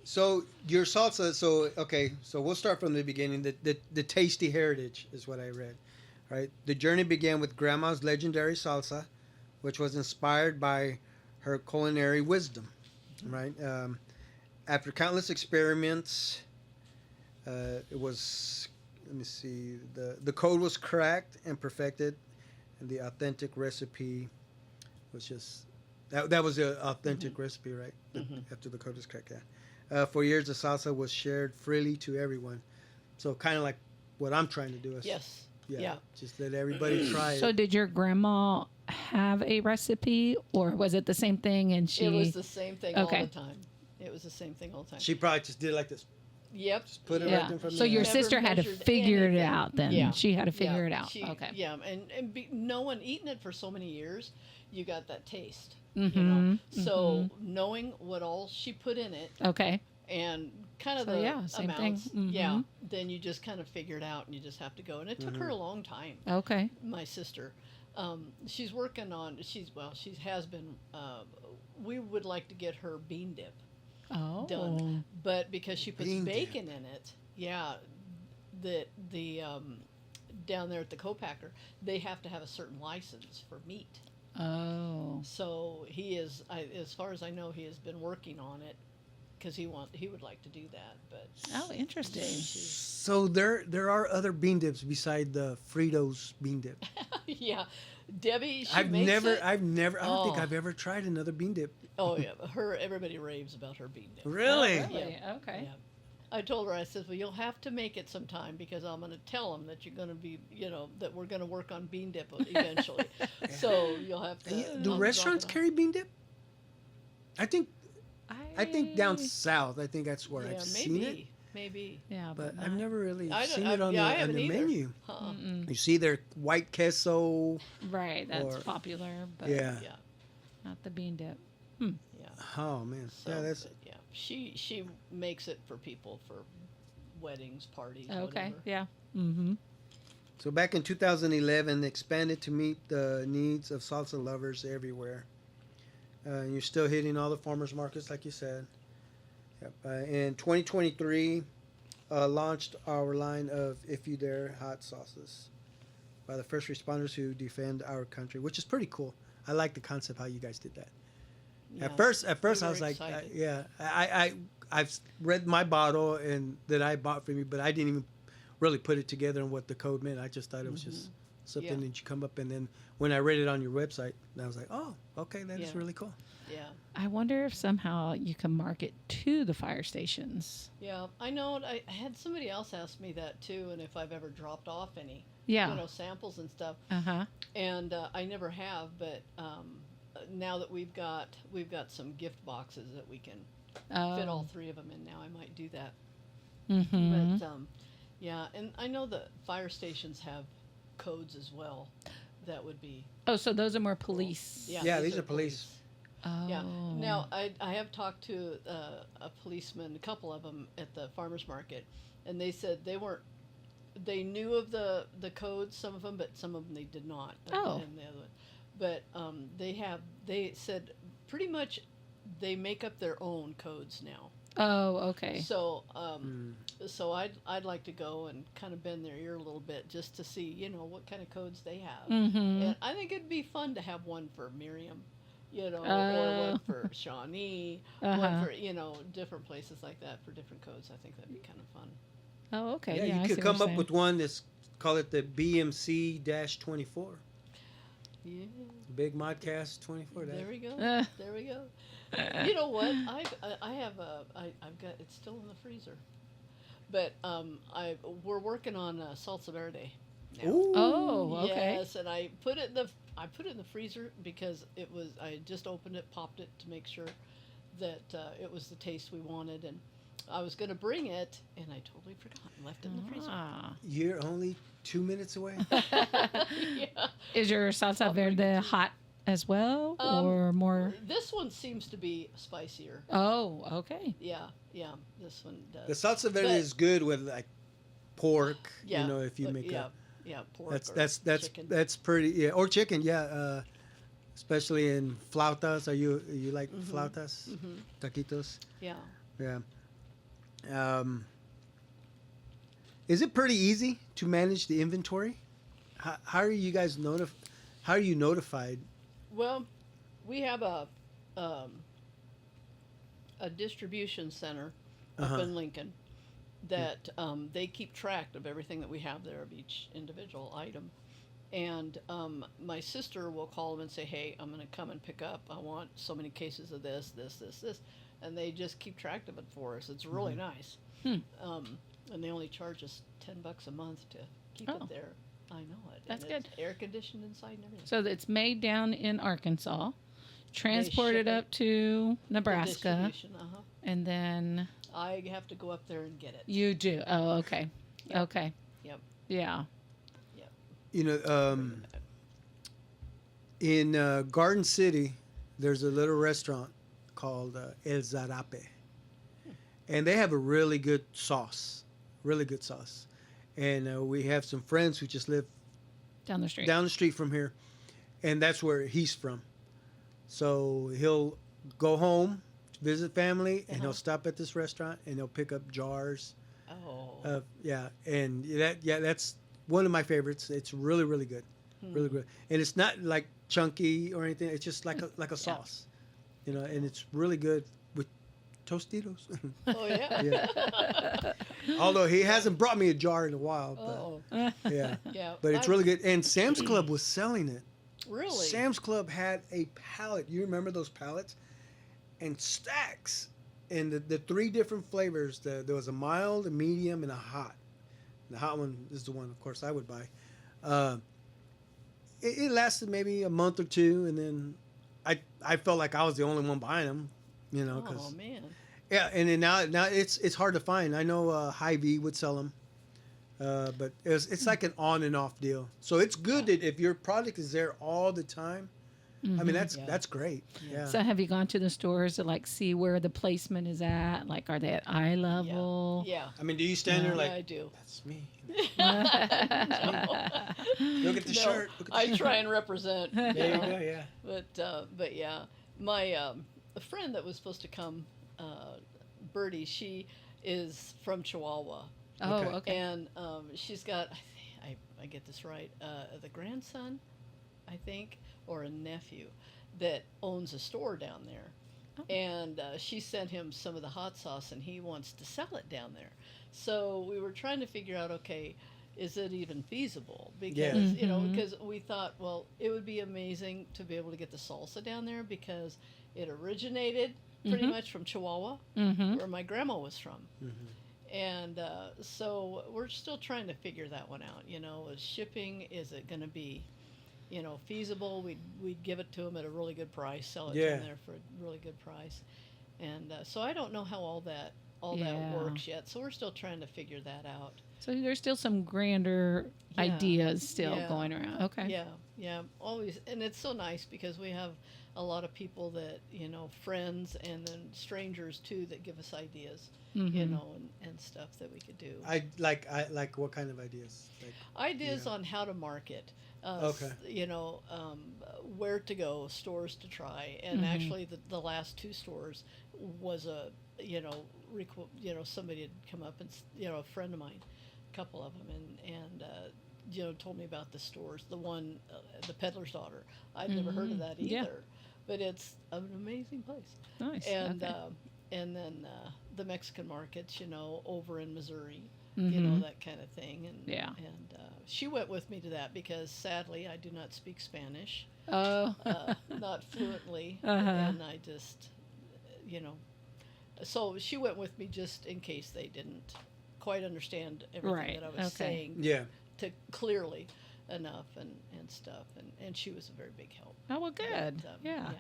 So your salsa. So okay. So we'll start from the beginning. The tasty heritage is what I read. Right. The journey began with Grandma's legendary salsa, which was inspired by her culinary wisdom. Right. After countless experiments, it was. Let me see. The code was cracked and perfected, and the authentic recipe was just that was the authentic recipe, right? After the code was cracked, yeah. For years, the salsa was shared freely to everyone. So kind of like what I'm trying to do is, Yes. yeah, Yeah. just let everybody try So it. did your grandma have a recipe, or was it the same thing? And she It was the same thing all Okay. the time. It was the same thing all the time. She probably just did it like this. Yep. put it right yeah. there from So the- your Never sister had to measured figure it anything. out. Then Yeah. she had to figure it out. She, Okay. Yeah, and no one eating it for so many years, you got that taste. Mm-hmm. You know. So knowing what all she put in it Okay. and kind of So, the yeah, same thing. amounts, yeah, Mhm. then you just kind of figure it out and you just have to go. And it took her a long time. Okay. My sister, she's working on. She has been. We would like to get her bean dip Oh. done, but because she puts Bean bacon in it, yeah, the down there at the co-packer, they have to have a certain license for meat. Oh. So he is, as far as I know, he has been working on it because he would like to do that. But Oh, interesting. So there are other bean dips beside the Fritos bean dip. yeah, Debbie, she I've makes never, it. I don't think Oh. I've ever tried another bean dip. Oh yeah, everybody raves about her bean dip. Really? Oh, really? Yeah. Okay. Yeah. I told her, I said, well, you'll have to make it sometime because I'm going to tell them that you're going to be, that we're going to work on bean dip eventually. So you'll have to. I'll Do drop restaurants it off. carry bean dip? I think down south. I think that's where Yeah, I've seen it, maybe. Yeah, but not- I've never really I don't- seen I- it on yeah, I the haven't either. menu. Huh. You see their white queso. Right, that's Or- popular, but Yeah. Yeah, not the bean dip. yeah. Oh man. So, Yeah, that's but, yeah. She makes it for people for weddings, parties, Okay. whatever. Yeah. Mm-hmm. so. Back in 2011, expanded to meet the needs of salsa lovers everywhere. You're still hitting all the farmers markets, like you said. Yep. In 2023, launched our line of If You Dare hot sauces by the first responders who defend our country, which is pretty cool. I like the concept how you guys did that. Yeah. At first, We I were was like, excited. yeah, I've read my bottle and that I bought for me, but I didn't even really put it together on what the code meant. I just thought it was just something Yeah. that you come up, and then when I read it on your website, I was like, oh, okay, that is Yeah. really cool. Yeah. I wonder if somehow you can market to the fire stations. Yeah, I know. I had somebody else ask me that too, and if I've ever dropped off any, Yeah. samples and stuff. Uh huh. And I never have, but now that we've got some gift boxes that we can fit all three of them in now, I might do that. Mm-hmm. But yeah, and I know the fire stations have codes as well. That would be Oh, so those are more police. Yeah, these are police. Oh. Yeah. Now I have talked to a policeman, a couple of them at the farmers market, and they said they knew of the codes, some of them, but some of them they did not. Oh. And the other one. But they said pretty much they make up their own codes now. Oh, okay. So so I'd like to go and kind of bend their ear a little bit just to see what kind of codes they have. Mm-hmm. And I think it'd be fun to have one for Miriam, or Oh. one for Shawnee, Uh-huh. one for different places like that for different codes. I think that'd be kind of fun. Oh, okay. Yeah, Yeah, you I could see what come you're up with one that's call it the BMC-24. Yeah. Big Modcast 24. There we go. Uh. There we go. You know what? I have I've got it's still in the freezer, but we're working on salsa verde now. Ooh. Oh, okay. Yes, and I put it in the freezer because I just opened it, popped it to make sure that it was the taste we wanted, and I was going to bring it, and I totally forgot and left it in the freezer. Ah. You're only 2 minutes away. Yeah. Is your salsa verde hot as well, or more? This one seems to be spicier. Oh, okay. Yeah, this one does. The salsa verde But- is good with like pork. Yeah, You know, if you make pork. that's or chicken. that's pretty. Yeah, or chicken. Yeah. Especially in flautas. You like flautas? Taquitos. Yeah. Yeah. Is it pretty easy to manage the inventory? How are you guys How are you notified? Well, we have a distribution center up in Lincoln that they keep track of everything that we have there of each individual item. And my sister will call them and say, "Hey, I'm going to come and pick up. I want so many cases of this, and they just keep track of it for us. It's really nice. And they only charge us $10 a month to keep Oh. it there. I know it. That's and it's good. air conditioned inside and everything. So it's made down in Arkansas, transported ship it. up to The Nebraska, distribution, and then I have to go up there and get it. you do. Oh, okay. Yep. Okay. Yep. Yeah. You know, in Garden City, there's a little restaurant called El Zarape, and they have a really good sauce, And we have some friends who just live Down the street. down the street from here, and that's where he's from. So he'll go home, visit family, and he'll stop at this restaurant, and he'll pick up jars. Oh. And that's one of my favorites. It's really, really good, really good. And it's not like chunky or anything. It's just like a sauce, you know. And it's really good with Tostitos. Oh, yeah. Yeah. Although he hasn't brought me a jar in a while, but Oh, yeah. yeah. But it's really good. And Sam's Club was selling it. Really? Sam's Club had a pallet. You remember those pallets? And stacks. And the three different flavors. There was a mild, a medium, and a hot. The hot one is the one, of course, I would buy. It lasted maybe a month or two, and then I felt like I was the only one buying them, you know. Oh, man. Yeah, and then now it's hard to find. I know Hy-Vee would sell them, but it's like an on and off deal. So it's good that if your product is there all the time. I mean that's great. Yeah. So have you gone to the stores to like see where the placement is at? Like, are they at eye level? Yeah. I mean, do you stand there like I do. that's me? No. Look at the No, shirt. Look at the I shirt. try and represent. There you go. Yeah. But yeah, my a friend that was supposed to come, Birdie, she is from Chihuahua, Oh, Okay. okay. and she's got I get this right, the grandson, I think, or a nephew that owns a store down there. Oh. And she sent him some of the hot sauce, and he wants to sell it down there. So we were trying to figure out, okay, is it even feasible? Because Yeah. you know, Mhm. because we thought, well, it would be amazing to be able to get the salsa down there because it originated pretty Mhm. much from Chihuahua, Mm-hmm. where my grandma was from. Mm-hmm. And so we're still trying to figure that one out. You know, is shipping, is it going to be, you know, feasible? We'd give it to them at a really good price, sell it Yeah. down there for a really good price. And so I don't know how all that Yeah. works yet. So we're still trying to figure that out. So there's still some grander Yeah. ideas still Yeah. going around. Okay. Yeah, always. And it's so nice because we have a lot of people that, you know, friends and then strangers too that give us ideas, you Mhm. know, and stuff that we could do. I like what kind of ideas? Like, Ideas Yeah. on how to market. Okay. You know, where to go, stores to try. And Mhm. actually, the last two stores was a, you know, somebody had come up and, you know, a friend of mine, a couple of them, and you know, told me about the stores. The one, the Peddler's Daughter. I'd never heard of Mhm. that Yeah. either. But it's an amazing place. Nice. And okay. and then the Mexican markets, you know, over in Missouri. you know, that kind of thing. And Yeah. and she went with me to that because sadly I do not speak Spanish, Oh. not fluently, Uh-huh. and I just, you know, so she went with me just in case they didn't quite understand everything Right, that I was okay. saying Yeah. to clearly enough and stuff, and she was a very big help. Oh, well, good. But, Yeah.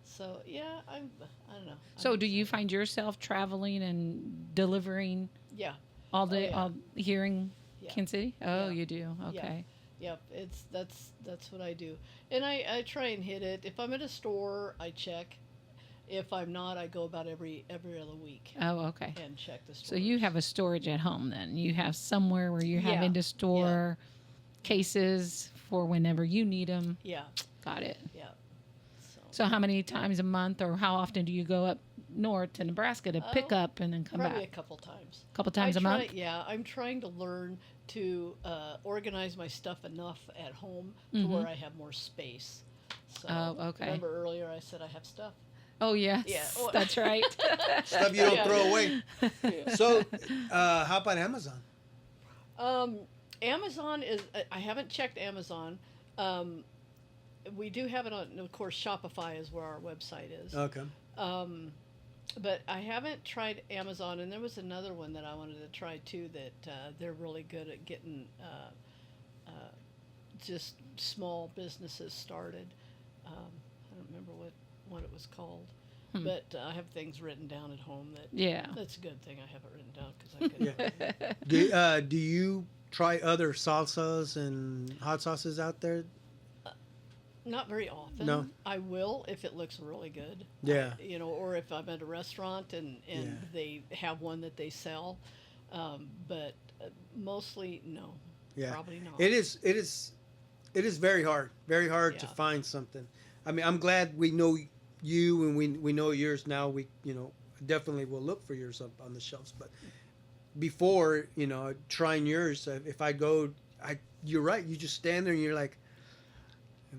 So yeah, I don't know. So, I'm do you excited. find yourself traveling and delivering Yeah, all day, yeah. all here in Yeah. Kansas City? Oh, Yeah. you do. Okay. Yep. That's what I do, and I try and hit it. If I'm at a store, I check. If I'm not, I go about every other week Oh, okay. and check the store. So you have a storage at home then. You have somewhere where you're Yeah. having to store cases for whenever you need them. Yeah, Got it. yeah. So how many times a month or how often do you go up north to Nebraska to pick up and then come Probably back? a couple times. A couple times a month? Yeah, I'm trying to learn to organize my stuff enough at home to where I have more space. So, Oh, okay. Remember earlier I said I have stuff? Oh, yes. Yeah. That's right. Stuff you don't Yeah. throw away. So, how about Amazon? Amazon is, I haven't checked Amazon. We do have it on, of course, Shopify is where our website is. Okay. But I haven't tried Amazon, and there was another one that I wanted to try too. That they're really good at getting just small businesses started. I don't remember what it was called, but I have things written down at home. Yeah. That's a good thing I have it written down because I couldn't. Yeah. Do you try other salsas and hot sauces out there? Not very often. No. I will if it looks really good. Yeah. You know, or if I'm at a restaurant and Yeah. they have one that they sell. But mostly, no. Yeah. Probably not. It is very hard to Yeah. find something. I mean, I'm glad we know you and we know yours now. We, definitely will look for yours up on the shelves. But before, trying yours, if I go, you're right. You just stand there and you're like,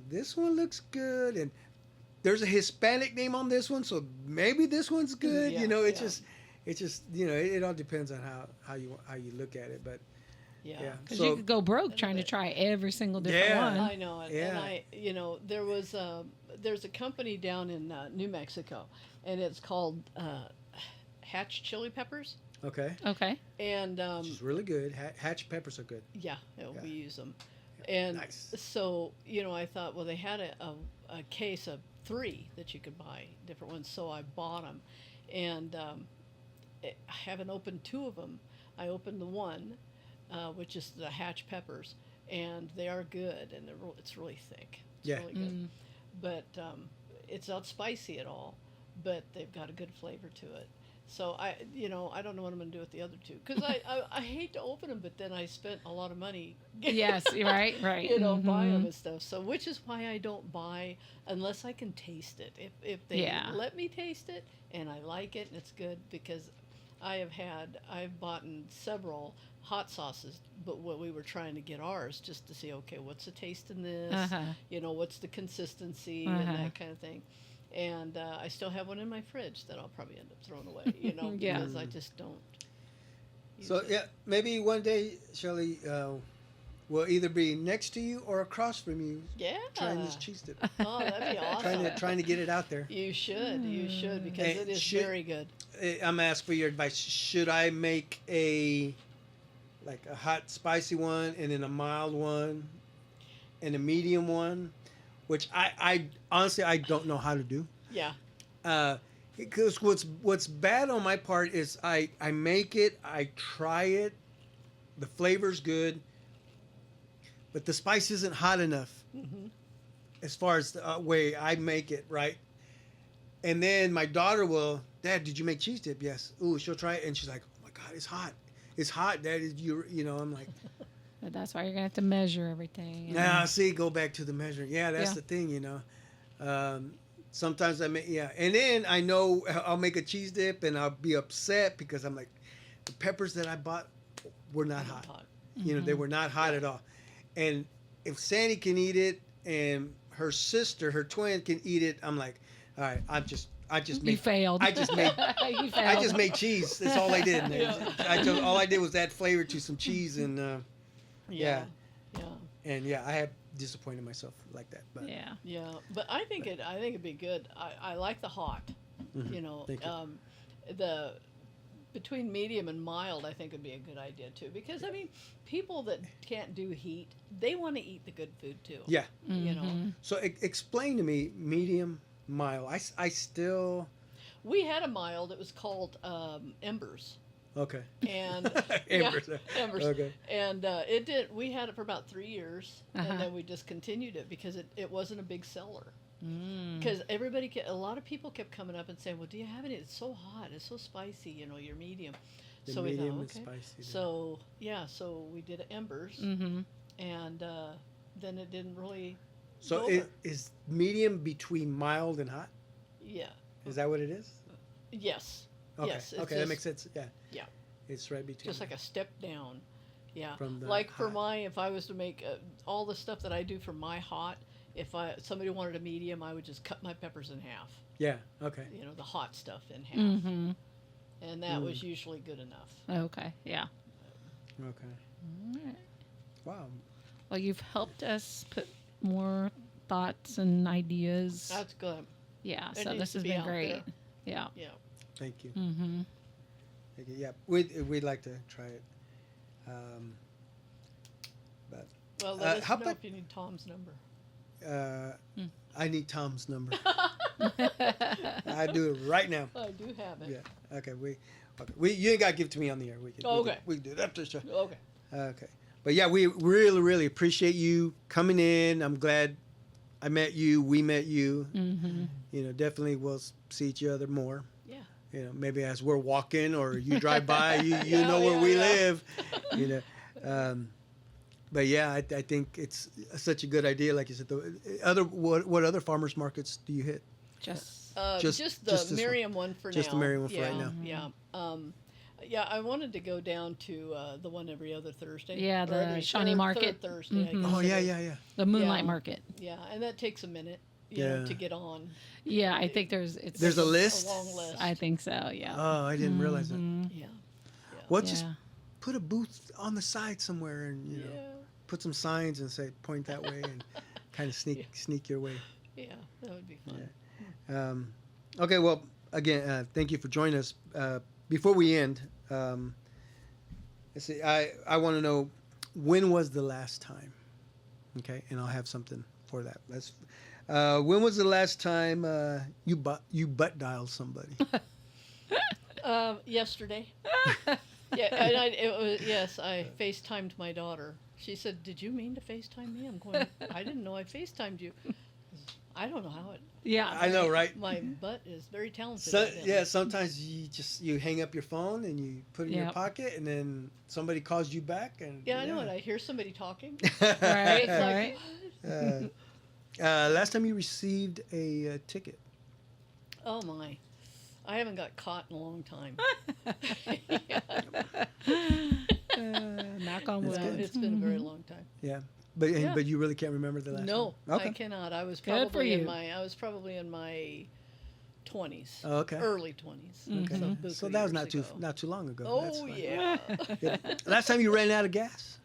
this one looks good, and there's a Hispanic name on this one, so maybe this one's good. Yeah, It's yeah. just it all depends on how you look at it. But Yeah. Because so you could go broke trying to try every single different Yeah. one. I know it. Yeah. And there's a company down in New Mexico, and it's called Hatch Chili Peppers. okay, Okay. And which is really good. Hatch peppers are good. yeah, Yeah. we use them. And Nice. so, I thought, well, they had a case of 3 that you could buy, different ones. So I bought them. And I haven't opened 2 of them. I opened the one, which is the Hatch peppers. And they are good. And it's really thick. It's Yeah. really good. But it's not spicy at all. But they've got a good flavor to it. So I don't know what I'm going to do with the other 2 because I hate to open them, but then I spent a lot of money. Yes. Right. Right. Buying them and stuff. So which is why I don't buy unless I can taste it. If they Yeah. let me taste it and I like it and it's good, because I've bought several hot sauces, but when we were trying to get ours just to see, okay, what's the taste in this? Uh-huh. What's the consistency Uh-huh. and that kind of thing. And I still have one in my fridge that I'll probably end up throwing away, Yeah. because I just don't. So use it. yeah, maybe one day, Shelly, will either be next to you or across from you Yeah. trying this cheese dip. Oh, that'd be awesome. trying to get it out there. You should, because Hey, it is should- very good. I'm asking for your advice. Should I make a hot spicy one and then a mild one and a medium one, which I honestly I don't know how to do. Yeah. Because what's bad on my part is I make it, I try it, the flavor's good, but the spice isn't hot enough as far as the way I make it, right? And then my daughter will, Dad, did you make cheese dip? Yes. Ooh, she'll try it, and she's like, oh my God, it's hot. It's hot, Dad. I'm like, But that's why you're gonna have to measure everything. nah, see, go back to the measuring. Yeah, that's Yeah. the thing, Sometimes I make, and then I know I'll make a cheese dip and I'll be upset because I'm like, the peppers that I bought were not hot. They were not hot at all. And if Sandy can eat it and her sister, her twin, can eat it, I'm like, all right, I just You made. failed. I just made. You failed. I just made cheese. That's all I did. All I did was add flavor to some cheese and Yeah. I have disappointed myself like that. But Yeah. Yeah, but I think it'd be good. I like the hot. You know, Thank you. The between medium and mild, I think would be a good idea too. Because I mean, people that can't do heat, they want to eat the good food too. yeah. You know, So explain to me medium, mild. I still we had a mild. It was called Embers. okay. And Embers. yeah, Embers. Okay. And it did. We had it for about 3 years, Uh-huh. and then we discontinued it because it wasn't a big seller. Mm. Because a lot of people kept coming up and saying, "Well, do you have it? It's so hot. It's so spicy. You know, you're medium." The So we medium thought, is okay. spicy. So we did Embers, Mm-hmm. and then it didn't really. So go over. is medium between mild and hot? Yeah. Is that what it is? Yes. Okay. Yes. It's Okay, that just, makes sense. Yeah. Yeah. It's right between. just like a step down. Yeah. From the Like for hot. if I was to make all the stuff that I do for my hot, if somebody wanted a medium, I would just cut my peppers in half. Yeah. Okay. You know, the hot stuff in half, Mm-hmm. and that was usually good enough. Okay. Yeah. Okay. All right. Wow. Well, you've helped us put more thoughts and ideas. That's good. Yeah. It So needs this to has be been out great. there. Yeah. Yeah. Thank you. Mm-hmm. Thank you. Yeah. We'd like to try it. But Well, let us how know about- if you need Tom's number. I need Tom's number. I do it right now. I do have it. Yeah. Okay. We you ain't got to give it to me on the air. Okay. We can do that after the show. Okay. Okay. But yeah, we really, really appreciate you coming in. I'm glad I met you. We met you. Mm-hmm. You know, definitely we'll see each other more. Yeah. You know, maybe as we're walking or you drive by, you Yeah, know where yeah, we yeah. live. You know, but yeah, I think it's such a good idea. Like you said, what other farmers markets do you hit? Just. Just the just this one. Miriam one for now. Just the Miriam one for right yeah, now. Yeah. Yeah, I wanted to go down to the one every other Thursday. Yeah, Or the every Shawnee third Market. Thursday. I Mhm. guess Oh it yeah, is. yeah. The Moonlight Yeah. Market. Yeah, and that takes a minute, you know, Yeah. to get on. Yeah, I think there's There's a list. A long list. I think so. Yeah. Oh, I didn't realize that. Mhm. Yeah. Well, just Yeah. put a booth on the side somewhere, and you know, Yeah. put some signs and say point that way, and kind of sneak your way. Yeah, that would be fun. Okay, well, again, thank you for joining us. Before we end, let's see. I want to know, when was the last time? Okay, and I'll have something for that. When was the last time you butt dialed somebody? Yesterday. Yeah, and I FaceTimed my daughter. She said, "Did you mean to FaceTime me?" I'm going, "I didn't know I FaceTimed you." I don't know how it. Yeah. I know, right? My butt is very talented. So, evidently. yeah, sometimes you hang up your phone and you put it in your Yep. pocket, and then somebody calls you back, and Yeah, I know it. I hear somebody talking. Right. It's like, Right. Last time you received a ticket. oh my, I haven't got caught in a long time. Knock on That's wood. good. It's been a very long time. Yeah, Yeah. but you really can't remember the last. No, one? I cannot. I was Good for probably you. I was probably in my 20s. Oh, okay. Early 20s. Okay. So, So buku that was years ago. not too long ago. That's Oh fine. yeah. Yep. Last time you ran out of gas.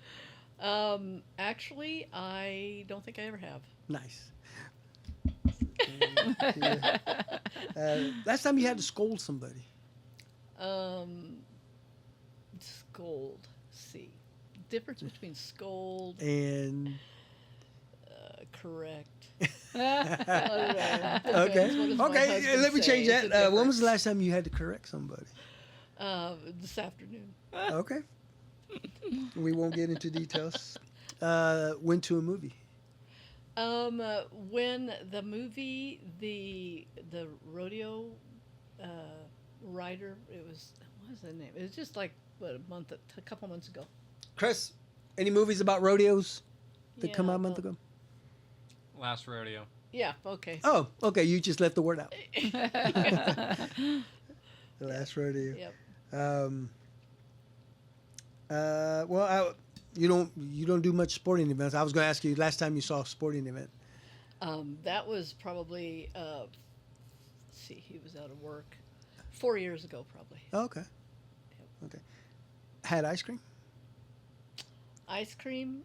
Actually, I don't think I ever have. Nice. Yeah. Last time you had to scold somebody. Scold. See, difference between scold, And correct. okay, Depends. What does my okay. husband Let me say? change It's a that. When was difference. the last time you had to correct somebody? This afternoon. Okay. We won't get into details. Went to a movie. When the movie, the rodeo rider, what was the name? It was just like a couple months ago. Chris, any movies about rodeos that come out a month well, ago? Last rodeo. Yeah. Okay. Oh, okay. You just left the word out. The last rodeo. Yep. You don't do much sporting events. I was going to ask you last time you saw a sporting event. That was probably see. He was out of work 4 years ago, probably. Oh, okay. Okay. Had ice cream? Ice cream.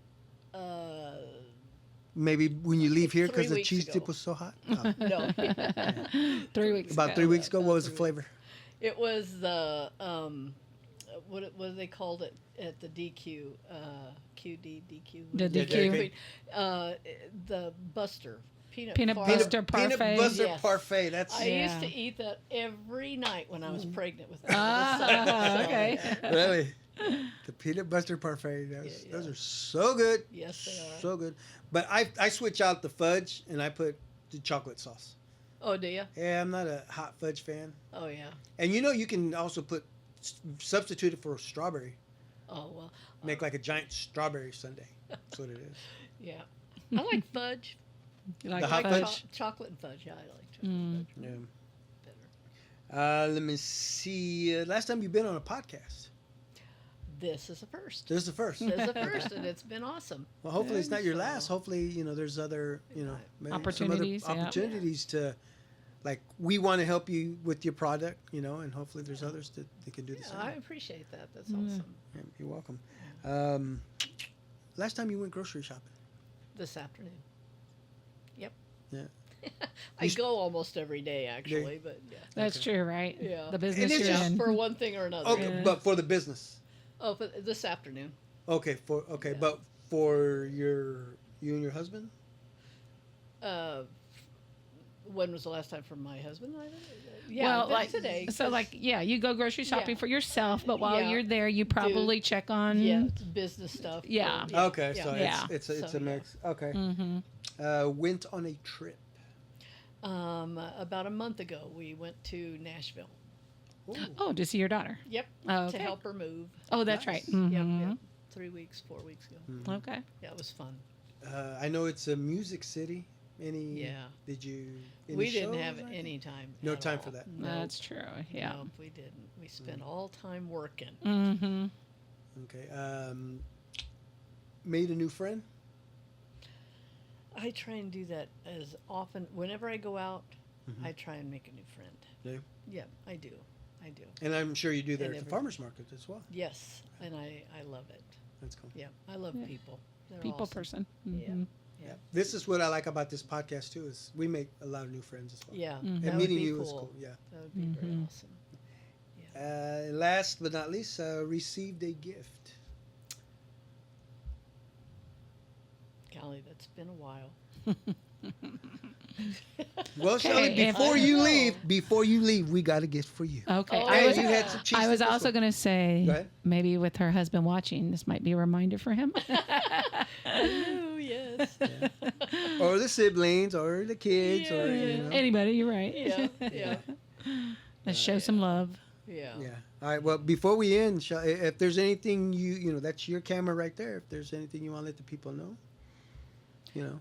Maybe when you leave here 3 because the weeks cheese ago. dip was so hot? Oh. No. 3 weeks About ago. 3 weeks ago, what was the About 3 flavor? It was the what they called it at the DQ QD DQ. The what is it? DQ. The Buster peanut Peanut far- Buster Peanut parfait. butter Yes. parfait. That's I Yeah. used to eat that every night when I was pregnant with Ah, okay. really the peanut butter parfait. Those are so good. Yes, they are. So good. But I switch out the fudge and I put the chocolate sauce. Oh, do you? Yeah, I'm not a hot fudge fan. Oh, yeah. And you can also substitute it for strawberry. Oh, well. Make like a giant strawberry sundae. That's what it is. Yeah. I like fudge. You like The hot fudge? fudge? Chocolate and fudge. Yeah, I like chocolate Mm. fudge Yeah. better. Let me see. Last time you've been on a podcast. This is a first. This is the first. This is a first, and it's been awesome. Well, hopefully it's not your So- last. Hopefully, there's other, maybe Opportunities, some yeah. other opportunities to, like, we want to help you with your product, and hopefully there's others that can do the Yeah, same. I appreciate that. That's Mm. awesome. Yeah, you're welcome. Last time you went grocery shopping. This afternoon. Yep. Yeah. I You s- go almost every day, actually, but yeah. That's true, right? Yeah. The business it's you're just in. For one thing or another. Okay, Yeah. but for the business. Oh, but this afternoon. Okay, Yeah. but for you and your husband. When was the last time for my husband? Yeah, well, but like today. So, 'cause- like, yeah, you go grocery shopping Yeah. for yourself, but while Yeah. you're there, you probably check on. yeah, it's business stuff. Yeah. Okay, so Yeah. it's a So, mix. Okay. Mm-hmm. Went on a trip. About a month ago, we went to Nashville. Ooh. Oh, to see your daughter. Yep. Oh, okay. To help her move. Oh, that's Nice. right. Mhm. Yep. 3 weeks, 4 weeks ago. Okay. Yeah, it was fun. I know it's a music city. Yeah. Did you? Any We didn't shows have or anything? any time. No at time all. for that. No, That's true. Yeah. Nope, we didn't. We spent all time working. Mm-hmm. Okay. Made a new friend. I try and do that as often. Whenever I go out, Mhm. I try and make a new friend. Do you? Yeah, I do. I do. And I'm sure you do that And at the every- farmers market as well. Yes, and I love it. That's cool. Yeah, I love Yeah. people. They're People awesome. person. Yeah. Mhm. Yeah. This is what I like about this podcast too. Is we make a lot of new friends as well. Yeah, Mhm. that And would meeting be you cool. is cool. Yeah. That would be very Mhm. awesome. Last but not least, received a gift. Golly, that's been a while. Well, Shelly, if- before you leave, we got a gift for you. Okay. Oh, I was, you had some cheese I was dip as also well. going to say, Go ahead. maybe with her husband watching, this might be a reminder for him. Oh, yes. or the siblings, or the kids, or Yeah. Anybody, you're right. Yeah, yeah, Let's show some love. yeah. Yeah. All right. Well, before we end, if there's anything that's your camera right there. If there's anything you want to let the people know, No,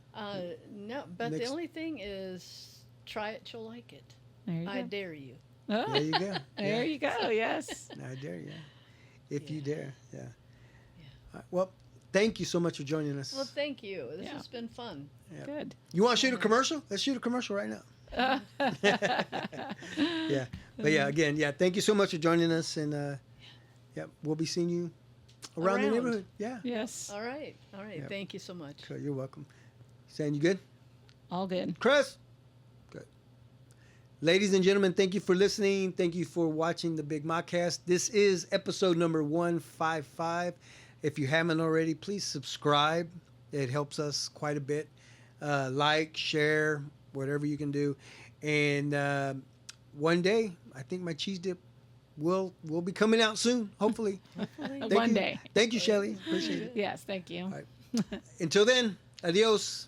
but Next- the only thing is, try it, you'll like it. There you I go. dare you. Oh, there you go. there you go. Yes. I dare you. If you Yeah. dare. Yeah. All right, well, thank you so much for joining us. Well, thank you. This Yeah. has been fun. Yeah. Good. You want to shoot a commercial? Let's shoot a commercial right now. Yeah. But yeah, again, thank you so much for joining us. And we'll be seeing you around the Around. neighborhood. Yeah. Yes. All right. All right. Yep. Thank you so much. Cool, you're welcome. Saying you good? All good. Chris? Good. Ladies and gentlemen, thank you for listening. Thank you for watching the Big Modcast. This is episode number 155. If you haven't already, please subscribe. It helps us quite a bit. Like, share, whatever you can do. And one day, I think my cheese dip will be coming out soon, hopefully. Thank One you. day. Thank you, Shelly. Appreciate it. Yes. Thank you. All right. Until then, adios.